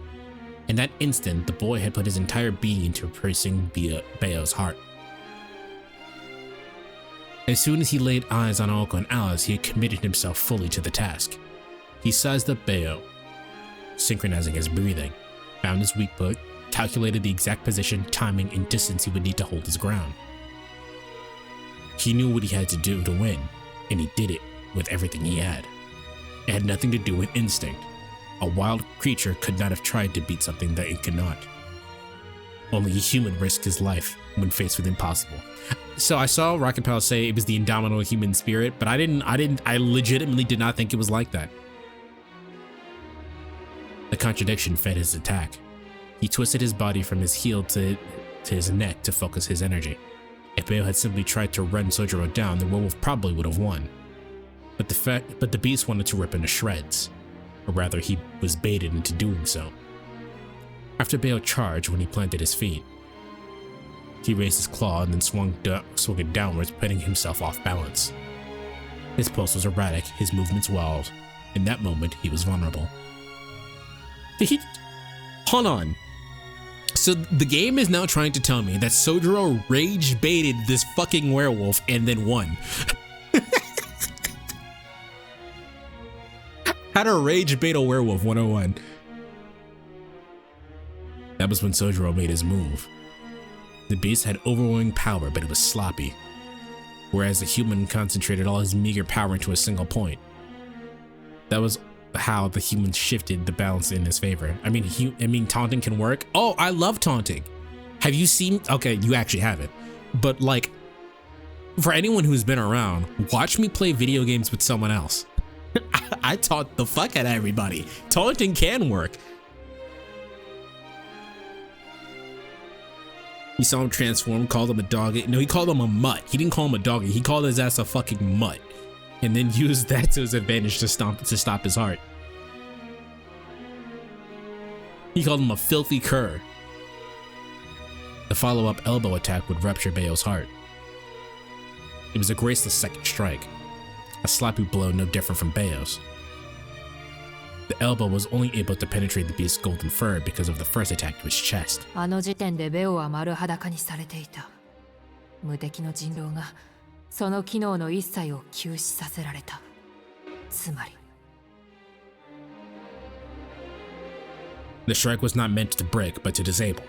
In that instant, the boy had put his entire being into replacing Bao's heart. As soon as he laid eyes on Aoko and Alice, he had committed himself fully to the task. He sized up Bao, synchronizing his breathing, found his weak point, calculated the exact position, timing, and distance he would need to hold his ground. He knew what he had to do to win, and he did it with everything he had. It had nothing to do with instinct. A wild creature could not have tried to beat something that it could not. Only a human risked his life when faced with impossible. So I saw Rocket Pal say it was the indomitable human spirit, but I legitimately did not think it was like that. The contradiction fed his attack. He twisted his body from his heel to his neck to focus his energy. If Bale had simply tried to run Sojiro down, the werewolf probably would have won. But the beast wanted to rip him to shreds, or rather he was baited into doing so. After Bale charged when he planted his feet, he raised his claw and then swung it downwards, putting himself off balance. His pulse was erratic, his movements wild. In that moment, he was vulnerable. Hold on. So the game is now trying to tell me that Sojiro rage baited this fucking werewolf and then won. How to rage bait a werewolf 101. That was when Sojiro made his move. The beast had overwhelming power, but it was sloppy, whereas the human concentrated all his meager power into a single point. That was how the human shifted the balance in his favor. I mean, taunting can work. Oh, I love taunting. Have you seen? Okay, you actually haven't. But like, for anyone who's been around, watch me play video games with someone else. I taunt the fuck out of everybody. Taunting can work. He saw him transform, called him a dog. No, he called him a mutt. He didn't call him a doggy. He called his ass a fucking mutt, and then used that to his advantage to stop his heart. He called him a filthy cur. The follow-up elbow attack would rupture Bao's heart. It was a graceless second strike, a sloppy blow no different from Bao's. The elbow was only able to penetrate the beast's golden fur because of the first attack to his chest. あの時点でベオは丸裸にされていた。無敵の人狼がその機能の一切を休止させられた。つまり The strike was not meant to break, but to disable.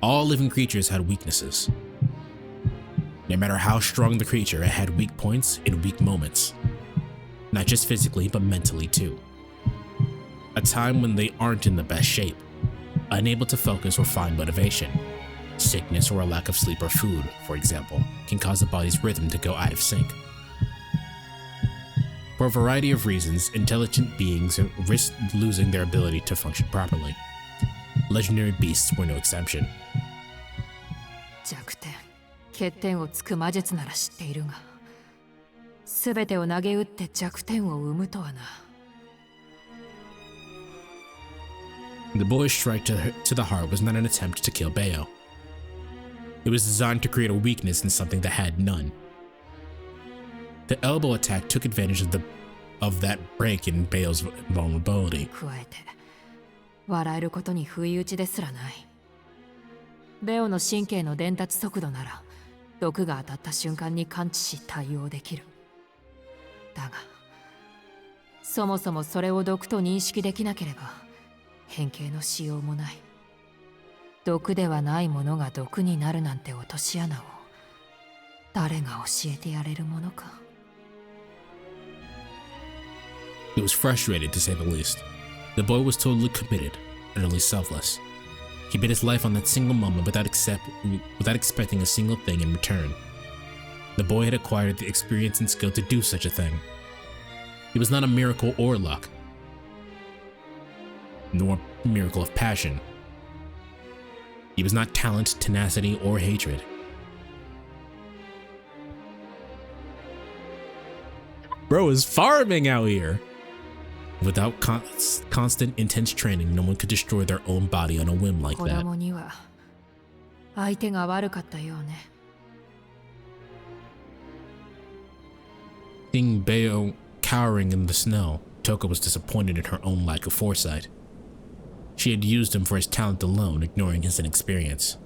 All living creatures had weaknesses. No matter how strong the creature, it had weak points and weak moments. Not just physically, but mentally too. A time when they aren't in the best shape, unable to focus or find motivation. Sickness or a lack of sleep or food, for example, can cause the body's rhythm to go out of sync. For a variety of reasons, intelligent beings risk losing their ability to function properly. Legendary beasts were no exception. 弱点、欠点をつく魔術なら知っているが、すべてを投げ打って弱点を生むとはな。The boy's strike to the heart was not an attempt to kill Bayo. It was designed to create a weakness in something that had none. The elbow attack took advantage of that break in Bayo's vulnerability. 加えて、笑えることに不意打ちですらない。ベオの神経の伝達速度なら、毒が当たった瞬間に感知し対応できる。だが、そもそもそれを毒と認識できなければ、変形のしようもない。毒ではないものが毒になるなんて落とし穴を、誰が教えてやれるものか。He was frustrated, to say the least. The boy was totally committed, utterly selfless. He bet his life on that single moment without expecting a single thing in return. The boy had acquired the experience and skill to do such a thing. It was not a miracle or luck, nor a miracle of passion. It was not talent, tenacity, or hatred. Bro is farming out here! Without constant, intense training, no one could destroy their own body on a whim like that. 子供には相手が悪かったようね。Seeing Bayo cowering in the snow, Toko was disappointed in her own lack of foresight. She had used him for his talent alone, ignoring his inexperience.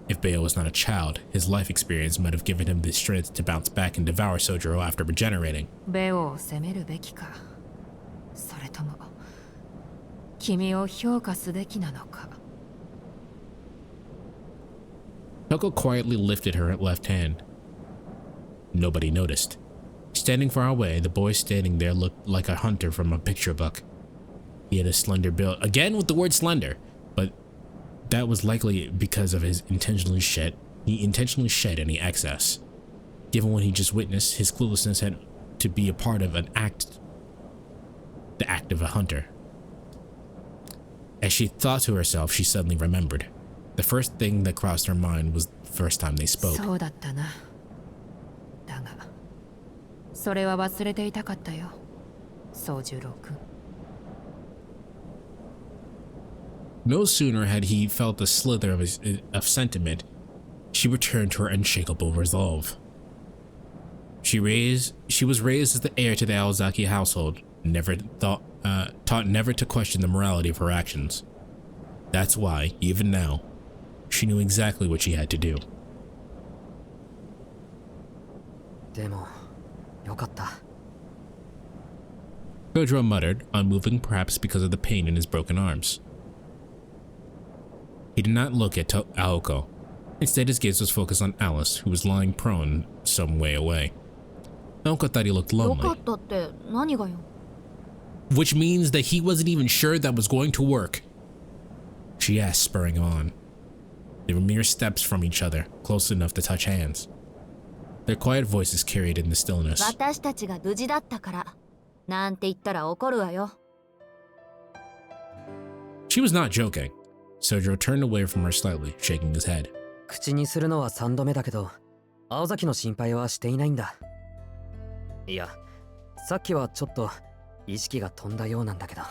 If Bayo was not a child, his life experience might have given him the strength to bounce back and devour Sojiro after regenerating. ベオを責めるべきか、それとも君を評価すべきなのか。Toko quietly lifted her left hand. Nobody noticed. Standing far away, the boy standing there looked like a hunter from a picture book. He had a slender build, again with the word slender, but that was likely because of he intentionally shed any excess. Given what he just witnessed, his cluelessness had to be a part of the act of a hunter. As she thought to herself, she suddenly remembered. The first thing that crossed her mind was the first time they spoke. そうだったな。だが、それは忘れていたかったよ、宗十郎君。No sooner had he felt a slither of sentiment, she returned to her unshakable resolve. She was raised as the heir to the Aozaki household, taught never to question the morality of her actions. That's why, even now, she knew exactly what she had to do. でも、よかった。Sojiro muttered, unmoving perhaps because of the pain in his broken arms. He did not look at Aoko. Instead, his gaze was focused on Alice, who was lying prone some way away. Aoko thought he looked lonely. よかったって何がよ。Which means that he wasn't even sure that was going to work. She asked, spurring on. They were mere steps from each other, close enough to touch hands. Their quiet voices carried in the stillness. 私たちが無事だったからなんて言ったら怒るわよ。She was not joking. Sojiro turned away from her slightly, shaking his head. 口にするのは3度目だけど、青崎の心配はしていないんだ。いや、さっきはちょっと意識が飛んだようなんだけど。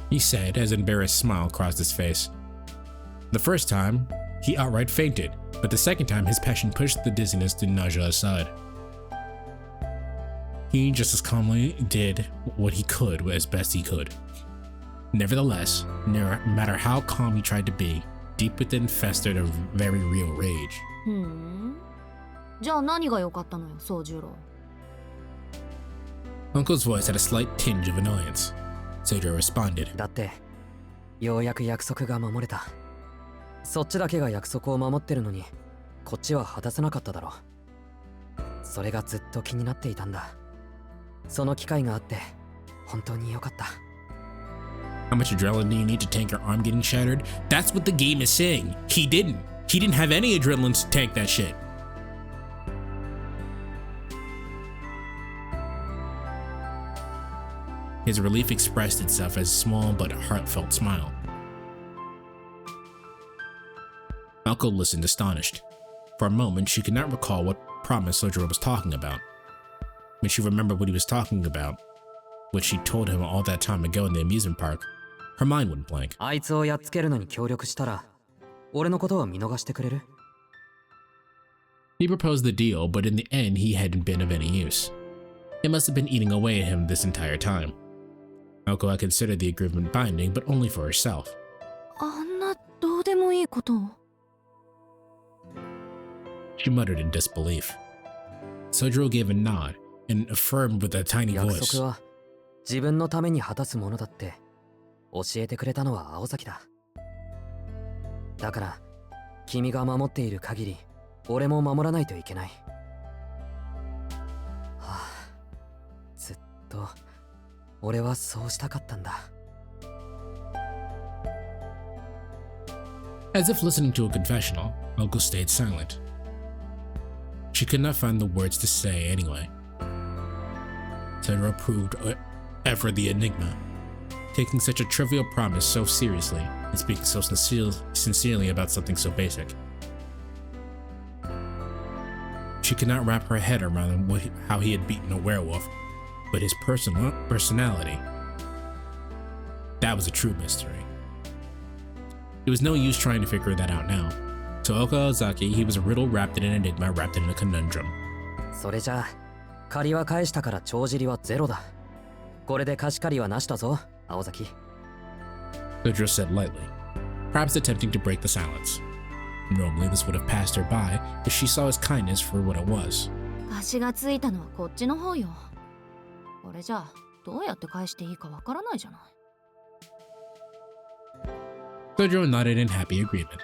He said as an embarrassed smile crossed his face. The first time, he outright fainted, but the second time his passion pushed the dizziness and nausea aside. He just as calmly did what he could as best he could. Nevertheless, no matter how calm he tried to be, deep within festered a very real rage. じゃあ何が良かったのよ、宗十郎。Uncle's voice had a slight tinge of annoyance. Sojiro responded. だって、ようやく約束が守れた。そっちだけが約束を守ってるのに、こっちは果たせなかっただろう。それがずっと気になっていたんだ。その機会があって、本当に良かった。How much adrenaline do you need to tank your arm getting shattered? That's what the game is saying. He didn't. He didn't have any adrenaline to tank that shit. His relief expressed itself as a small but heartfelt smile. Malko listened astonished. For a moment, she could not recall what promise Sojiro was talking about. When she remembered what he was talking about, what she told him all that time ago in the amusement park, her mind went blank. あいつをやっつけるのに協力したら、俺のことは見逃してくれる? He proposed the deal, but in the end, he hadn't been of any use. It must have been eating away at him this entire time. Malko had considered the agreement binding, but only for herself. あんなどうでもいいことを。She muttered in disbelief. Sojiro gave a nod and affirmed with a tiny 約 voice. 束は自分のために果たすものだって教えてくれたのは青崎だ。だから君が守っている限り俺も守らないといけない。はあ、ずっと俺はそうしたかったんだ。As if listening to a confessional, Malko stayed silent. She could not find the words to say anyway. Sojiro proved ever the enigma, taking such a trivial promise so seriously and speaking so sincerely about something so basic. She could not wrap her head around how he had beaten a werewolf, but his personality. That was a true mystery. It was no use trying to figure that out now. To Okaozaki, he was a riddle wrapped in an enigma wrapped in a conundrum. それじゃあ借りは返したから帳尻はゼロだ。これで貸し借りはなしだぞ、青崎。Sojiro said lightly, perhaps attempting to break the silence. Normally this would have passed her by if she saw his kindness for what it was. 貸しがついたのはこっちの方よ。これじゃあどうやって返していいかわからないじゃない。Sojiro nodded in happy agreement.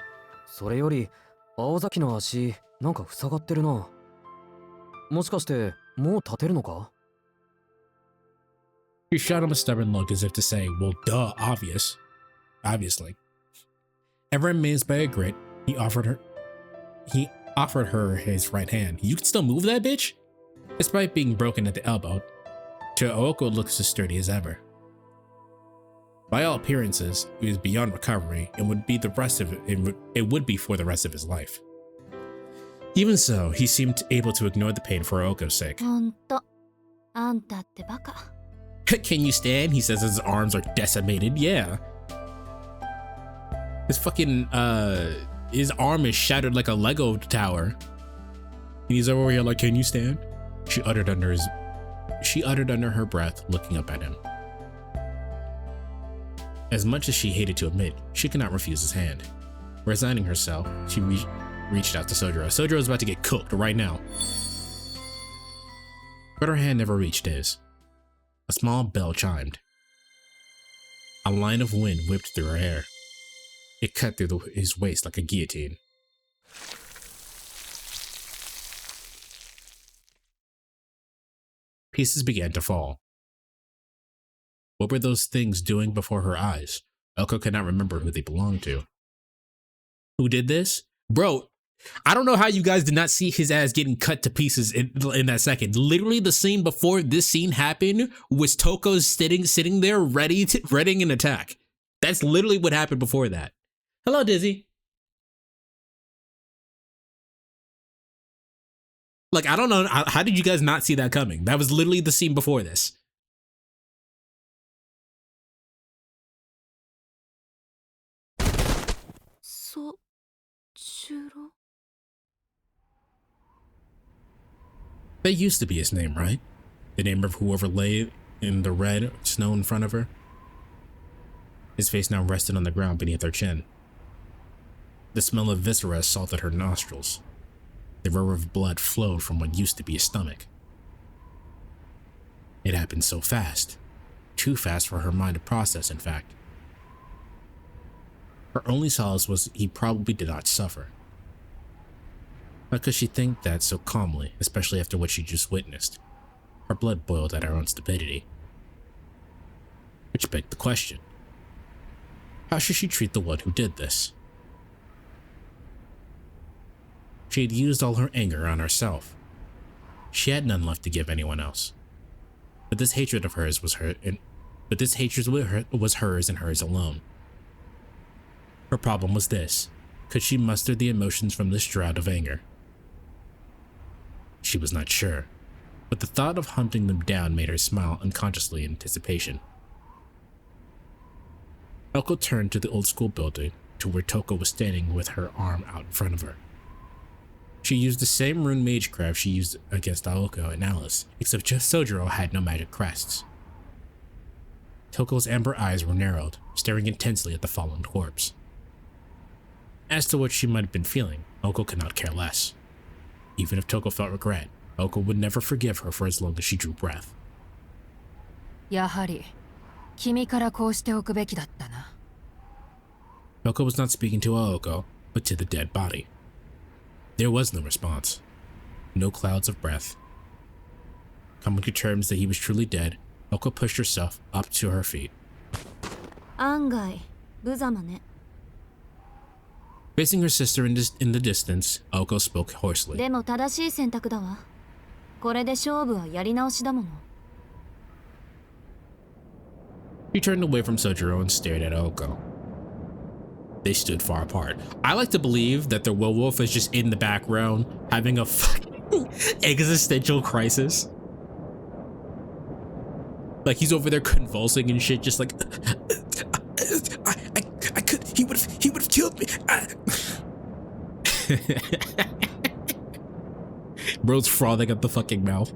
それより青崎の足なんか塞がってるな。もしかしてもう立てるのか? She shot him a stubborn look as if to say, well, duh, obviously. Ever amazed by a grit, he offered her his right hand. You can still move that bitch? Despite being broken at the elbow, Aoko looks as sturdy as ever. By all appearances, he was beyond recovery and would be for the rest of his life. Even so, he seemed able to ignore the pain for Aoko's sake. ほんと、あんたってバカ。Can you stand? He says his arms are decimated. Yeah. His fucking, his arm is shattered like a Lego tower. And he's over here like, can you stand? She uttered under her breath, looking up at him. As much as she hated to admit, she could not refuse his hand. Resigning herself, she reached out to Sojiro. Sojiro is about to get cooked right now. But her hand never reached his. A small bell chimed. A line of wind whipped through her hair. It cut through his waist like a guillotine. Pieces began to fall. What were those things doing before her eyes? Elko could not remember who they belonged to. Who did this? Bro, I don't know how you guys did not see his ass getting cut to pieces in that second. Literally the scene before this scene happened was Toko sitting there readying an attack. That's literally what happened before that. Hello, Dizzy. Like, I don't know. How did you guys not see that coming? That was literally the scene before this. That used to be his name, right? The name of whoever lay in the red snow in front of her. His face now rested on the ground beneath her chin. The smell of viscera assaulted her nostrils. The river of blood flowed from what used to be his stomach. It happened so fast. Too fast for her mind to process, in fact. Her only solace was he probably did not suffer. How could she think that so calmly, especially after what she just witnessed? Her blood boiled at her own stupidity. Which begged the question. How should she treat the one who did this? She had used all her anger on herself. She had none left to give anyone else. But this hatred of hers was hers and hers alone. Her problem was this: could she muster the emotions from this drought of anger? She was not sure, but the thought of hunting them down made her smile unconsciously in anticipation. Elko turned to the old school building to where Toko was standing with her arm out in front of her. She used the same rune magecraft she used against Aoko and Alice, except just Sojiro had no magic crests. Toko's amber eyes were narrowed, staring intensely at the fallen corpse. As to what she might have been feeling, Oko could not care less. Even if Toko felt regret, Oko would never forgive her for as long as she drew breath. やはり君からこうしておくべきだったな。 Toko was not speaking to Aoko, but to the dead body. There was no response. No clouds of breath. Coming to terms that he was truly dead, Oko pushed herself up to her feet. 案外無様ね。 Facing her sister in the distance, Oko spoke hoarsely. でも正しい選択だわ。これで勝負はやり直しだもの。 She turned away from Sojiro and stared at Oko. They stood far apart. I like to believe that the werewolf is just in the background having a fucking existential crisis. Like he's over there convulsing and shit, just like I could, he would have killed me. Bro's frothing at the fucking mouth.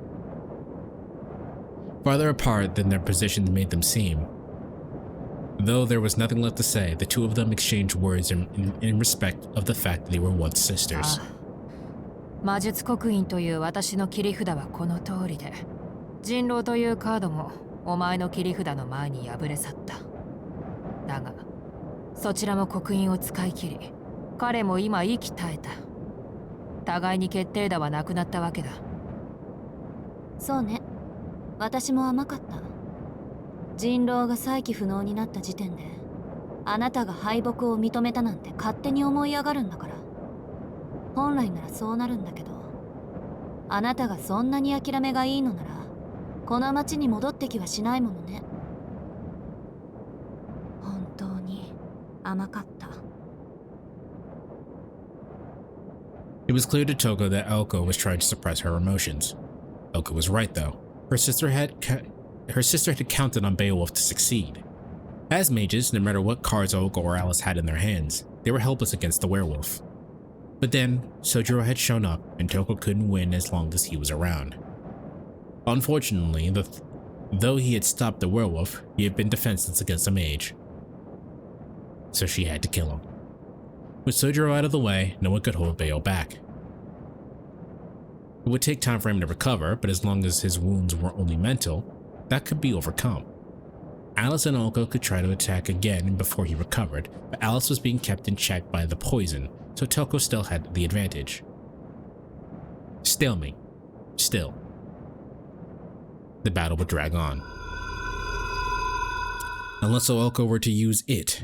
Farther apart than their positions made them seem. Though there was nothing left to say, the two of them exchanged words in respect of the fact that they were once sisters. 魔術刻印という私の切り札はこの通りで、人狼というカードもお前の切り札の前に敗れ去った。だが、そちらも刻印を使い切り、彼も今息絶えた。互いに決定打はなくなったわけだ。そうね。私も甘かった。人狼が再起不能になった時点で、あなたが敗北を認めたなんて勝手に思い上がるんだから。本来ならそうなるんだけど、あなたがそんなに諦めがいいのなら、この町に戻ってきはしないものね。本当に甘かった。It was clear to Toko that Elko was trying to suppress her emotions. Elko was right, though. Her sister had counted on Beowulf to succeed. As mages, no matter what cards Elko or Alice had in their hands, they were helpless against the werewolf. But then, Sojiro had shown up, and Toko couldn't win as long as he was around. Unfortunately, though he had stopped the werewolf, he had been defenseless against a mage. So she had to kill him. With Sojiro out of the way, no one could hold Bayo back. It would take time for him to recover, but as long as his wounds were only mental, that could be overcome. Alice and Elko could try to attack again before he recovered, but Alice was being kept in check by the poison, so Toko still had the advantage. Stalemate. Still. The battle would drag on. Unless Elko were to use it.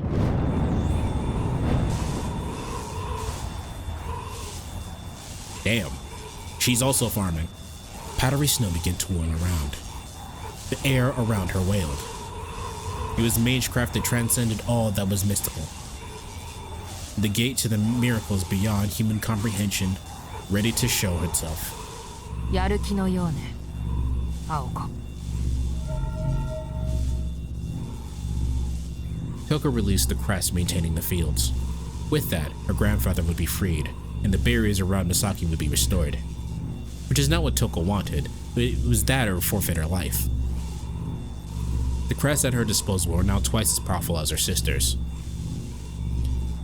Damn. She's also farming. Powdery snow began to whirl around. The air around her wailed. It was magecraft that transcended all that was mystical. The gate to the miracles beyond human comprehension, ready to show itself. やる気のようね、青子。 Toko released the crest maintaining the fields. With that, her grandfather would be freed, and the barriers around Misaki would be restored. Which is not what Toko wanted, but it was that or forfeit her life. The crests at her disposal were now twice as powerful as her sister's.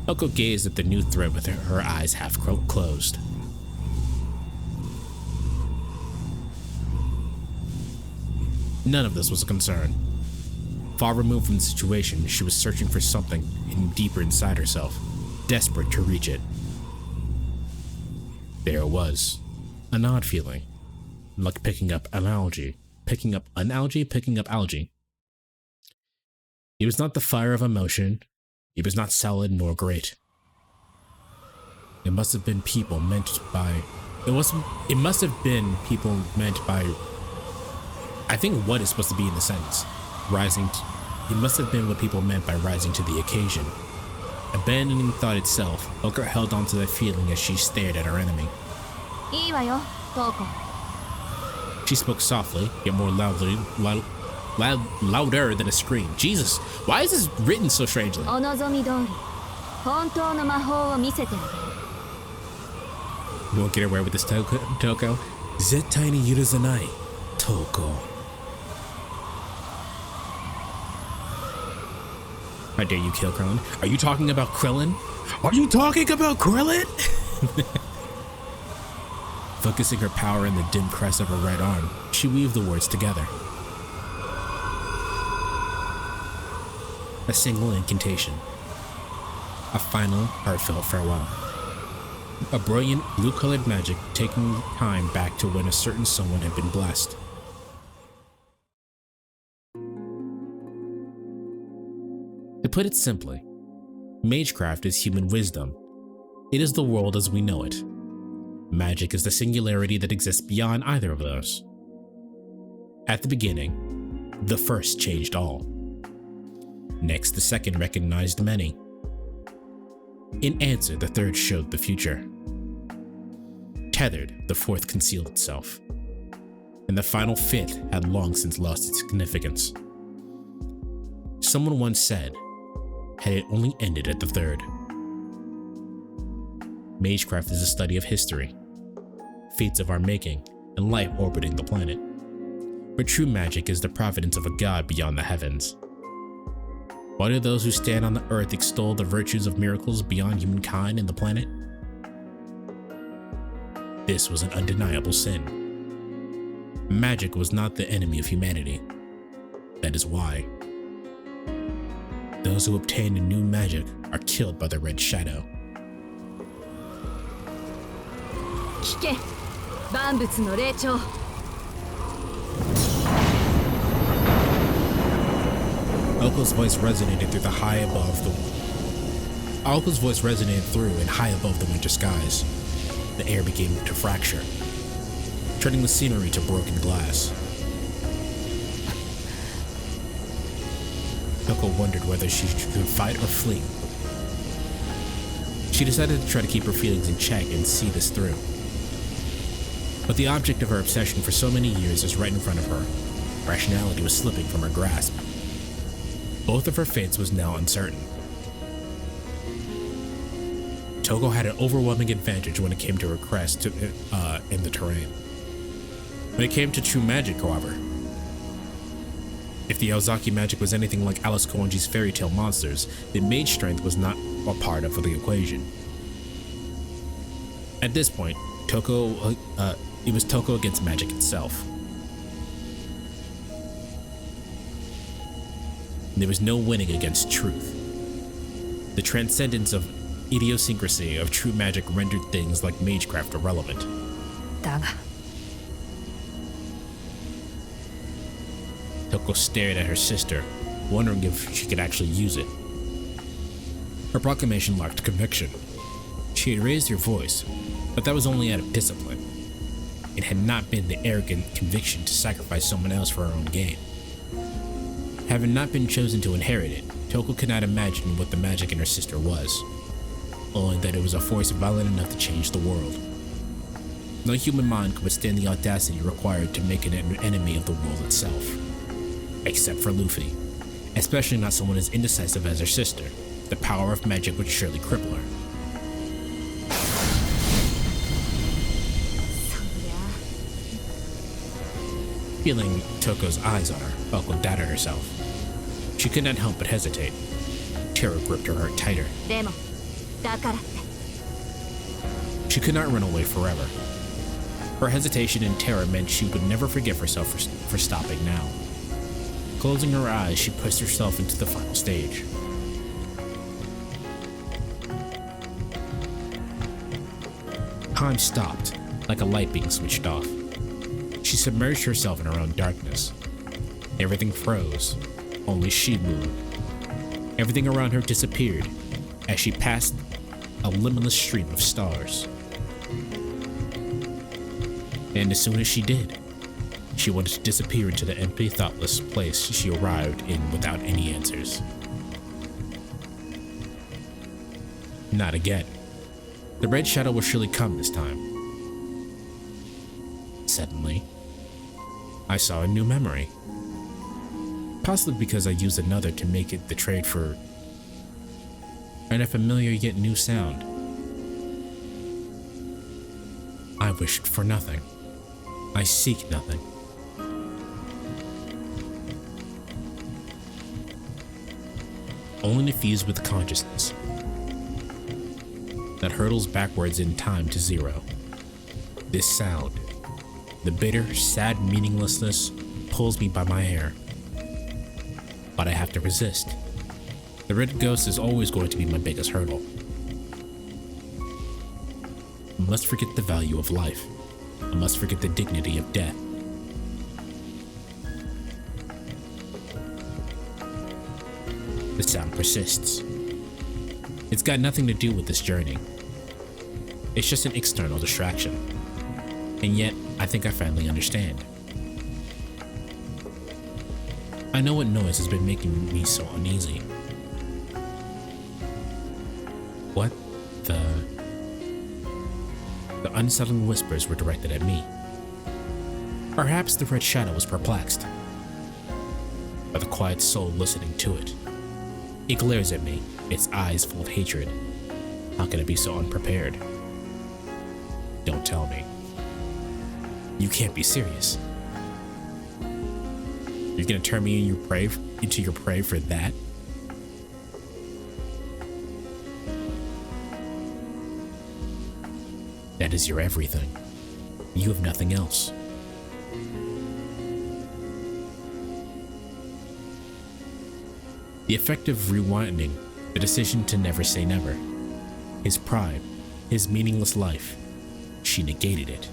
Elko gazed at the new threat with her eyes half closed. None of this was a concern. Far removed from the situation, she was searching for something hidden deeper inside herself, desperate to reach it. There it was, an odd feeling, like picking up algae. Picking up algae. It was not the fire of emotion. It was not solid nor great. It must have been people meant by. It must have been people meant by. I think what is supposed to be in the sentence, it must have been what people meant by rising to the occasion. Abandoning thought itself, Oka held on to that feeling as she stared at her enemy. いいわよ、トウコ。 She spoke softly, yet more louder than a scream. Jesus, why is this written so strangely? お望み通り、本当の魔法を見せてあげる。 You won't get away with this, Toko. Zettai ni yuruzanai, Toko. How dare you kill Krillin? Are you talking about Krillin? Are you talking about Krillin? Focusing her power in the dim crest of her right arm, she weaved the words together. A single incantation. A final, heartfelt farewell. A brilliant, blue-colored magic taking time back to when a certain someone had been blessed. To put it simply, magecraft is human wisdom. It is the world as we know it. Magic is the singularity that exists beyond either of those. At the beginning, the first changed all. Next, the second recognized many. In answer, the third showed the future. Tethered, the fourth concealed itself. And the final fifth had long since lost its significance. Someone once said, had it only ended at the third. Magecraft is a study of history, fates of our making, and life orbiting the planet. But true magic is the providence of a god beyond the heavens. Why do those who stand on the earth extol the virtues of miracles beyond humankind and the planet? This was an undeniable sin. Magic was not the enemy of humanity. That is why. Those who obtain a new magic are killed by the red shadow. 聞け、万物の霊長。 Oko's voice resonated through and high above the winter skies. The air began to fracture, turning the scenery to broken glass. Oko wondered whether she should fight or flee. She decided to try to keep her feelings in check and see this through. But the object of her obsession for so many years was right in front of her. Rationality was slipping from her grasp. Both of her fates was now uncertain. Toko had an overwhelming advantage when it came to her crest in the terrain. When it came to true magic, however, if the Ozaki magic was anything like Alice Kowanji's fairy tale monsters, then mage strength was not a part of the equation. At this point, it was Toko against magic itself. There was no winning against truth. The transcendence of idiosyncrasy of true magic rendered things like magecraft irrelevant. だが Toko stared at her sister, wondering if she could actually use it. Her proclamation lacked conviction. She had raised her voice, but that was only out of discipline. It had not been the arrogant conviction to sacrifice someone else for her own gain. Having not been chosen to inherit it, Toko could not imagine what the magic in her sister was, only that it was a force violent enough to change the world. No human mind could withstand the audacity required to make an enemy of the world itself. Except for Luffy. Especially not someone as indecisive as her sister. The power of magic would surely cripple her. Feeling Toko's eyes on her, Falco doubted herself. She could not help but hesitate. Terror gripped her heart tighter. でも、だからって。 She could not run away forever. Her hesitation and terror meant she would never forgive herself for stopping now. Closing her eyes, she pushed herself into the final stage. Time stopped, like a light being switched off. She submerged herself in her own darkness. Everything froze, only she moved. Everything around her disappeared as she passed a limitless stream of stars. And as soon as she did, she wanted to disappear into the empty, thoughtless place she arrived in without any answers. Not again. The red shadow will surely come this time. Suddenly, I saw a new memory. Possibly because I used another to make it the trade for a familiar yet new sound. I wished for nothing. I seek nothing. Only to fuse with consciousness that hurtles backwards in time to zero. This sound, the bitter, sad meaninglessness, pulls me by my hair. But I have to resist. The red ghost is always going to be my biggest hurdle. I must forget the value of life. I must forget the dignity of death. The sound persists. It's got nothing to do with this journey. It's just an external distraction. And yet, I think I finally understand. I know what noise has been making me so uneasy. What the unsettling whispers were directed at me. Perhaps the red shadow was perplexed by the quiet soul listening to it. It glares at me, its eyes full of hatred. How can it be so unprepared? Don't tell me. You can't be serious. You're gonna turn me into your prey for that? That is your everything. You have nothing else. The effect of rewinding, the decision to never say never. His pride, his meaningless life. She negated it.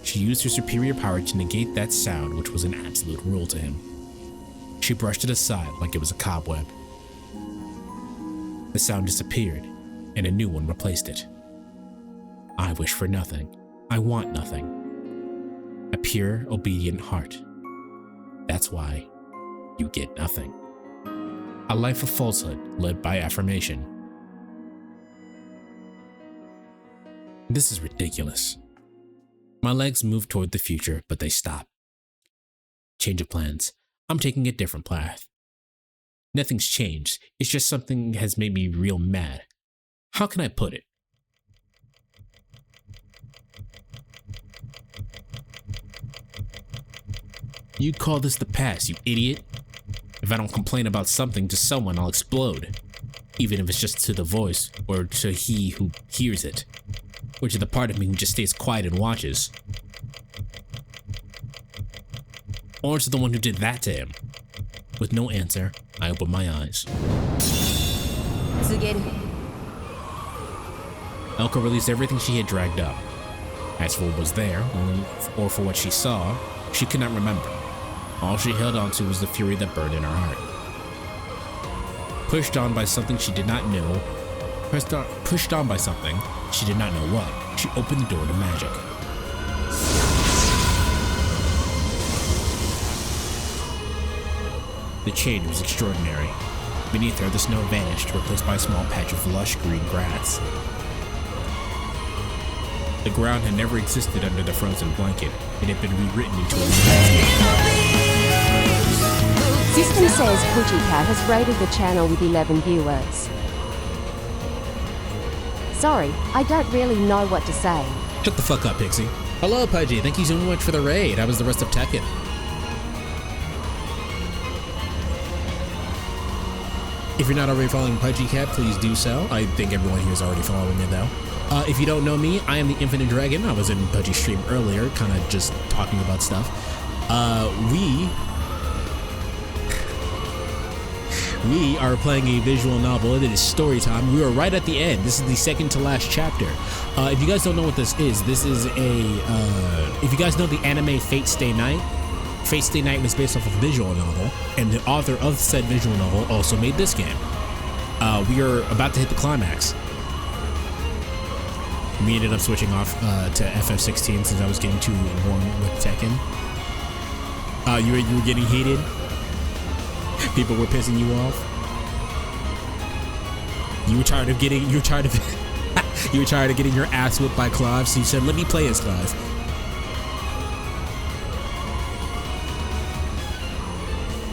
She used her superior power to negate that sound which was an absolute rule to him. She brushed it aside like it was a cobweb. The sound disappeared, and a new one replaced it. I wish for nothing. I want nothing. A pure, obedient heart. That's why you get nothing. A life of falsehood led by affirmation. This is ridiculous. My legs move toward the future, but they stop. Change of plans. I'm taking a different path. Nothing's changed. It's just something has made me real mad. How can I put it? You'd call this the past, you idiot. If I don't complain about something to someone, I'll explode. Even if it's just to the voice, or to he who hears it. Or to the part of me who just stays quiet and watches. Or to the one who did that to him. With no answer, I open my eyes. Elka released everything she had dragged up. As for what was there, or for what she saw, she could not remember. All she held on to was the fury that burned in her heart. Pushed on by something she did not know, pushed on by something she did not know what, she opened the door to magic. The change was extraordinary. Beneath her, the snow vanished, replaced by a small patch of lush green grass. The ground had never existed under the frozen blanket. It had been rewritten into a landscape. System says Pussycat has rated the channel with 11 viewers. Sorry, I don't really know what to say. Shut the fuck up, Pixie. Hello, Pudgy. Thank you so much for the raid. How was the rest of Tekken? If you're not already following Pudgy Cat, please do so. I think everyone here is already following it, though. If you don't know me, I am the Infinite Dragon. I was in Pudgy's stream earlier, kind of just talking about stuff. We are playing a visual novel. It is story time. We are right at the end. This is the second to last chapter. If you guys don't know what this is if you guys know the anime Fate Stay Night was based off of a visual novel, and the author of said visual novel also made this game. We are about to hit the climax. We ended up switching off to FF16 since I was getting too warm with Tekken. You were getting heated. People were pissing you off. You were tired of getting you were tired of getting your ass whipped by Clive, so you said, "Let me play as Clive."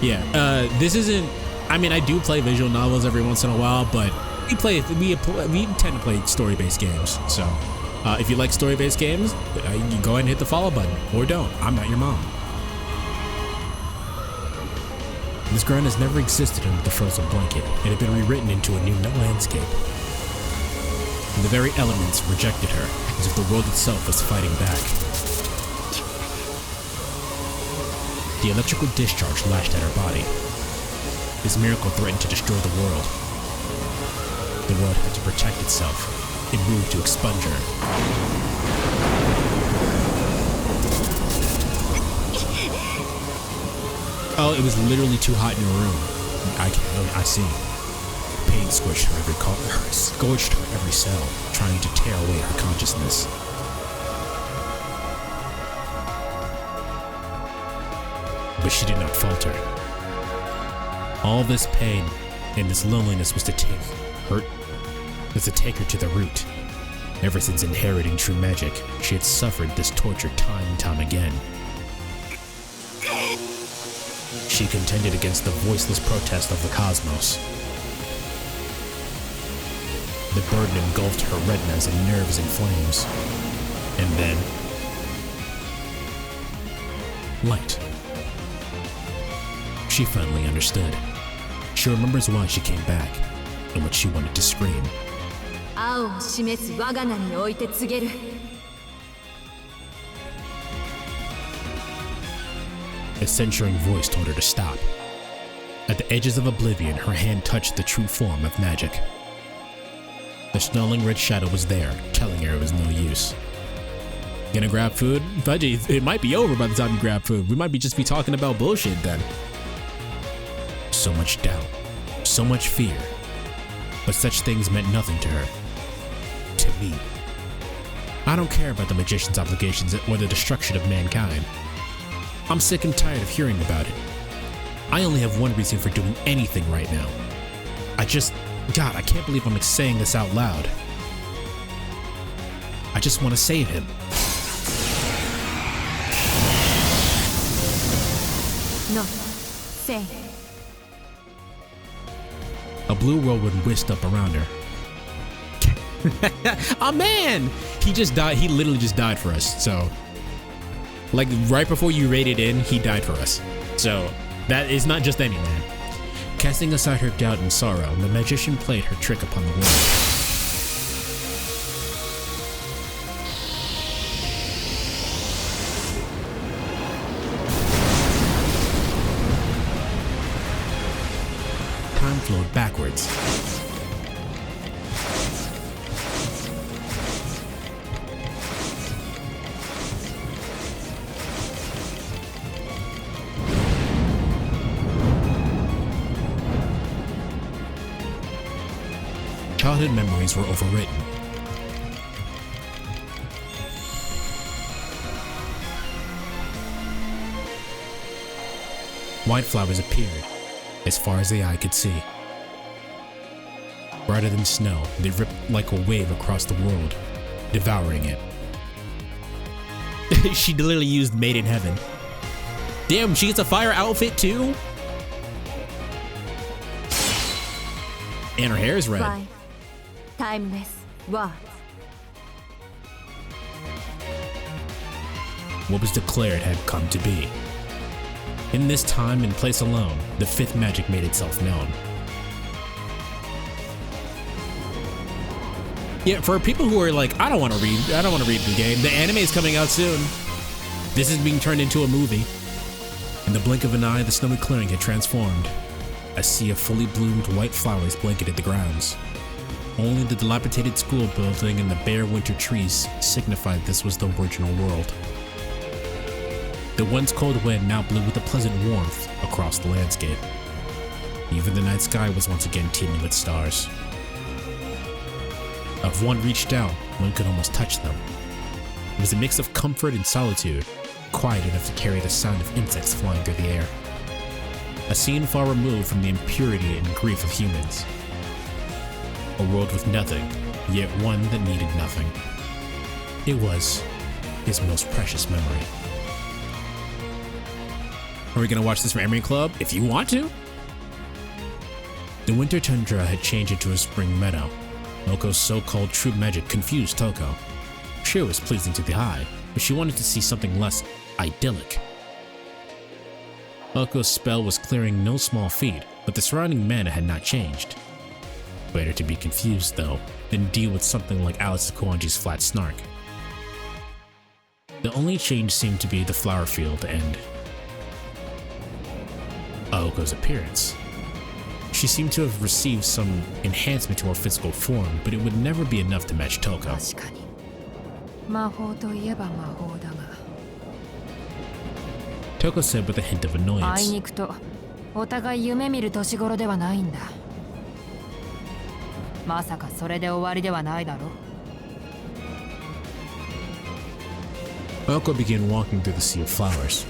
Yeah, this isn't. I mean, I do play visual novels every once in a while, but we tend to play story-based games. So, if you like story-based games, you go ahead and hit the follow button, or don't. I'm not your mom. This ground has never existed under the frozen blanket. It had been rewritten into a new landscape. And the very elements rejected her, as if the world itself was fighting back. The electrical discharge lashed at her body. This miracle threatened to destroy the world. The world had to protect itself. It moved to expunge her. Oh, it was literally too hot in your room. I see. Pain scorched her every cell, trying to tear away her consciousness. But she did not falter. All this pain and this loneliness was to take her to the root. Ever since inheriting true magic, she had suffered this torture time and time again. She contended against the voiceless protest of the cosmos. The burden engulfed her retinas and nerves in flames. And then, light. She finally understood. She remembers why she came back and what she wanted to scream. A censuring voice told her to stop. At the edges of oblivion, her hand touched the true form of magic. The snarling red shadow was there, telling her it was no use. Gonna grab food? Fudgy, it might be over by the time you grab food. We might just be talking about bullshit then. So much doubt, so much fear. But such things meant nothing to her. To me. I don't care about the magician's obligations or the destruction of mankind. I'm sick and tired of hearing about it. I only have one reason for doing anything right now. God, I can't believe I'm saying this out loud. I just want to save him. No, say. A blue whirlwind whisked up around her. Oh man! He just died. He literally just died for us. So, like right before you raided in, he died for us. So that is not just any man. Casting aside her doubt and sorrow, the magician played her trick upon the world. Time flowed backwards. Childhood memories were overwritten. White flowers appeared, as far as the eye could see. Brighter than snow, they ripped like a wave across the world, devouring it. She literally used Made in Heaven. Damn, she gets a fire outfit too? And her hair is red. Fly. Timeless words. What was declared had come to be. In this time and place alone, the fifth magic made itself known. Yeah, for people who are like, I don't want to read the game. The anime is coming out soon. This is being turned into a movie. In the blink of an eye, the snowy clearing had transformed. A sea of fully bloomed white flowers blanketed the grounds. Only the dilapidated school building and the bare winter trees signified this was the original world. The once cold wind now blew with a pleasant warmth across the landscape. Even the night sky was once again teeming with stars. If one reached out, one could almost touch them. It was a mix of comfort and solitude, quiet enough to carry the sound of insects flying through the air. A scene far removed from the impurity and grief of humans. A world with nothing, yet one that needed nothing. It was his most precious memory. Are we gonna watch this for Emery Club? If you want to! The winter tundra had changed into a spring meadow. Oko's so-called true magic confused Toko. Sure, it was pleasing to the eye, but she wanted to see something less idyllic. Oko's spell was clearing no small feat, but the surrounding mana had not changed. Better to be confused, though, than deal with something like Alice Kuanji's flat snark. The only change seemed to be the flower field and Aoko's appearance. She seemed to have received some enhancement to her physical form, but it would never be enough to match Toko. 確かに魔法といえば魔法だが Toko said with a hint of あい annoyance. にくとお互い夢見る年頃ではないんだまさかそれで終わりではないだろ Aoko began walking through the sea of flowers.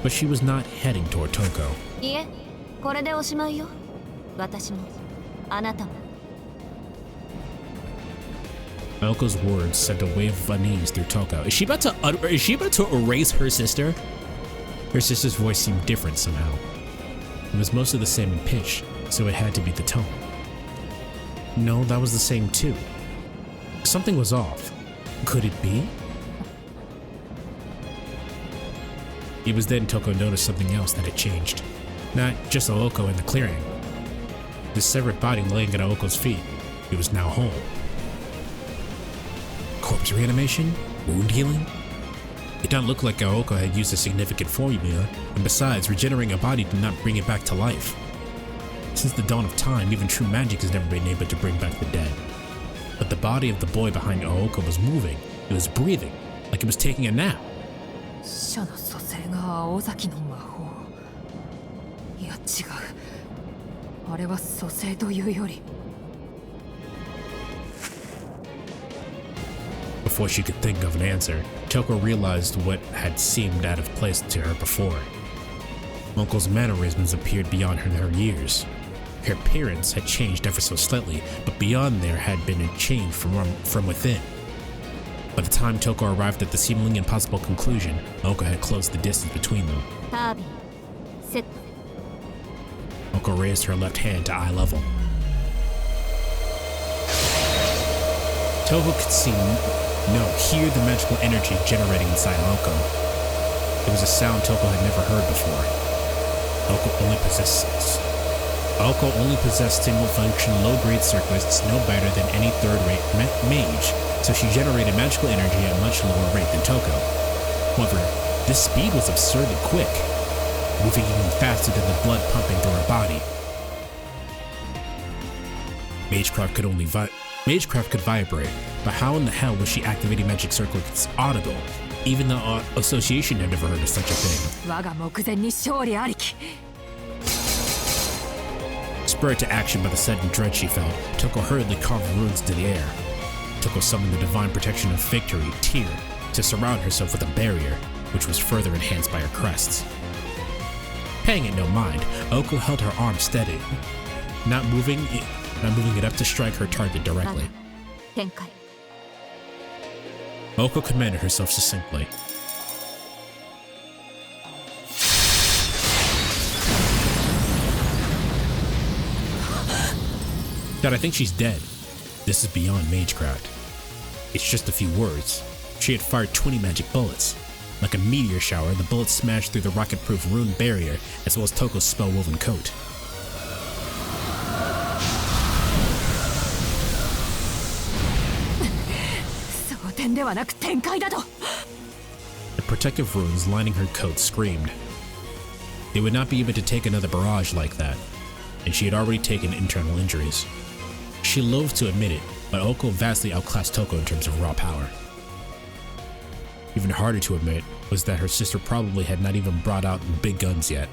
But she was not heading toward Toko. いえ、これでおしまいよ。私も、あなたも。Aoko's words sent a wave of unease through Toko. Is she about to erase her sister? Her sister's voice seemed different somehow. It was mostly the same in pitch, so it had to be the tone. No, that was the same too. Something was off. Could it be? It was then Toko noticed something else that had changed. Not just Aoko in the clearing. The severed body laying at Aoko's feet. It was now whole. Corpse reanimation? Wound healing? It did not look like Aoko had used a significant formula, and besides, regenerating a body did not bring it back to life. Since the dawn of time, even true magic has never been able to bring back the dead. But the body of the boy behind Aoko was moving. It was breathing, like it was taking a nap. 死者の蘇生が青崎の魔法いや違うあれは蘇生というより Before she could think of an answer, Toko realized what had seemed out of place to her before. Uncle's mannerisms appeared beyond her years. Her appearance had changed ever so slightly, but beyond there had been a change from within. By the time Toko arrived at the seemingly impossible conclusion, Oko had closed the distance between them. タービン、セット。 Oko raised her left hand to eye level. Toko could hear the magical energy generating inside Oko. It was a sound Toko had never heard before. Oko only possessed single-function low-grade circuits no better than any third-rate mage, so she generated magical energy at a much lower rate than Toko. However, this speed was absurdly quick, moving even faster than the blood pumping through her body. Magecraft could vibrate, but how in the hell was she activating magic circuits audible? Even the association had never heard of such a thing. 我が目前に勝利ありき Spurred to action by the sudden dread she felt, Toko hurriedly carved runes into the air. Toko summoned the divine protection of victory, Tyr, to surround herself with a barrier, which was further enhanced by her crests. Paying it no mind, Oko held her arm steady, not moving it up to strike her target directly. 展開。 Oko commanded herself succinctly. Dad, I think she's dead. This is beyond magecraft. It's just a few words. She had fired 20 magic bullets. Like a meteor shower, the bullets smashed through the rocket-proof rune barrier, as well as Toko's spell-woven coat. The protective runes lining her coat screamed. They would not be able to take another barrage like that, and she had already taken internal injuries. She loathed to admit it, but Oko vastly outclassed Toko in terms of raw power. Even harder to admit was that her sister probably had not even brought out the big guns yet.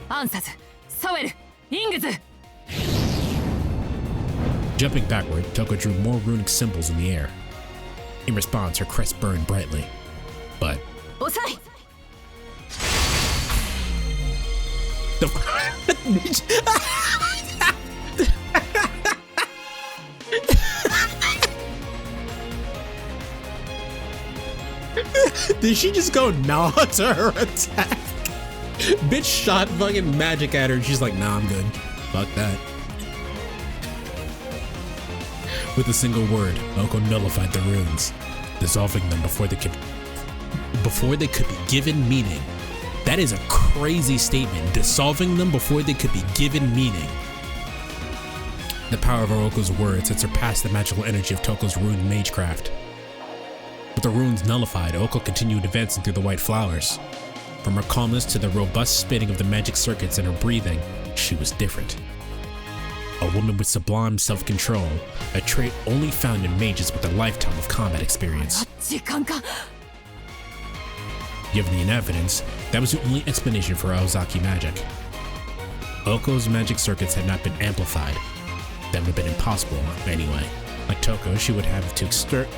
Jumping backward, Toko drew more runic symbols in the air. In response, her crest burned brightly. But... Did she just go nah to her attack? Bitch shot fucking magic at her and she's like, nah, I'm good. Fuck that. With a single word, Oko nullified the runes, dissolving them before they could be given meaning. That is a crazy statement, dissolving them before they could be given meaning. The power of Oroko's words had surpassed the magical energy of Toko's rune magecraft. With the runes nullified, Oko continued advancing through the white flowers. From her calmness to the robust spinning of the magic circuits in her breathing, she was different. A woman with sublime self-control, a trait only found in mages with a lifetime of combat experience. Given the evidence, that was the only explanation for Aozaki magic. Oko's magic circuits had not been amplified. That would have been impossible anyway. Like Toko, she would have to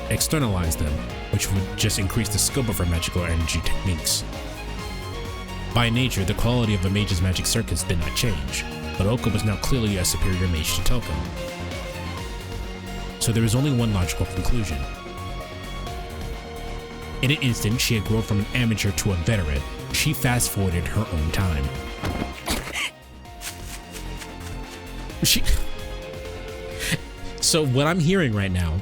externalize them, which would just increase the scope of her magical energy techniques. By nature, the quality of a mage's magic circuits did not change, but Oko was now clearly a superior mage to Toko. So there was only one logical conclusion. In an instant, she had grown from an amateur to a veteran. She fast-forwarded her own time. So what I'm hearing right now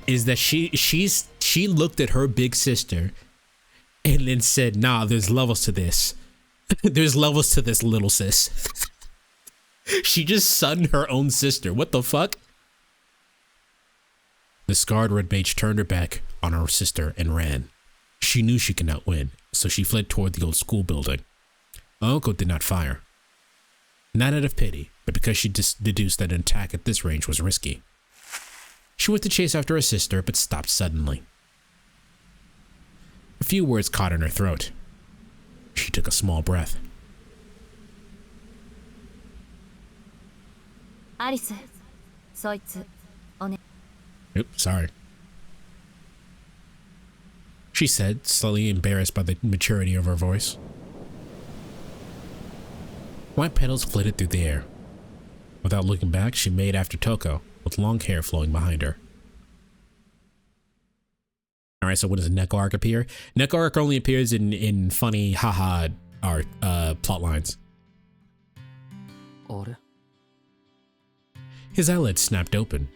is that she looked at her big sister and then said, nah, there's levels to this. There's levels to this, little sis. She just sunned her own sister. What the fuck? The scarred red mage turned her back on her sister and ran. She knew she could not win, so she fled toward the old school building. Oko did not fire. Not out of pity, but because she deduced that an attack at this range was risky. She went to chase after her sister, but stopped suddenly. A few words caught in her throat. She took a small breath. Alice, Oops, sorry. She said, slightly embarrassed by the maturity of her voice. White petals flitted through the air. Without looking back, she made after Toko, with long hair flowing behind her. Alright, so when does a Neko arc appear? Neko arc only appears in funny haha art plot lines. Order? His eyelids snapped open.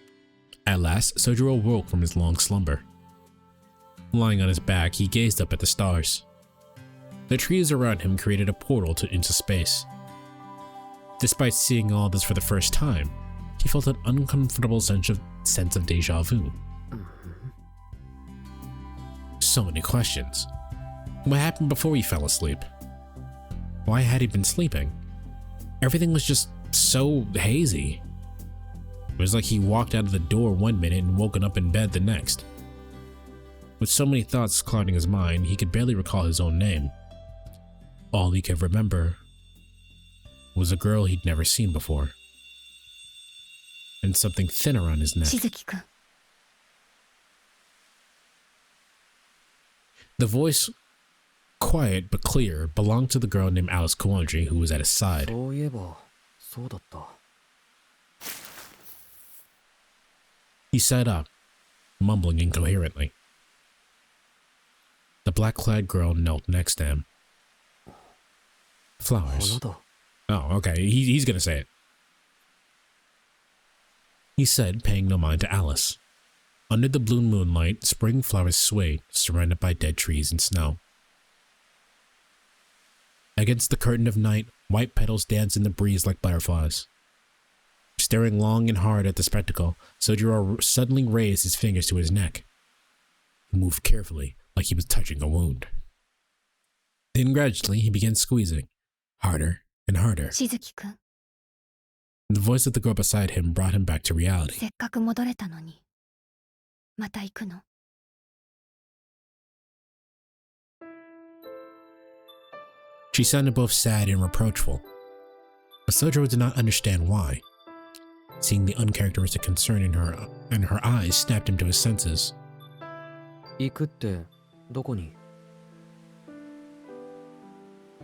At last, Sojiro woke from his long slumber. Lying on his back, he gazed up at the stars. The trees around him created a portal into space. Despite seeing all this for the first time, he felt an uncomfortable sense of deja vu. So many questions. What happened before he fell asleep? Why had he been sleeping? Everything was just so hazy. It was like he walked out of the door one minute and woken up in bed the next. With so many thoughts clouding his mind, he could barely recall his own name. All he could remember was a girl he'd never seen before, and something thin around his neck. Shizuki-kun. The voice, quiet but clear, belonged to the girl named Alice Kawandri, who was at his side. He sat up, mumbling incoherently. The black-clad girl knelt next to him. Flowers. Oh, okay, he's gonna say it. He said, paying no mind to Alice. Under the blue moonlight, spring flowers swayed, surrounded by dead trees and snow. Against the curtain of night, white petals danced in the breeze like butterflies. Staring long and hard at the spectacle, Sojiro suddenly raised his fingers to his neck. He moved carefully, like he was touching a wound. Then gradually he began squeezing, harder and harder. しずきくん、 The voice of the girl beside him brought him back to せ reality. っかく戻れたのにまた行くの？ She sounded both sad and reproachful, but Sojiro did not understand why. Seeing the uncharacteristic concern in her eyes snapped him to his senses. 行くってどこに？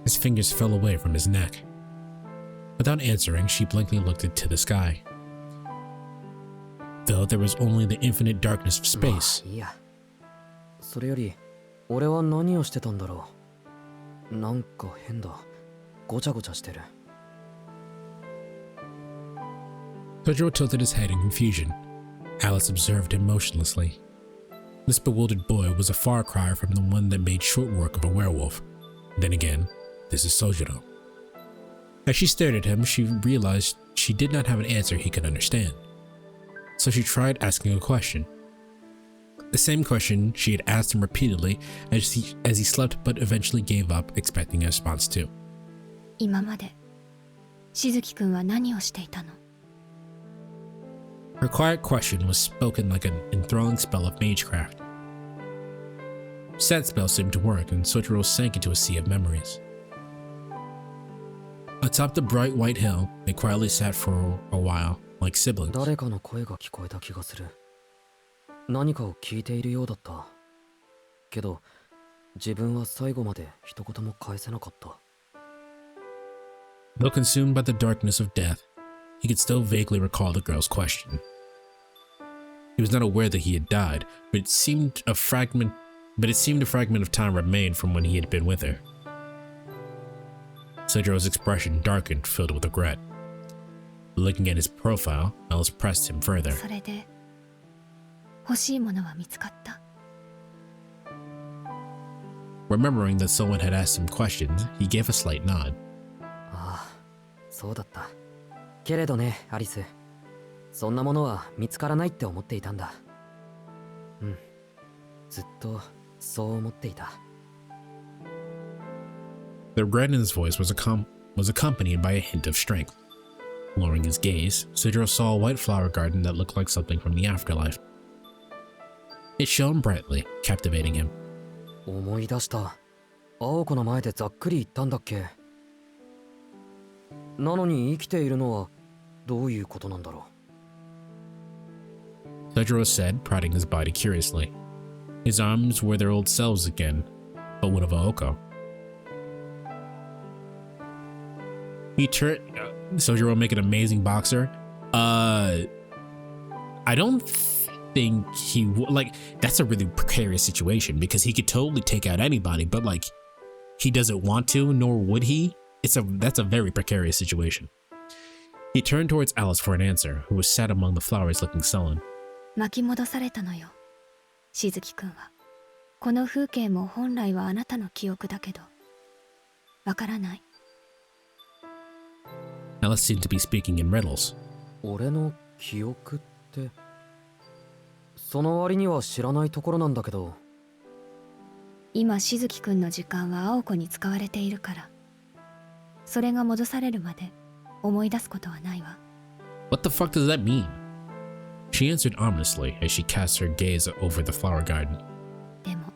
His fingers fell away from his neck. Without answering, she blankly looked into the sky. Though there was only the infinite darkness of space. まあいいや。それより俺は何をしてたんだろう。なんか変だ。ごちゃごちゃしてる。 Sojiro tilted his head in confusion. Alice observed him motionlessly. This bewildered boy was a far cry from the one that made short work of a werewolf. Then again, this is Sojiro. As she stared at him, she realized she did not have an answer he could understand. So she tried asking a question. The same question she had asked him repeatedly as he slept, but eventually gave up, expecting a response too. 今までしずきくんは何をしていたの？ Her quiet question was spoken like an enthralling spell of magecraft. That spell seemed to work, and Sojiro sank into a sea of memories. Atop the bright white hill, they quietly sat for a while, like siblings. 誰かの声が聞こえた気がする。何かを聞いているようだった。けど、自分は最後まで一言も返せなかった。Though consumed by the darkness of death, he could still vaguely recall the girl's question. He was not aware that he had died, but it seemed a fragment of time remained from when he had been with her. Sojiro's expression darkened, filled with regret. Looking at his profile, Alice pressed him further. それで欲しいものは見つかった？ Remembering that someone had asked him questions, he gave a slight nod. ああ、そうだった。けれどね、アリス。そんなものは見つからないって思っていたんだ。うん。ずっとそう思っていた。The regret in his voice was accompanied by a hint of strength. Lowering his gaze, Sojiro saw a white flower garden that looked like something from the afterlife. It shone brightly, captivating him. 思い出した。青子の前でざっくり言ったんだっけ。なのに生きているのはどういうことなんだろう。 Sojiro said, prodding his body curiously. His arms were their old selves again, but what of Aoko? He turned. Sojiro make an amazing boxer. I don't think he would. Like, that's a really precarious situation because he could totally take out anybody, but like, he doesn't want to, nor would he. That's a very precarious situation. He turned towards Alice for an answer, who was sat among the flowers looking sullen. 巻き戻されたのよ、しずきくんは。この風景も本来はあなたの記憶だけど、わからない？ Alice seemed to be speaking in riddles. 俺の記憶って、その割には知らないところなんだけど。今しずきくんの時間は青子に使われているから、それが戻されるまで思い出すことはないわ。 What the fuck does that mean? She answered ominously as she cast her gaze over the flower garden. でも、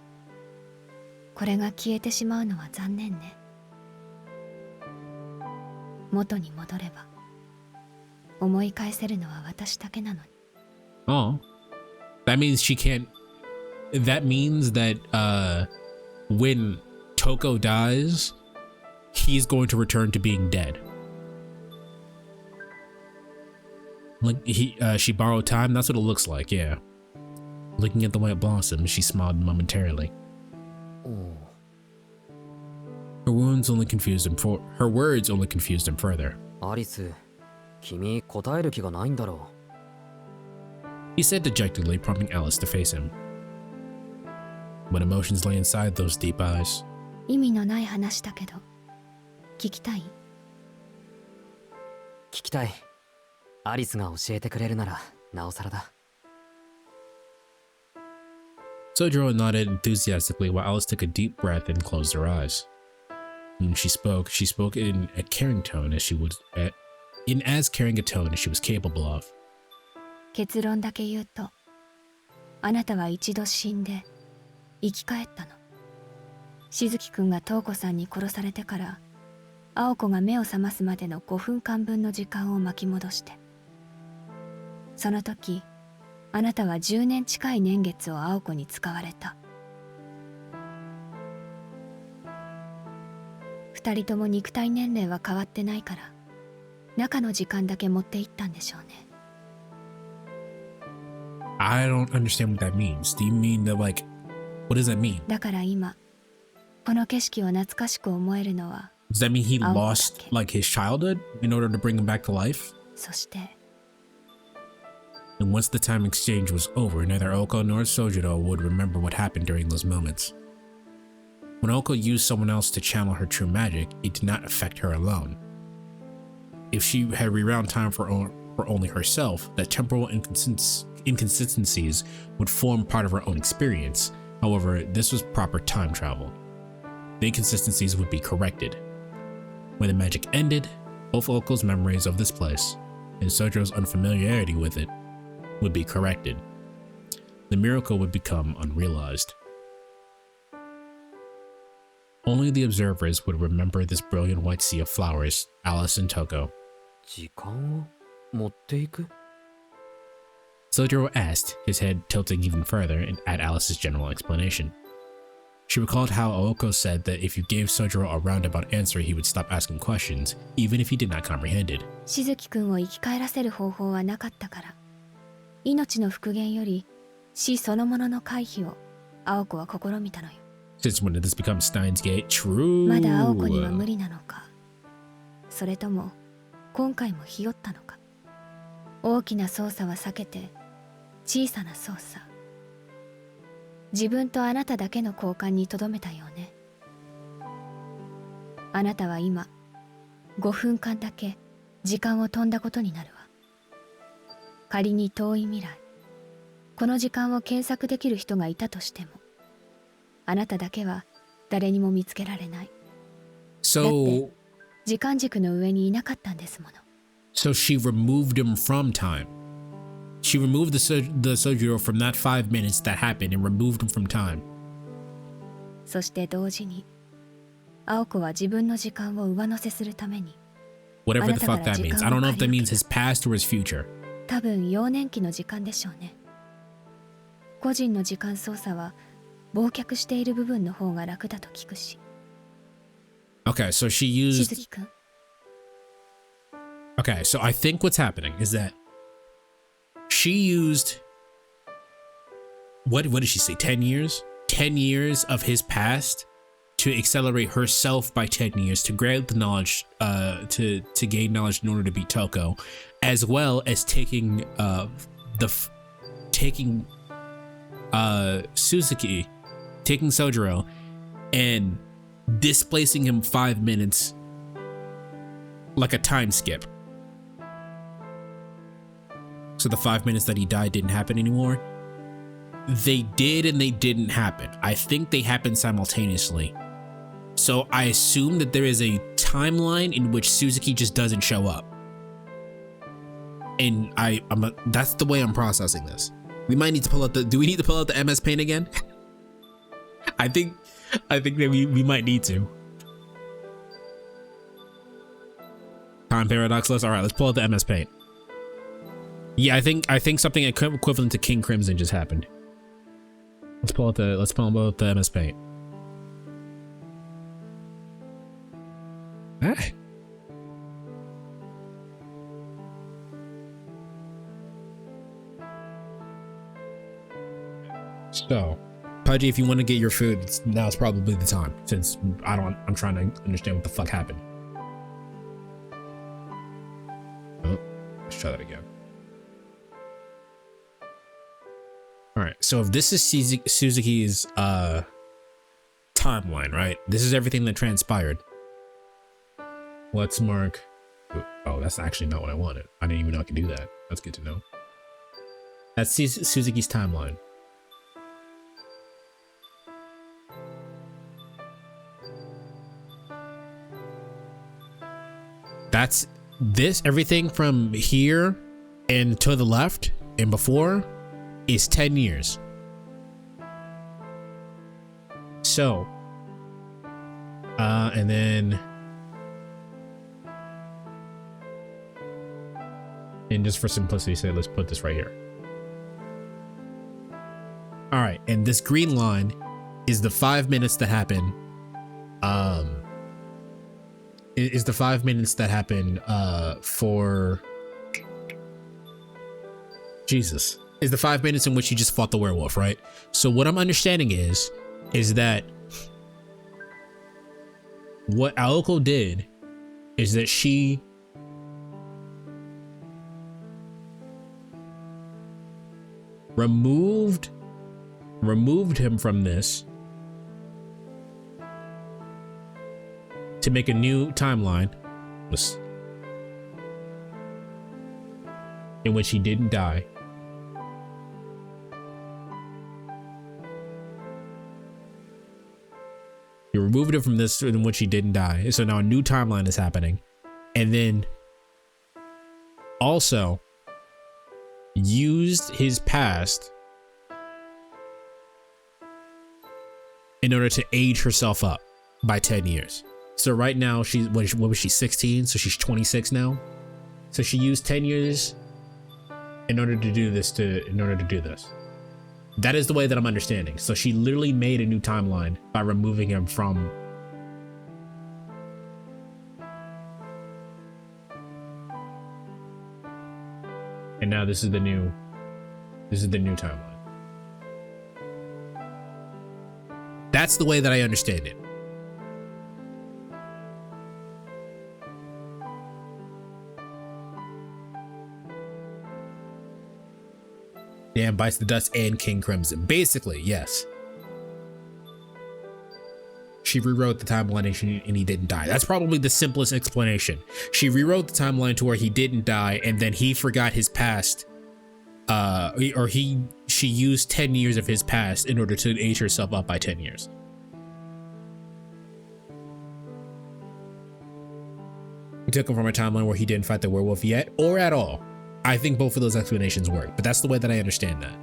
これが消えてしまうのは残念ね。元に戻れば、思い返せるのは私だけなのに。 Oh, that means she can't. That means that when Toko dies, he's going to return to being dead. Like she borrowed time. That's what it looks like. Yeah. Looking at the white blossom, she smiled momentarily. Oh. Her words only confused him further. アリス、君答える気がないんだろう。 He said dejectedly, prompting Alice to face him. What emotions lay inside those deep eyes? 意味のない話だけど、聞きたい？聞きたい。アリスが教えてくれるならなおさらだ。 Sojiro nodded enthusiastically while Alice took a deep breath and closed her eyes. When she spoke in a caring tone as she would, in as caring a tone as she was capable of. 結論だけ言うと、あなたは一度死んで生き返ったの。しずきくんが瞳子さんに殺されてから、青子が目を覚ますまでの5分間分の時間を巻き戻して。その時、あなたは10年近い年月を青子に使われた。二人とも肉体年齢は変わってないから、中の時間だけ持っていったんでしょうね。I don't understand what that means. Do you mean that, like, what does that mean? だから今、この景色を懐かしく思えるのは、 Does that mean he 青子だ lost, け。 like, his childhood in order to bring him back to life? そして、 And once the time exchange was over, neither Oko nor Sojiro would remember what happened during those moments. When Oko used someone else to channel her true magic, it did not affect her alone. If she had rewound time for only herself, that temporal inconsistencies would form part of her own experience. However, this was proper time travel. The inconsistencies would be corrected. When the magic ended, both Oko's memories of this place and Sojiro's unfamiliarity with it would be corrected. The miracle would become unrealized. Only the observers would remember this brilliant white sea of flowers, Alice and Toko. 時間を持っていく Sojiro asked, his head tilting even further at Alice's general explanation. She recalled how Aoko said that if you gave Sojiro a roundabout answer, he would stop asking questions, even if he did not comprehend it. しずきくんを生き返らせる方法はなかったから、命の復元より死そのものの回避を青子は試みたのよ。Since when did this become Steins Gate? True. まだ青子には無理なのか、それとも今回もひよったのか。大きな操作は避けて小さな操作、自分とあなただけの交換にとどめたよね。あなたは今5分間だけ時間を飛んだことになるわ。仮に遠い未来、この時間を検索できる人がいたとしても、あなただけは誰にも見つけられない。So, 時間軸の上にいなかったんですもの。so she removed him from time. She removed the Sojiro from that 5 minutes that happened and removed him from time. そして同時に、青子は自分の時間を上乗せするために、 Whatever the fuck that means. I don't know if that means his past or his future. 多分幼年期の時間でしょうね。個人の時間操作は忘却している部分の方が楽だと聞くし。 Okay, so she し used... ずきくん、 Okay, so I think what's happening is that she used... What did she say? 10 years? 10 years of his past to accelerate herself by 10 years to grab the knowledge, to gain knowledge in order to beat Toko, as well as taking Suzuki, taking Sojiro, and displacing him 5 minutes like a time skip. So the 5 minutes that he died didn't happen anymore. They did and they didn't happen. I think they happened simultaneously. So I assume that there is a timeline in which Suzuki just doesn't show up. And that's the way I'm processing this. We might need to pull out do we need to pull out the MS Paint again? I think that we might need to. Time paradox list. All right, let's pull out the MS Paint. Yeah, I think something equivalent to King Crimson just happened. Let's pull out the MS Paint. Ah. So, Pudgy, if you want to get your food, now's probably the time, since I'm trying to understand what the fuck happened. Oh, let's try that again. Alright, so if this is Suzuki's timeline, right? This is everything that transpired. Let's mark... Oh, that's actually not what I wanted. I didn't even know I could do that. That's good to know. That's Suzuki's timeline. That's this. Everything from here and to the left and before is 10 years. So, and then, and just for simplicity's sake, let's put this right here. All right, and this green line is the 5 minutes that happen. Is the 5 minutes that happen for Jesus. Is the 5 minutes in which you just fought the werewolf, right? So what I'm understanding is that what Aoko did is that she removed him from this to make a new timeline in which he didn't die. You removed him from this in which he didn't die. So now a new timeline is happening. And then also used his past in order to age herself up by 10 years. So right now she's, what was she, 16? So she's 26 now. So she used 10 years in order to do this, That is the way that I'm understanding. So she literally made a new timeline by removing him from. And now this is the new timeline. That's the way that I understand it. Dan bites the dust and King Crimson. Basically, yes. She rewrote the timeline and he didn't die. That's probably the simplest explanation. She rewrote the timeline to where he didn't die, and then he forgot his past. She used 10 years of his past in order to age herself up by 10 years. We took him from a timeline where he didn't fight the werewolf yet, or at all. I think both of those explanations work, but that's the way that I understand that.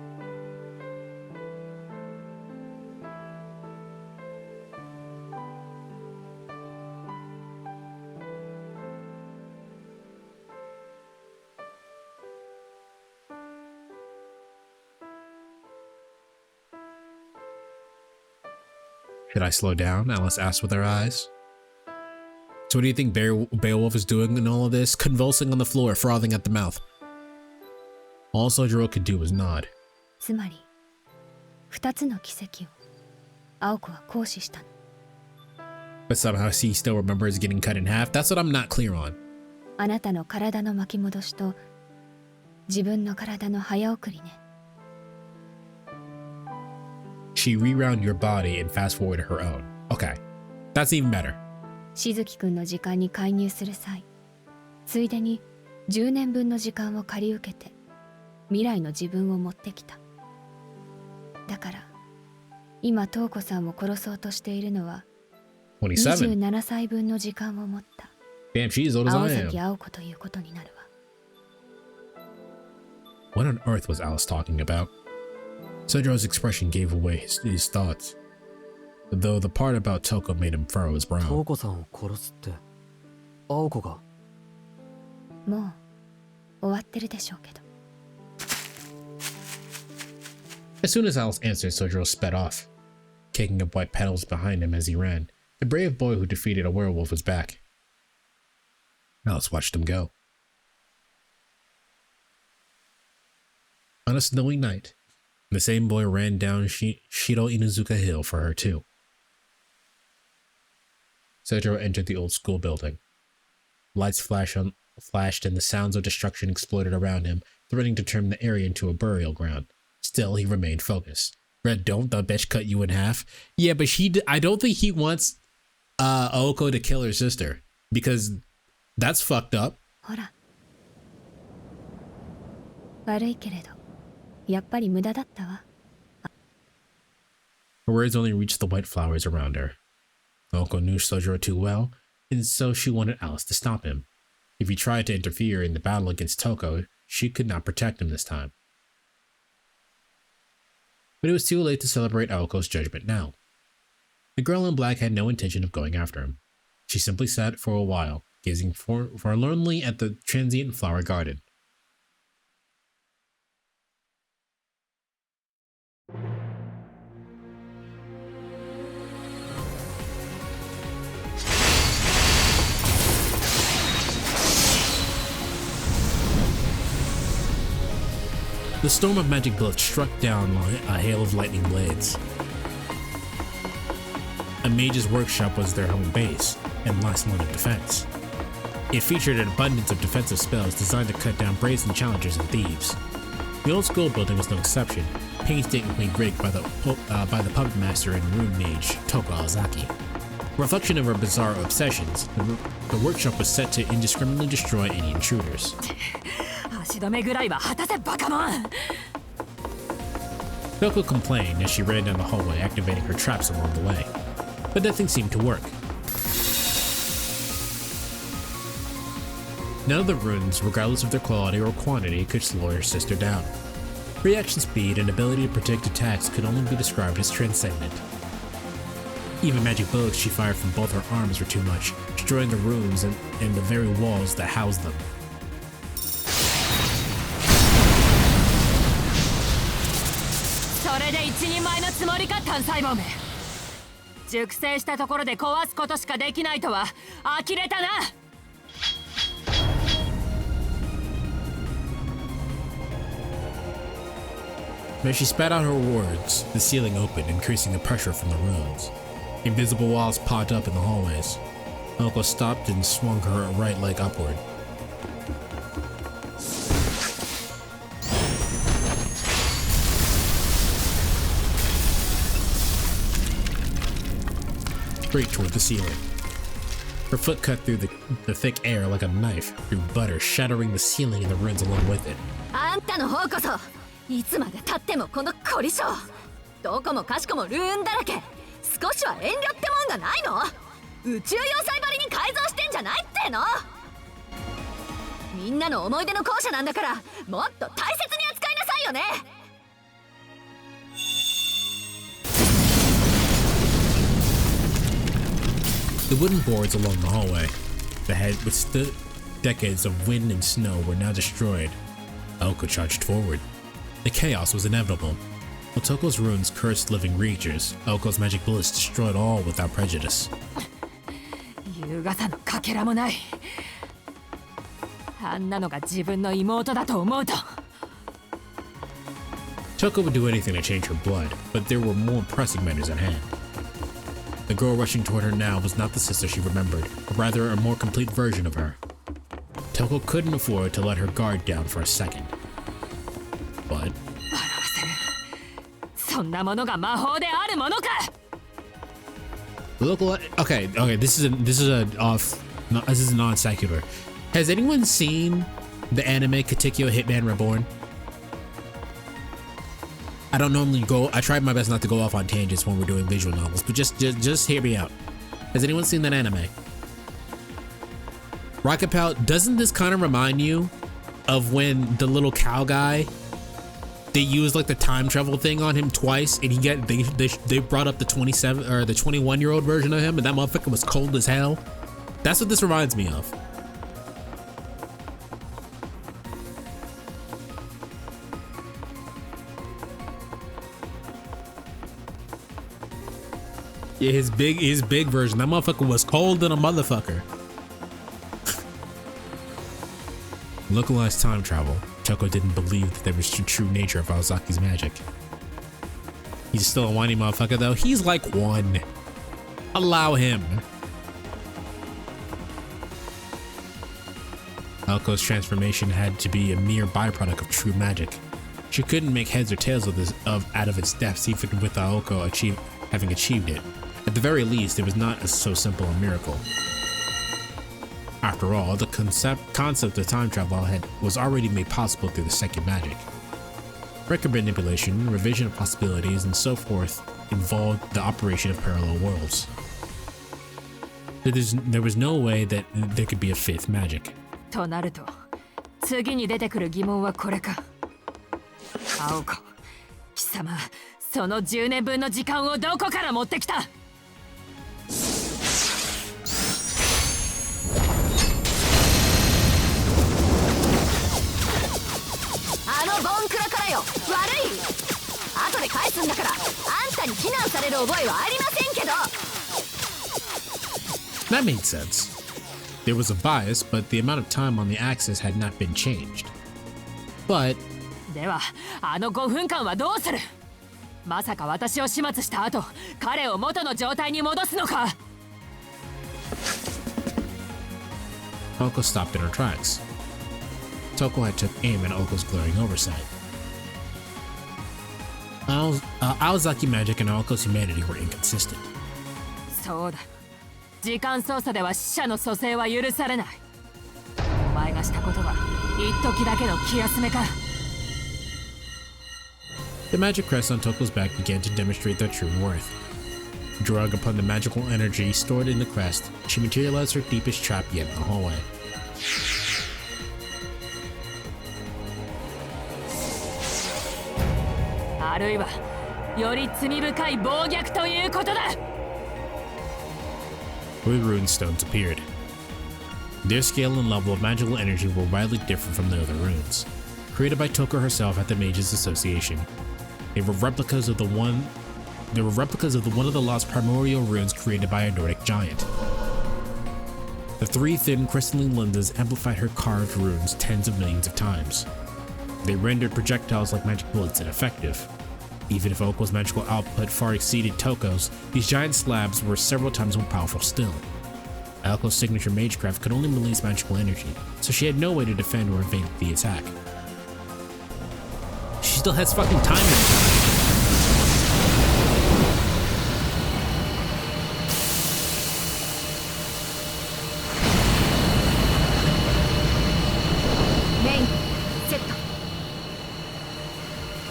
Should I slow down? Alice asked with her eyes. So what do you think Beowulf is doing in all of this? Convulsing on the floor, frothing at the mouth. All Sojiro could do was nod. つまり、2つの奇跡を青子は行使したの。But somehow he still remembers getting cut in half. That's what I'm not clear on. あなたの体の巻き戻しと自分の体の早送りね。She rewound your body and fast forwarded her own. Okay, that's even better. しずきくんの時間に介入する際、ついでに10年分の時間を借り受けて未来の自分を持ってきた。だから今瞳子さんを殺そうとしているのは27歳分の時間を持った Damn, she's as old as I am. 青崎青子ということになるわ。 What on earth was Alice talking about? Sojiro's expression gave away his thoughts, though the part about Toko made him furrow his brow. 瞳子さんを殺すって青子が。もう終わってるでしょうけど。 As soon as Alice answered, Sojiro sped off, kicking up white petals behind him as he ran. The brave boy who defeated a werewolf was back. Alice watched him go. On a snowy night, the same boy ran down Shiro Inuzuka Hill for her too. Sojiro entered the old school building. Lights flashed and the sounds of destruction exploded around him, threatening to turn the area into a burial ground. Still, he remained focused. Red, don't the bitch cut you in half? Yeah, but I don't think he wants Aoko to kill her sister, because that's fucked up. ほら。悪いけれど、やっぱり無駄だったわ。 Her words only reached the white flowers around her. Aoko knew Sojiro too well, and so she wanted Alice to stop him. If he tried to interfere in the battle against Toko, she could not protect him this time. But it was too late to celebrate Aoko's judgment now. The girl in black had no intention of going after him. She simply sat for a while, gazing forlornly at the transient flower garden. The storm of magic bullets struck down a hail of lightning blades. A mage's workshop was their home base and last line of defense. It featured an abundance of defensive spells designed to cut down brazen challengers and thieves. The old school building was no exception, painstakingly rigged by the puppet master and rune mage Toko Azaki. A reflection of her bizarre obsessions, the workshop was set to indiscriminately destroy any intruders. Toko complained as she ran down the hallway, activating her traps along the way, but nothing seemed to work. None of the runes, regardless of their quality or quantity, could slow her sister down. Reaction speed and ability to predict attacks could only be described as transcendent. Even magic bullets she fired from both her arms were too much, destroying the runes and the very walls that housed them. As she spat out her words, the ceiling opened, increasing the pressure from the runes. Invisible walls popped up in the hallways. Aoko stopped and swung her right leg upward. Straight toward the ceiling. Her foot cut through the thick air like a knife through butter, shattering the ceiling and the runes along with it. いつまで経ってもこの凝り性。どこもかしこもルーンだらけ。少しは遠慮ってもんがないの？宇宙要塞ばりに改造してんじゃないっての？みんなの思い出の校舎なんだから、もっと大切に扱いなさいよね。The wooden boards along the hallway that had withstood decades of wind and snow were now destroyed. Aoko charged forward. The chaos was inevitable. While Toko's runes cursed living creatures, Aoko's magic bullets destroyed all without prejudice. Toko would do anything to change her blood, but there were more pressing matters at hand. The girl rushing toward her now was not the sister she remembered, but rather a more complete version of her. Toko couldn't afford to let her guard down for a second. But okay, this is a non secular. Has anyone seen the anime Katekyo Hitman Reborn? I don't normally I try my best not to go off on tangents when we're doing visual novels, but just hear me out. Has anyone seen that anime? Rocket Pal, doesn't this kind of remind you of when the little cow guy, they used like the time travel thing on him twice, and they brought up the 27 or the 21-year-old version of him, and that motherfucker was cold as hell? That's what this reminds me of. Yeah, his big version. That motherfucker was cold than a motherfucker. Localized time travel. Toko didn't believe that there was the true nature of Aozaki's magic. He's still a whiny motherfucker though. He's like one. Allow him. Aoko's transformation had to be a mere byproduct of true magic. She couldn't make heads or tails out of its depths even with Aoko having achieved it. At the very least, it was not so simple a miracle. After all, the concept of time travel was already made possible through the second magic. Record manipulation, revision of possibilities, and so forth involved the operation of parallel worlds. There was no way that there could be a fifth magic. となると次に出てくる疑問はこれか。青子、貴様その10年分の時間をどこから持ってきた？あのボンクラからよ。悪い。後で返すんだから、あんたに非難される覚えはありませんけど。 That made sense. There was a bias, but the amount of time on the axis had not been changed. But ではあの5分間はどうする？まさか私を始末した後彼を元の状態に戻すのか？ Oko stopped in her tracks. Toko had took aim at Oko's glaring oversight. Aozaki magic and Oko's humanity were inconsistent. そうだ。時間操作では死者の蘇生は許されない。お前がしたことは一時だけの気休めか。 The magic crest on Toko's back began to demonstrate their true worth. Drawing upon the magical energy stored in the crest, she materialized her deepest trap yet in the hallway. あるいはより罪深い暴虐ということだ。 Blue rune stones appeared. Their scale and level of magical energy were widely different from the other runes. Created by Toko herself at the Mages Association, they were replicas of the one of the lost primordial runes created by a Nordic giant. The three thin crystalline lenses amplified her carved runes tens of millions of times. They rendered projectiles like magic bullets ineffective. Even if Oko's magical output far exceeded Toko's, these giant slabs were several times more powerful still. Aoko's signature magecraft could only release magical energy, so she had no way to defend or evade the attack. She still has fucking time in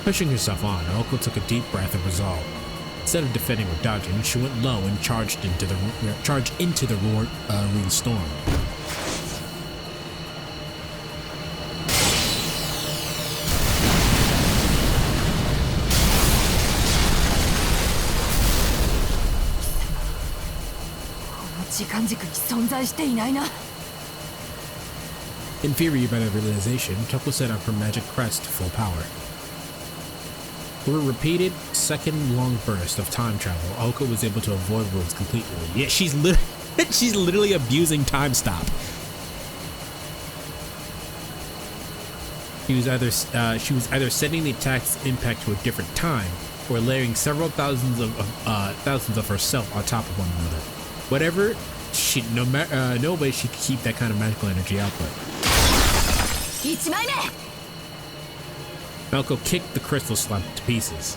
Pushing herself on, Aoko took a deep breath of resolve. Instead of defending or dodging, she went low and charged into the rune storm. Infuriated by the realization, Toko set up her magic crest to full power. Through a repeated second-long burst of time travel, Aoko was able to avoid runes completely. Yeah, she's literally abusing time stop. She was either setting the attack's impact to a different time, or layering several thousands of herself on top of one another. Whatever, no way she could keep that kind of magical energy output. Aoko kicked the crystal slab to pieces.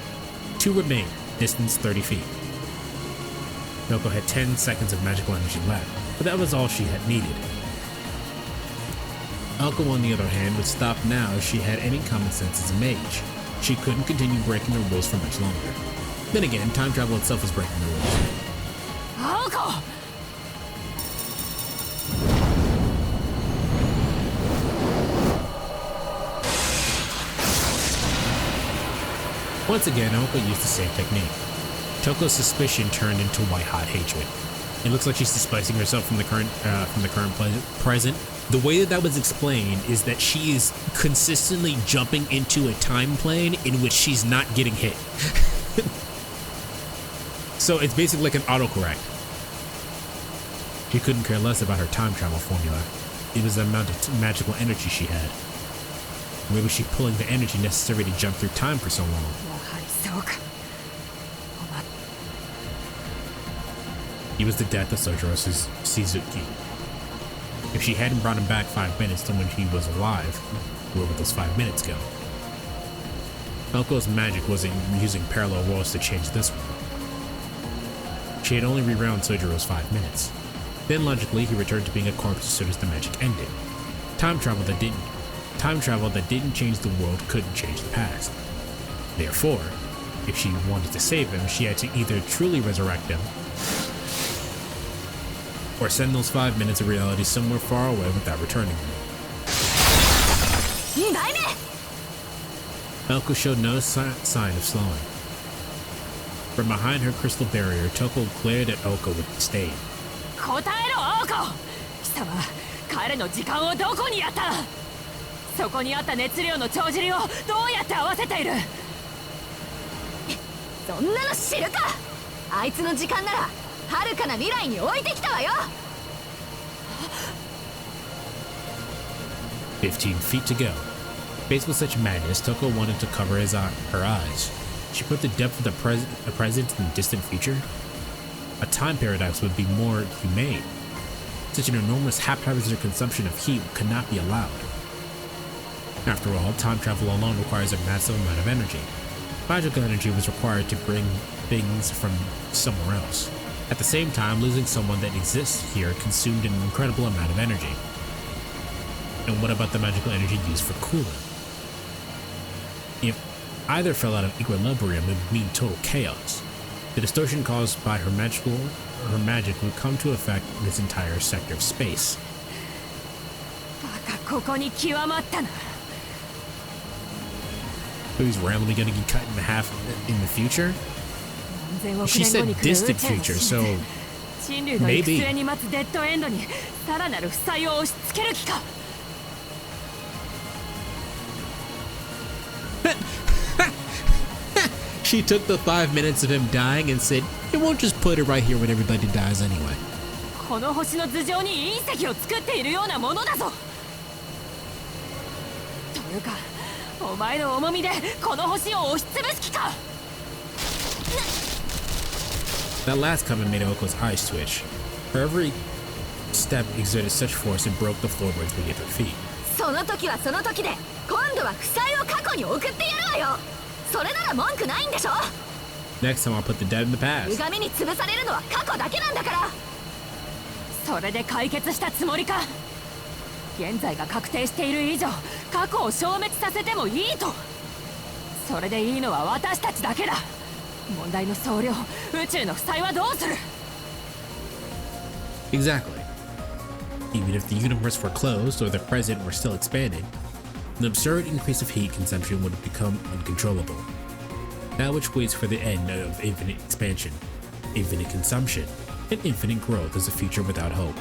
Two remained, distance 30 feet. Aoko had 10 seconds of magical energy left, but that was all she had needed. Aoko, on the other hand, would stop now if she had any common sense as a mage. She couldn't continue breaking the rules for much longer. Then again, time travel itself was breaking the rules. Aoko! Once again, Aoko used the same technique. Toko's suspicion turned into white-hot hatred. It looks like she's displacing herself from the current present. The way that was explained is that she is consistently jumping into a time plane in which she's not getting hit. So it's basically like an autocorrect. She couldn't care less about her time travel formula. It was the amount of magical energy she had. Where was she pulling the energy necessary to jump through time for so long? He was the death of Sojiro Shizuki. If she hadn't brought him back 5 minutes to when he was alive, where would those 5 minutes go? Aoko's magic wasn't using parallel worlds to change this one. She had only rewound Sojiro's 5 minutes. Then logically, he returned to being a corpse as soon as the magic ended. Time travel that didn't change the world couldn't change the past. Therefore, if she wanted to save him, she had to either truly resurrect him, or send those 5 minutes of reality somewhere far away without returning them. 枚目。 Elko showed no sign of slowing. From behind her crystal barrier, Toko glared at Elko with disdain. 答えろ青子。貴様、彼の時間をどこにやった。そこにあった熱量の帳尻をどうやって合わせている。そんなの知るか。あいつの時間なら遥かな未来に置いてきたわよ。15 feet to go. Faced with such madness, Toko wanted to cover her eyes. She put the depth of the present in the distant future. A time paradox would be more humane. Such an enormous haphazard consumption of heat could not be allowed. After all, time travel alone requires a massive amount of energy. Magical energy was required to bring things from somewhere else. At the same time, losing someone that exists here consumed an incredible amount of energy. And what about the magical energy used for cooling? If either fell out of equilibrium, it would mean total chaos. The distortion caused by her magic would come to affect this entire sector of space. バカ、ここに極まったな。 So he's randomly going to get cut in half in the future? She said distant future, so 人類の行く末に待つデッドエンドにさらなる負債を押し付ける気か。 She took the 5 minutes of him dying and said, "It won't just put it right here when everybody dies anyway." この星の頭上に隕石を作っているようなものだぞ。というか、お前の重みでこの星を押しつぶす気か。 That last comment made Oko's eyes twitch. Her every step exerted such force it broke the floorboards beneath her feet. その時はその時で、今度は負債を過去に送ってやるわよ。それなら文句ないんでしょ。 Next time I'll put the dead in the past. 歪みに潰されるのは過去だけなんだから。それで解決したつもりか。現在が確定している以上、過去を消滅させてもいいと。それでいいのは私たちだけだ。問題の総量、宇宙の負債はどうする？ Exactly. Even if the universe were closed or the present were still expanding, an absurd increase of heat consumption would become uncontrollable. That which waits for the end of infinite expansion, infinite consumption, and infinite growth is a future without hope.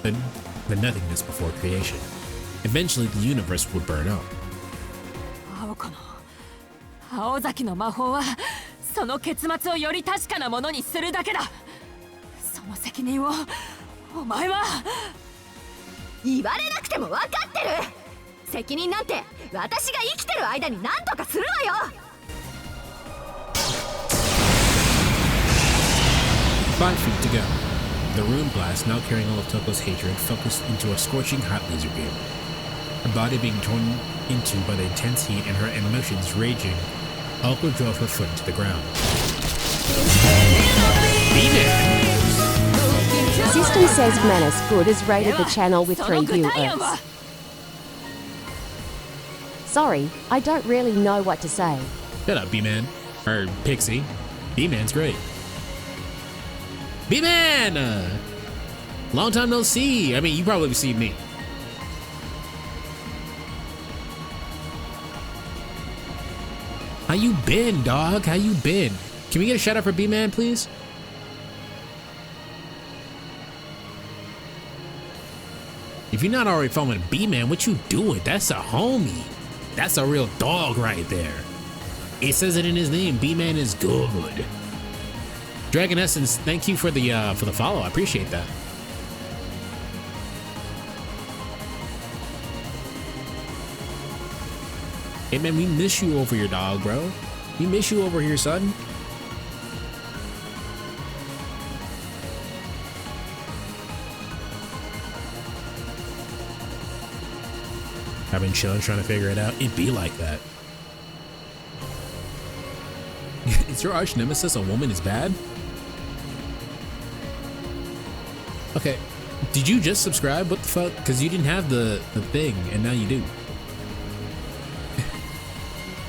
The nothingness before creation. Eventually, the universe would burn up. 青子の青崎の魔法はその結末をより確かなものにするだけだ。その責任をお前は。言われなくても分かってる。責任なんて私が生きてる間に何とかするわよ。 5 feet to go. The rune blast, now carrying all of Toko's hatred, focused into a scorching hot laser beam. Her body being torn into by the intense heat and her emotions raging, Elko drove her foot into the ground. System says Manus Good has rated the channel with 3 viewers. Sorry, I don't really know what to say. Shut up, B-Man. Or Pixie. B-Man's great. B-Man! Long time no see. I mean, you probably see me. How you been, dog? How you been? Can we get a shout out for B-Man, please? If you're not already following B-Man, what you doing? That's a homie. That's a real dog right there. It says it in his name. B-Man is good. Dragon Essence, thank you for the follow. I appreciate that. Hey man, we miss you over here, dog, bro. We miss you over here, son. I've been chilling, trying to figure it out. It'd be like that. Is your arch nemesis a woman is bad? Okay, did you just subscribe? What the fuck? Because you didn't have the thing, and now you do.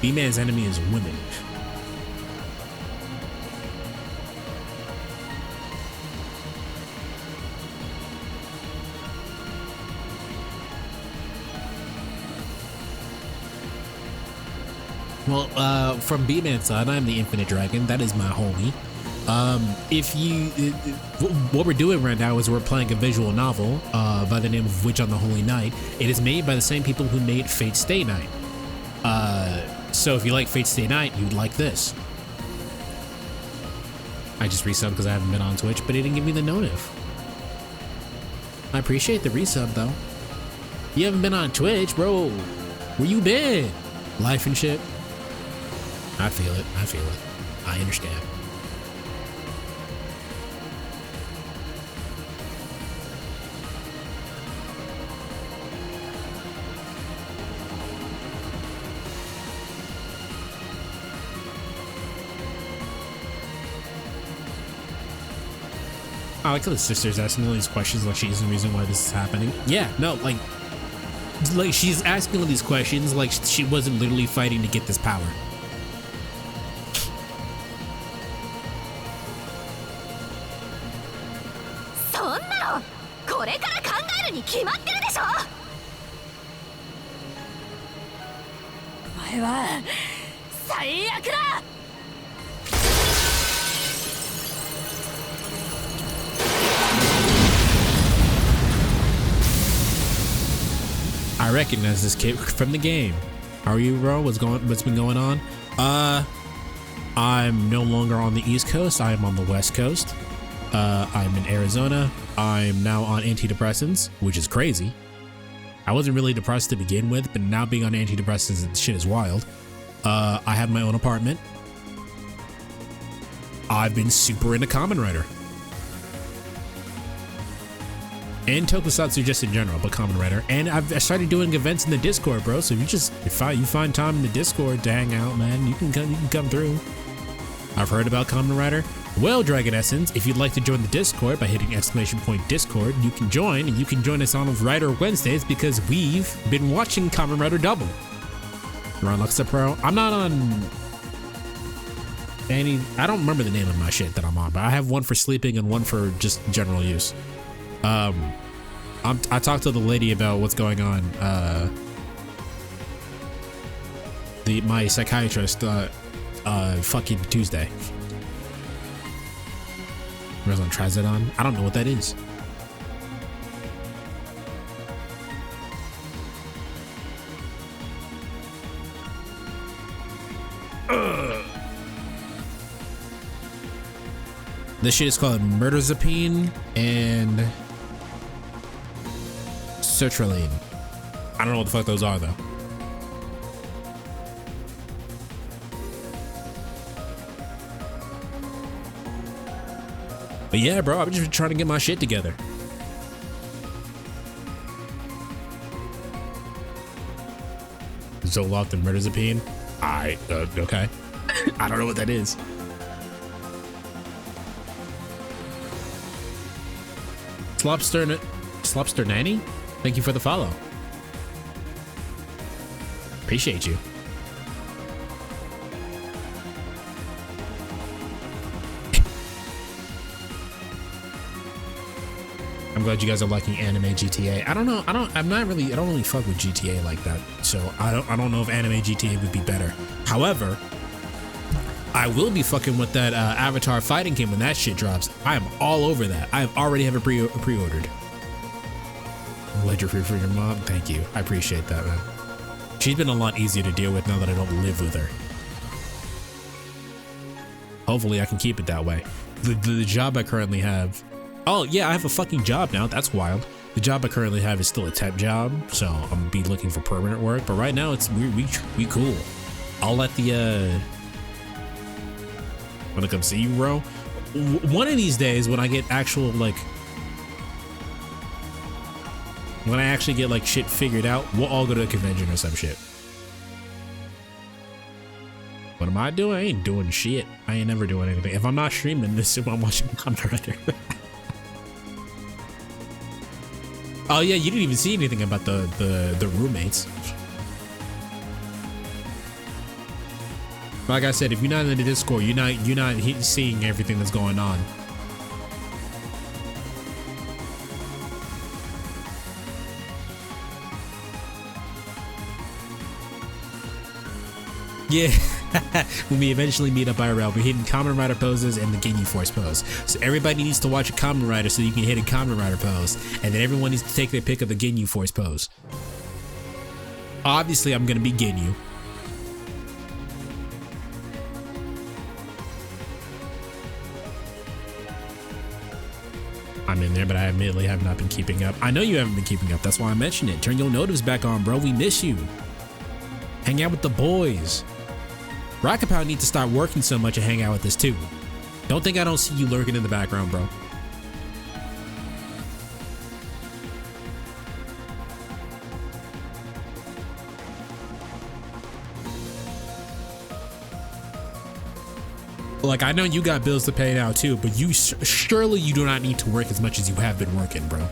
B-Man's enemy is women. Well, from B-Man's side, I'm the Infinite Dragon. That is my homie. What we're doing right now is we're playing a visual novel by the name of Witch on the Holy Night. It is made by the same people who made Fate Stay Night. So if you like Fate Stay Night, you'd like this. I just resubbed because I haven't been on Twitch, but it didn't give me the notif. I appreciate the resub though. You haven't been on Twitch, bro. Where you been? Life and shit. I feel it. I feel it. I understand. I like how the sister's asking all these questions like she's the reason why this is happening. Yeah, no, like she's asking all these questions like she wasn't literally fighting to get this power. I recognize this kid from the game. How are you, bro? What's been going on? I'm no longer on the East Coast. I am on the West Coast. I'm in Arizona. I'm now on antidepressants, which is crazy. I wasn't really depressed to begin with, but now being on antidepressants and shit is wild. I have my own apartment. I've been super into Kamen Rider. And Tokusatsu just in general, but Kamen Rider. And I started doing events in the Discord, bro. So if you find time in the Discord to hang out, man, you can come through. I've heard about Kamen Rider. Well, Dragon Essence, if you'd like to join the Discord by hitting !Discord, you can join, and you can join us on Rider Wednesdays because we've been watching Kamen Rider Double. You're on Luxa Pro. I'm not on any. I don't remember the name of my shit that I'm on, but I have one for sleeping and one for just general use. I talked to the lady about what's going on. My psychiatrist, fucking Tuesday. I was on Trazodone. I don't know what that is. This shit is called Mirtazapine and sertraline. I don't know what the fuck those are though. But yeah, bro, I'm just trying to get my shit together. Zoloft and Mirtazapine? Okay. I don't know what that is. Slopster Nanny? Thank you for the follow. Appreciate you. I'm glad you guys are liking anime GTA. I don't know. I don't really fuck with GTA like that. So I don't know if anime GTA would be better. However, I will be fucking with that Avatar fighting game when that shit drops. I am all over that. I already have it pre-ordered. Ledger free for your mom. Thank you. I appreciate that, man. She's been a lot easier to deal with now that I don't live with her. Hopefully I can keep it that way. The job I currently have. Oh yeah, I have a fucking job now. That's wild. The job I currently have is still a temp job, so I'm gonna be looking for permanent work. But right now it's we cool. I'll let the wanna come see you, bro? One of these days when I get actual like when I actually get like shit figured out, we'll all go to a convention or some shit. What am I doing? I ain't doing shit. I ain't never doing anything. If I'm not streaming this, I'm watching Kamen Rider. Oh yeah, you didn't even see anything about the roommates. Like I said, if you're not in the Discord, you're not seeing everything that's going on. Yeah, when we eventually meet up IRL, we're hitting Kamen Rider poses and the Ginyu Force pose. So everybody needs to watch a Kamen Rider so you can hit a Kamen Rider pose, and then everyone needs to take their pick of the Ginyu Force pose. Obviously, I'm gonna be Ginyu. I'm in there, but I admittedly have not been keeping up. I know you haven't been keeping up. That's why I mentioned it. Turn your notice back on, bro. We miss you. Hang out with the boys. Rocket Power needs to start working so much and hang out with us too. Don't think I don't see you lurking in the background, bro. Like, I know you got bills to pay now too, but you surely you do not need to work as much as you have been working, bro.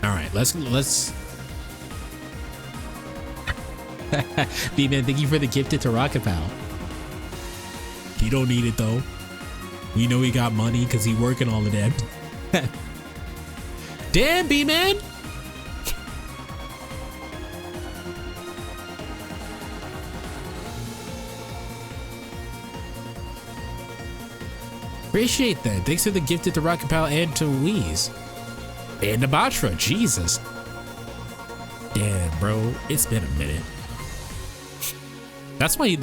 All right, let's B-Man, thank you for the gifted to Rocket Pal. He don't need it though. We know he got money because he working all of that. Damn, B-Man. Appreciate that. Thanks for the gifted to Rocket Pal and to Louise. And the Batra, Jesus. Damn, bro, it's been a minute. That's why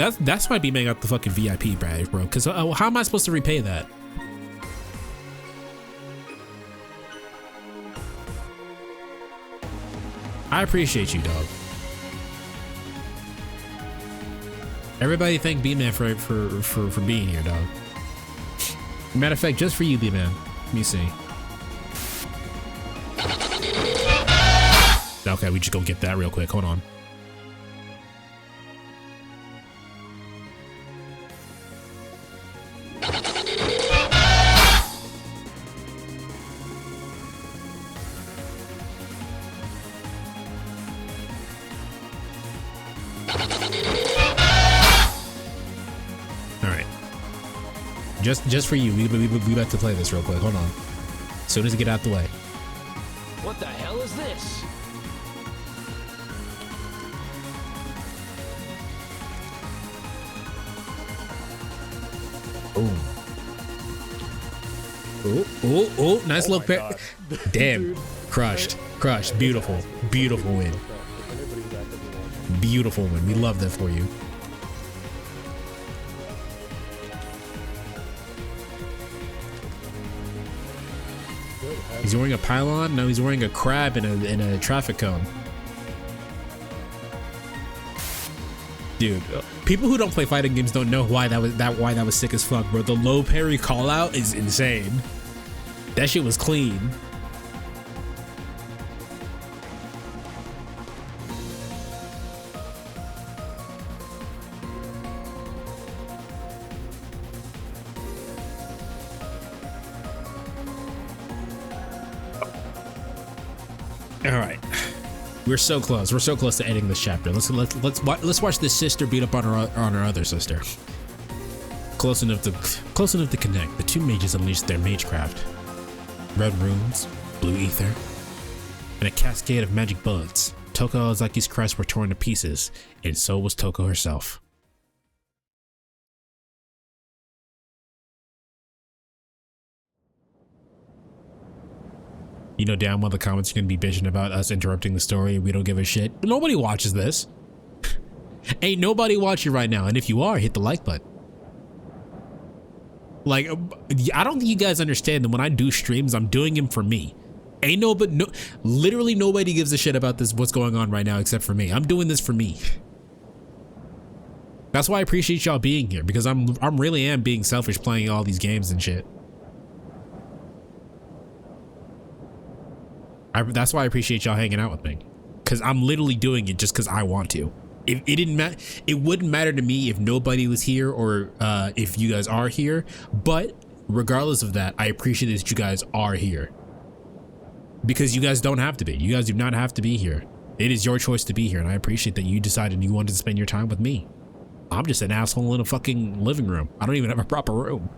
B-Man got the fucking VIP badge, bro. Cause how am I supposed to repay that? I appreciate you, dog. Everybody thank B-Man for being here, dog. Matter of fact, just for you, B-Man. Let me see. Okay, we just go get that real quick. Hold on. All right. Just for you, we about to play this real quick. Hold on. As soon as I get out the way. What the hell is this? Oh, nice little pair. Damn, crushed, beautiful win. Beautiful win. We love that for you. He's wearing a pylon? No, he's wearing a crab in a traffic cone. Dude, people who don't play fighting games don't know why that was sick as fuck, bro. The low parry call out is insane. That shit was clean. All right. We're so close. We're so close to ending this chapter. Let's watch this sister beat up on her other sister. Close enough to connect. The two mages unleashed their magecraft. Red runes, blue ether, and a cascade of magic bullets. Toko Ozaki's crests were torn to pieces, and so was Toko herself. You know damn well the comments are gonna be bitching about us interrupting the story and we don't give a shit. Nobody watches this. Ain't nobody watching right now, and if you are, hit the like button. Like, I don't think you guys understand that when I do streams, I'm doing them for me. Literally nobody gives a shit about what's going on right now except for me. I'm doing this for me. That's why I appreciate y'all being here, because I'm really am being selfish playing all these games and shit. That's why I appreciate y'all hanging out with me, because I'm literally doing it just because I want to. It wouldn't matter to me if nobody was here or if you guys are here, but regardless of that, I appreciate that you guys are here. because you guys don't have to be. You guys do not have to be here. It is your choice to be here, and I appreciate that you decided you wanted to spend your time with me. I'm just an asshole in a fucking living room. I don't even have a proper room.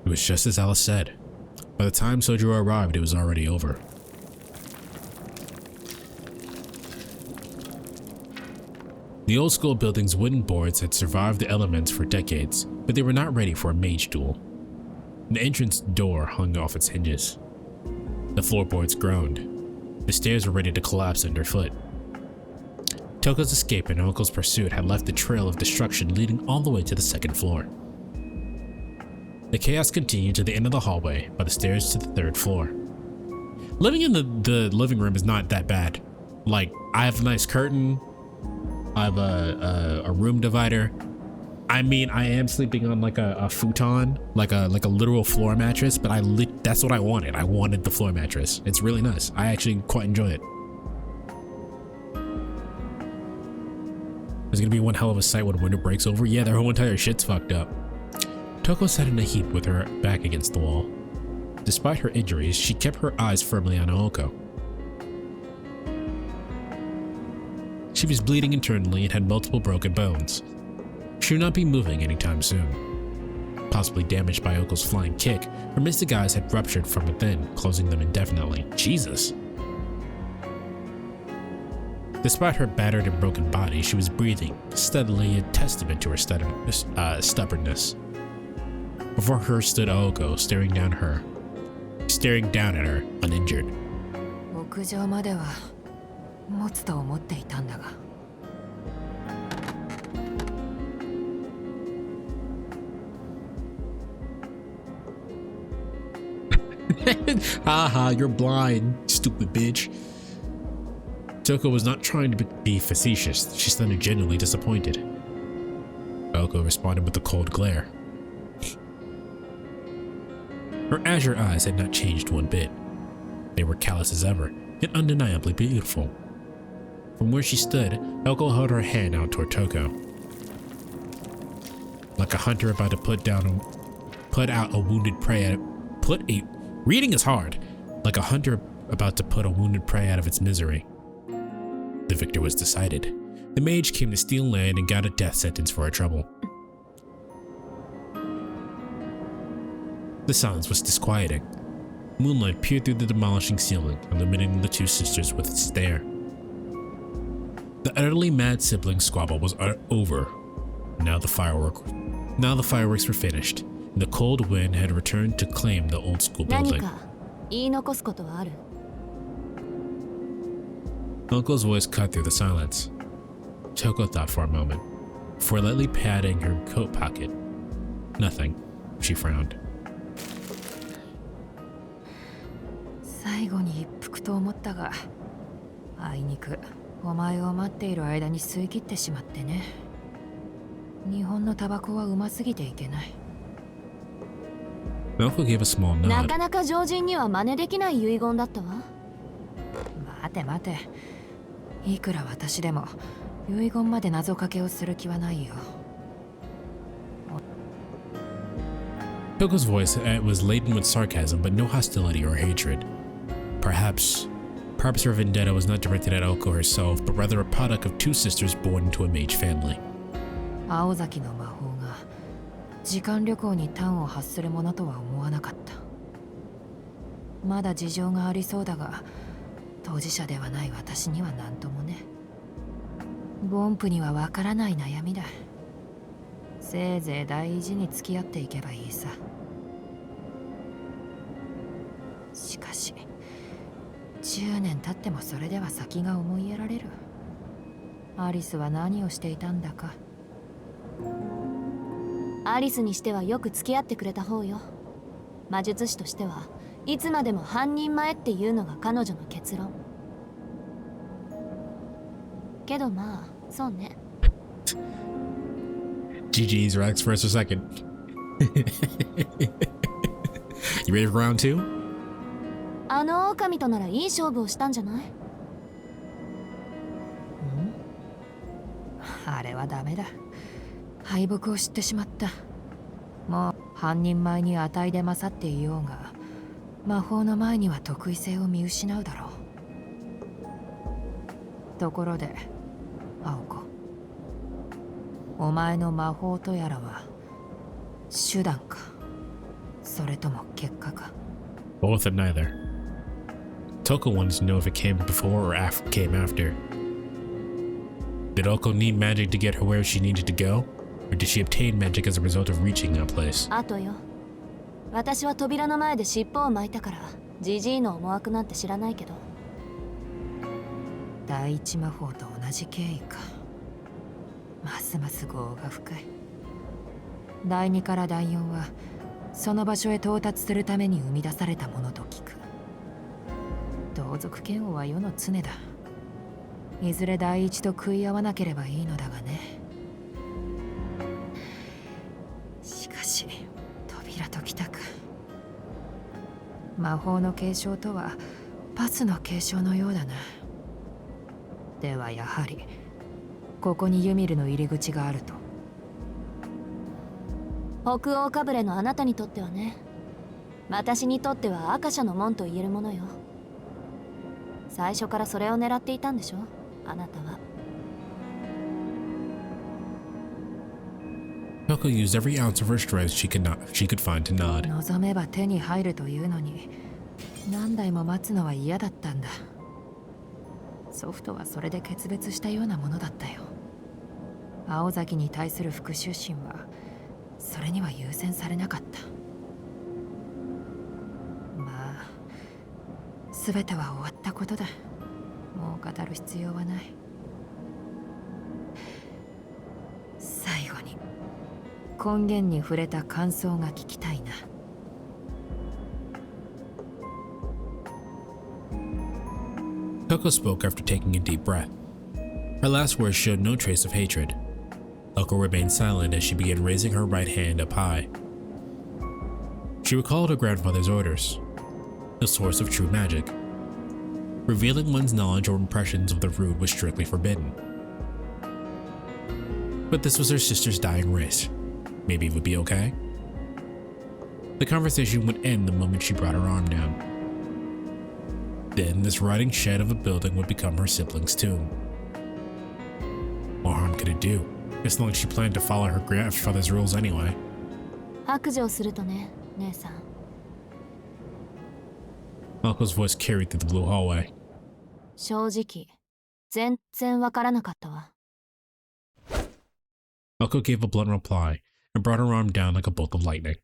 It was just as Alice said. By the time Sojiro arrived, it was already over. The old school building's wooden boards had survived the elements for decades, but they were not ready for a mage duel. The entrance door hung off its hinges. The floorboards groaned. The stairs were ready to collapse underfoot. Toko's escape and Uncle's pursuit had left a trail of destruction leading all the way to the second floor. The chaos continued to the end of the hallway by the stairs to the third floor. Living in the living room is not that bad. Like, I have a nice curtain. I have a room divider. I mean, I am sleeping on like a futon, like a literal floor mattress, but that's what I wanted. I wanted the floor mattress. It's really nice. I actually quite enjoy it. There's gonna be one hell of a sight when a window breaks over. Yeah, their whole entire shit's fucked up. Toko sat in a heap with her back against the wall. Despite her injuries, she kept her eyes firmly on Aoko. She was bleeding internally and had multiple broken bones. She would not be moving anytime soon. Possibly damaged by Oko's flying kick, her mystic eyes had ruptured from within, closing them indefinitely. Jesus! Despite her battered and broken body, she was breathing steadily, a testament to her stubbornness. Before her stood Aoko, staring down at her, uninjured. 屋上までは持つと思っていたんだが。Haha, you're blind, stupid bitch. Toko was not trying to be facetious. She sounded genuinely disappointed. Aoko responded with a cold glare. Her azure eyes had not changed one bit. They were callous as ever, yet undeniably beautiful. From where she stood, Aoko held her hand out toward Toko. Like a hunter about to put out a wounded prey reading is hard. Like a hunter about to put a wounded prey out of its misery. The victor was decided. The mage came to steal land and got a death sentence for her trouble. The silence was disquieting. Moonlight peered through the demolishing ceiling, illuminating the two sisters with its stare. The utterly mad sibling squabble was over. Now the fireworks were finished, and the cold wind had returned to claim the old school building. Uncle's voice cut through the silence. Toko thought for a moment, before lightly patting her coat pocket. Nothing. She frowned. 最後に一服と思ったが、あいにくお前を待っている間に吸い切ってしまってね。日本のタバコはうますぎていけない。Malco gave a small nod. なかなか常人には真似できない遺言だったわ。待て待て。いくら私でも遺言まで謎かけをする気はないよ。Toko's voice was laden with sarcasm, but no hostility or hatred. Perhaps her vendetta was not directed at Aoko herself, but rather a product of two sisters born into a mage family. 青崎の魔法が時間旅行に端を発するものとは思わなかった。まだ事情がありそうだが、当事者ではない私には何ともね。ゴンプにはわからない悩みだ。せいぜい大事に付き合っていけばいいさ。しかし10年経ってもそれでは先が思いやられる。アリスは何をしていたんだか。アリスにしてはよく付き合ってくれた方よ。魔術師としてはいつまでも半人前っていうのが彼女の結論。けどまあそうね。GG's, relax for a second. You ready for round 2? あの狼とならいい勝負をしたんじゃない？あれはダメだ。敗北を知ってしまった。もう半人前に値で勝っていようが、魔法の前には特異性を見失うだろう。ところで青子、お前の魔法とやらは手段か、それとも結果か。 Both and neither. Toko wanted to know if it came before or came after. Did Oko need magic to get her where she needed to go? Or did she obtain magic as a result of reaching that place? あとよ、私は扉の前で尻尾を巻いたからジジイの思惑なんて知らないけど。第一魔法と同じ経緯か。ますます業が深い。第2から第4はその場所へ到達するために生み出されたものと聞く。同族嫌悪は世の常だ。いずれ第一と食い合わなければいいのだがね。しかし扉ときたか。魔法の継承とはパスの継承のようだな。ではやはりここにユミルの入り口があると。北欧かぶれのあなたにとってはね。私にとっては赤社の門と言えるものよ。最初からそれを狙っていたんでしょ、あなたは。Toko used every ounce of her strength she could find to nod. 望めば手に入るというのに何台も待つのは嫌だったんだ。ソフトはそれで決別したようなものだったよ。青崎に対する復讐心はそれには優先されなかった。まあ全ては終わったことだ。もう語る必要はない。最後に根源に触れた感想が聞きたいな。Toko spoke after taking a deep breath. Her last words showed no trace of hatred. Oko remained silent as she began raising her right hand up high. She recalled her grandfather's orders, the source of true magic. Revealing one's knowledge or impressions of the rude was strictly forbidden. But this was her sister's dying race. Maybe it would be okay? The conversation would end the moment she brought her arm down. Then this rotting shed of a building would become her sibling's tomb. What harm could it do? It's not like she planned to follow her grandfather's rules anyway. 白状するとね、姉さん。Malko's voice carried through the blue hallway. 正直、全然わからなかったわ。Malko gave a blunt reply and brought her arm down like a bolt of lightning.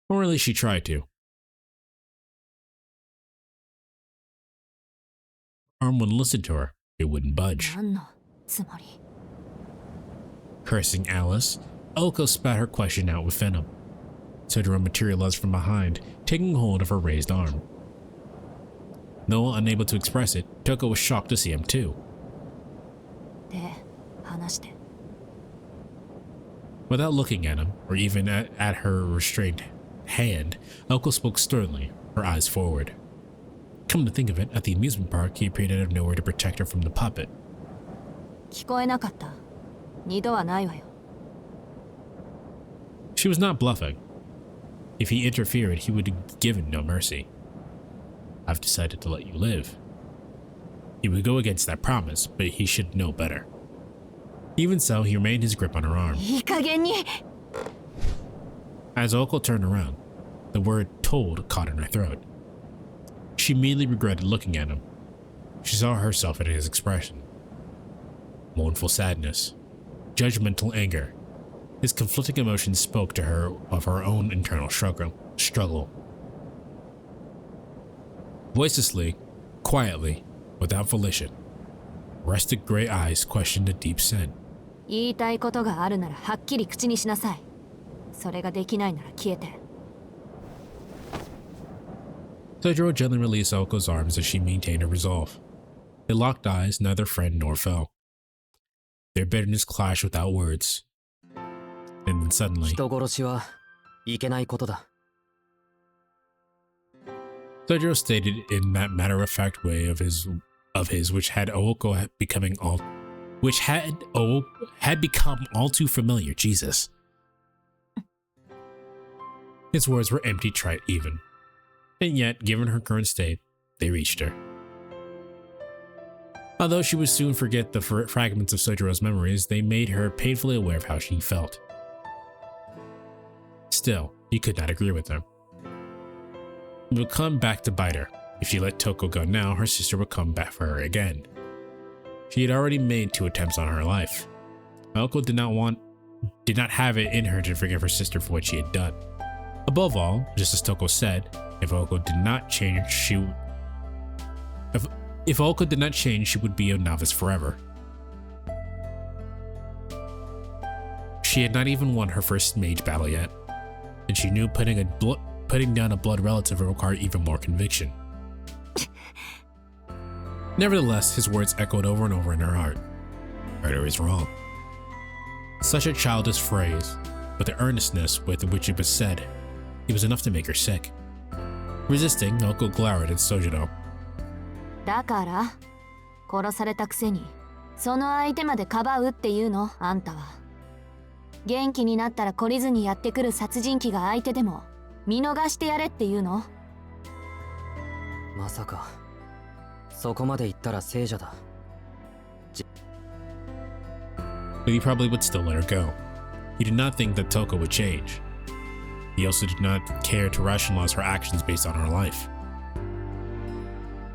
Or at least she tried to. Her arm wouldn't listen to her. It wouldn't budge. 何のつもり？ Cursing Alice, Elko spat her question out with venom. Sojiro materialized from behind, taking hold of her raised arm. Though unable to express it, Toko was shocked to see him too. で、話して。 Without looking at him, or even at her restrained hand, Elko spoke sternly, her eyes forward. Come to think of it, at the amusement park, he appeared out of nowhere to protect her from the puppet. 聞こえなかった。二度はないわよ。She was not bluffing. If he interfered, he would have given no mercy. I've decided to let you live. He would go against that promise, but he should know better. Even so, he remained his grip on her arm. いい加減に。 As Oko turned around, the word told caught in her throat. She immediately regretted looking at him. She saw herself in his expression. Mournful sadness, judgmental anger. His conflicting emotions spoke to her of her own internal struggle. Voicelessly, quietly, without volition, rested gray eyes questioned a deep scent. 言いたいことがあるならはっきり口にしなさい。それができないなら消えて。 Sojiro gently released Oko's arms as she maintained her resolve. They locked eyes, neither friend nor foe. Their bitterness clashed without words. And then suddenly, 人殺しはいけないことだ。 Sojiro stated in that matter-of-fact way of his which had become all too familiar. Jesus. His words were empty trite even. And yet, given her current state, they reached her. Although she would soon forget the fragments of Sojiro's memories, they made her painfully aware of how she felt. Still, he could not agree with her. It would come back to bite her. If she let Toko go now, her sister would come back for her again. She had already made 2 attempts on her life. Aoko did not have it in her to forgive her sister for what she had done. Above all, just as Toko said, if Aoko did not change, she would be a novice forever. She had not even won her first mage battle yet, and she knew putting down a blood relative would require even more conviction. Nevertheless, his words echoed over and over in her heart. Murder is wrong. Such a childish phrase, but the earnestness with which it was said, it was enough to make her sick. Resisting, Aoko glowered at Sojiro. だから、殺されたくせに、その相手までかばうっていうの、あんたは。元気になったら懲りずにやってくる殺人鬼が相手でも、見逃してやれっていうの？まさか、そこまで言ったら聖者だ。But he probably would still let her go. He did not think that Toko would change. He also did not care to rationalize her actions based on her life.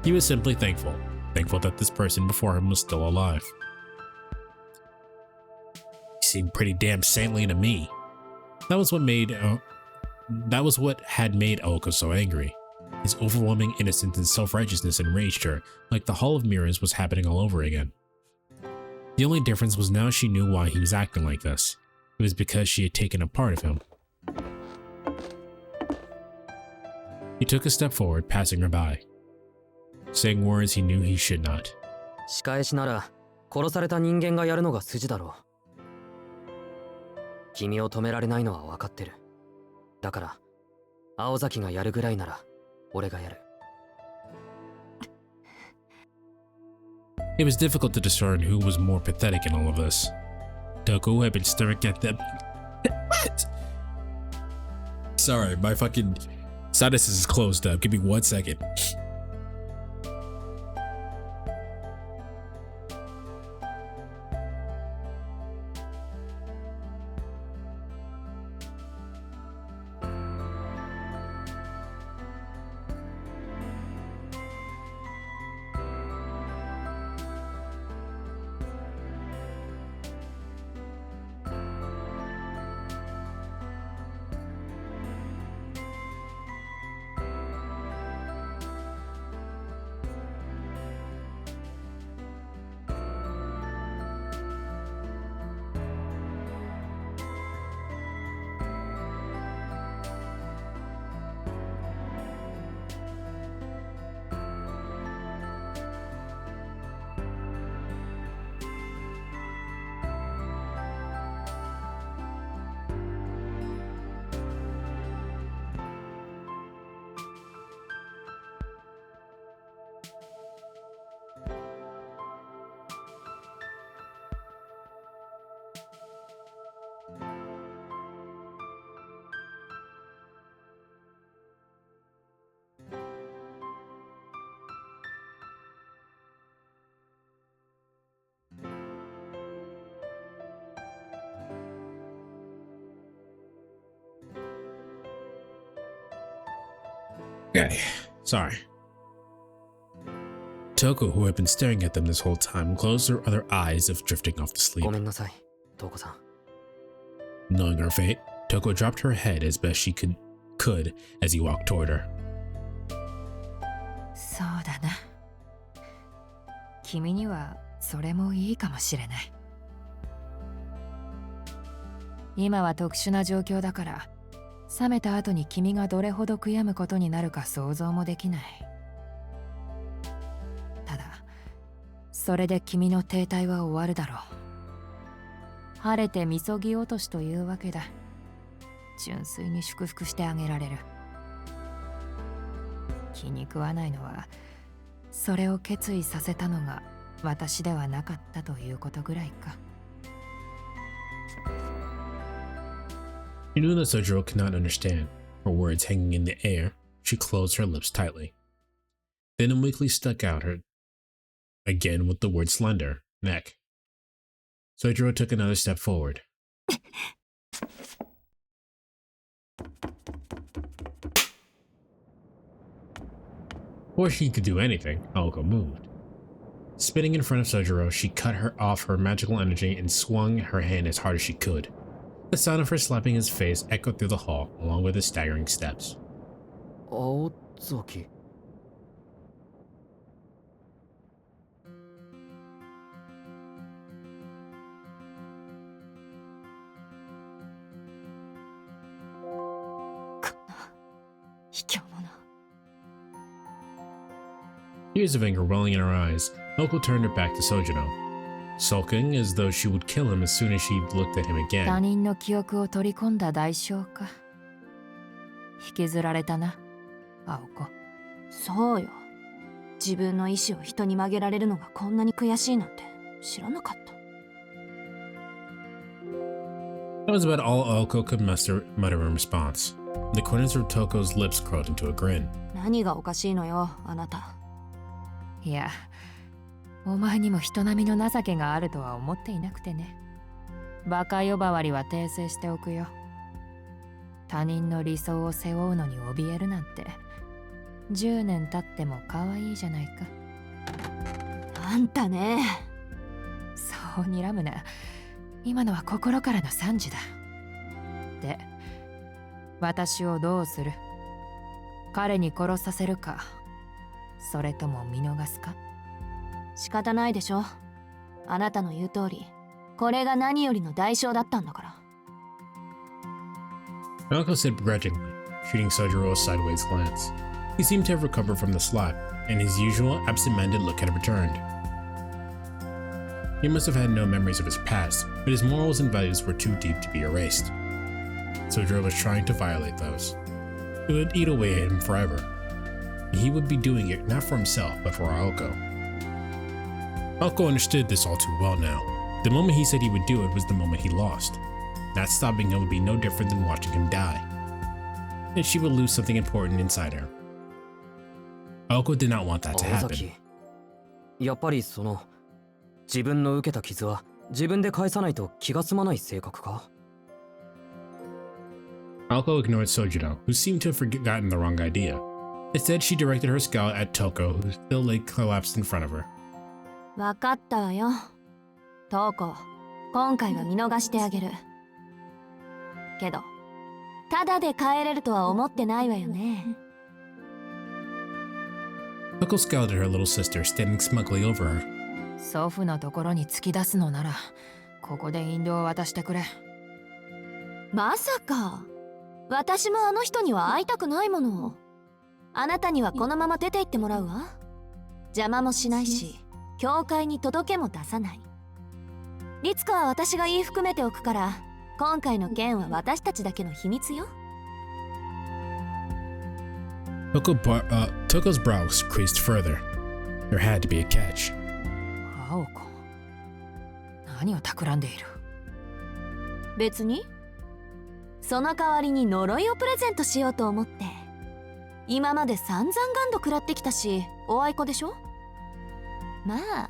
He was simply thankful that this person before him was still alive. He seemed pretty damn saintly to me. That was what had made Aoko so angry. His overwhelming innocence and self-righteousness enraged her, like the Hall of Mirrors was happening all over again. The only difference was now she knew why he was acting like this. It was because she had taken a part of him. He took a step forward, passing her by, saying words he knew he should not. 仕返しなら殺された人間がやるのが筋だろう。君を止められないのは分かってる。だから青崎がやるぐらいなら俺がやる。It was difficult to discern who was more pathetic in all of this. Toko had been staring at them. Sorry, my fucking sinus is closed up. Give me 1 second. Okay, sorry. Toko, who had been staring at them this whole time, closed her other eyes as if drifting off to sleep. ごめんなさい、トウコさん。 Knowing her fate, Toko dropped her head as best she could as he walked toward her. そうだな。君にはそれもいいかもしれない。今は特殊な状況だから、冷めた後に君がどれほど悔やむことになるか想像もできない。ただ、それで君の停滞は終わるだろう。晴れてみそぎ落としというわけだ。純粋に祝福してあげられる。気に食わないのは、それを決意させたのが私ではなかったということぐらいか。She knew that Sojiro could not understand, her words hanging in the air, she closed her lips tightly. Then weakly stuck out her again with the word slender, neck. Sojiro took another step forward. Before she could do anything, Aoko moved. Spinning in front of Sojiro, she cut her off her magical energy and swung her hand as hard as she could. The sound of her slapping his face echoed through the hall, along with his staggering steps. Aozoki. Tears of anger welling in her eyes, Aoko turned her back to Sojiro, sulking as though she would kill him as soon as she looked at him 他 again. 人の記憶を取り込んだ代償か。引きずられたな、青子。そうよ。自分の意志を人に曲げられるのがこんなに悔しいなんて知らなかった。That was about all Aoko could mutter in response. The corners of Toko's lips curled into a grin. 何がおかしいのよ、あなた。いや、お前にも人並みの情けがあるとは思っていなくてね。バカ呼ばわりは訂正しておくよ。他人の理想を背負うのに怯えるなんて、10年経っても可愛いじゃないか。あんたね。そう睨むな。今のは心からの賛辞だ。で、私をどうする？彼に殺させるか、それとも見逃すか？仕方ないでしょ。あなたの言う通り、これが何よりの代償だったんだから。Aoko said begrudgingly, shooting Sojiro a sideways glance. He seemed to have recovered from the slap, and his usual absent-minded look had returned. He must have had no memories of his past, but his morals and values were too deep to be erased. Sojiro was trying to violate those. It would eat away at him forever. He would be doing it not for himself, but for Aoko. Aoko understood this all too well now. The moment he said he would do it was the moment he lost. Not stopping him would be no different than watching him die. And she would lose something important inside her. Aoko did not want that to happen. 青崎、やっぱり自分の受けた傷は自分で返さないと気が済まない性格か？ Aoko ignored Sojiro, who seemed to have forgotten the wrong idea. Instead, she directed her scowl at Toko, who still lay collapsed in front of her. わかったわよ。トウコ、今回は見逃してあげる。けど、ただで帰れるとは思ってないわよね。Toko scowled at her little sister, standing smugly over her. 祖父のところに突き出すのなら、ここで引導を渡してくれ。まさか、私もあの人には会いたくないもの。あなたにはこのまま出て行ってもらうわ。邪魔もしないし、教会に届けも出さない。律子は私が言い含めておくから、今回の件は私たちだけの秘密よ。Toko's brows creased further. There had to be a catch. 青子、何を企んでいる？別に。その代わりに呪いをプレゼントしようと思って。今まで散々ガンド食らってきたし、おあいこでしょ？まあ、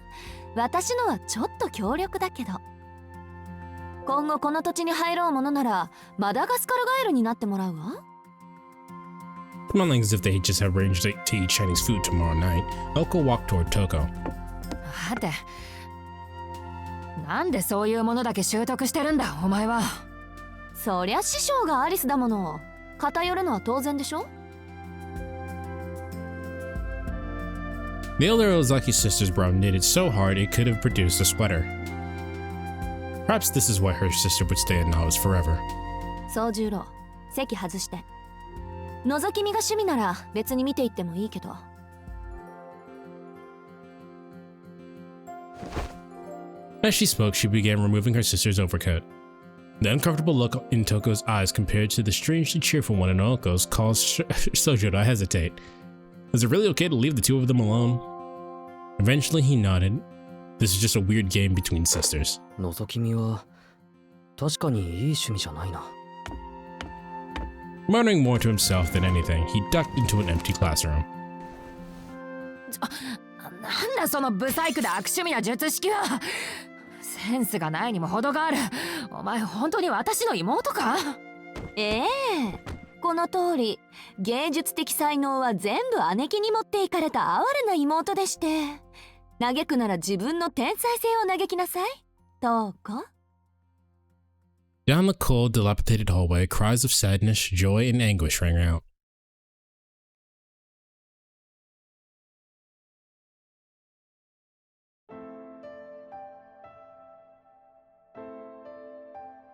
私のはちょっと強力だけど。今後この土地に入ろうものなら、マダガスカルガエルになってもらうわ。Smiling as if they just had arranged to eat Chinese food tomorrow night, Aoko walked toward Toko. 待て。なんでそういうものだけ習得してるんだ、お前は。そりゃ師匠がアリスだもの。偏るのは当然でしょ？ The elder Ozaki sister's brow knitted so hard it could have produced a sweater. Perhaps this is why her sister would stay a novice forever. 宗十郎、席外して。覗き見が趣味なら別に見ていってもいいけど。As she spoke, she began removing her sister's overcoat. The uncomfortable look in Toko's eyes compared to the strangely cheerful one in Aoko's caused Sojiro to hesitate. Was it really okay to leave the two of them alone? Eventually, he nodded. This is just a weird game between sisters. 覗き見は確かにいい趣味じゃないな。Muttering more to himself than anything, he ducked into an empty classroom. なんだそのブサイクで悪趣味な術式は。センスがないにも程がある。お前本当に私の妹か？ええ、この通り芸術的才能は全部姉貴に持っていかれた哀れな妹でして、嘆くなら自分の天才性を嘆きなさい。どうか？ Down the cold, dilapidated hallway, cries of sadness, joy, and anguish rang out.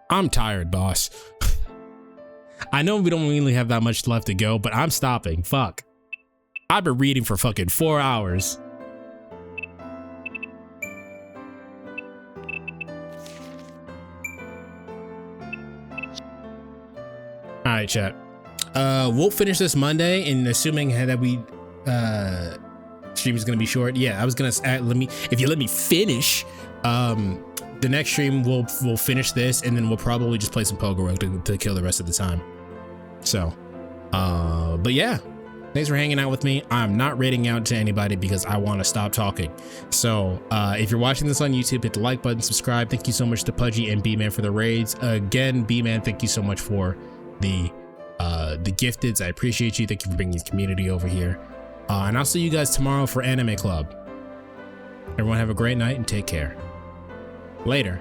I'm tired, boss. I know we don't really have that much left to go, but I'm stopping. Fuck. I've been reading for fucking 4 hours. Alright, chat. We'll finish this Monday, and assuming that we stream is gonna be short. Yeah, I was gonna if you let me finish, the next stream we'll finish this, and then we'll probably just play some Pogo to kill the rest of the time. So, but yeah, thanks for hanging out with me. I'm not rating out to anybody because I want to stop talking. So, if you're watching this on YouTube, hit the like button, subscribe. Thank you so much to Pudgy and B-Man for the raids. Again, B-Man, thank you so much for the gifteds. I appreciate you. Thank you for bringing the community over here. And I'll see you guys tomorrow for Anime Club. Everyone have a great night and take care. Later.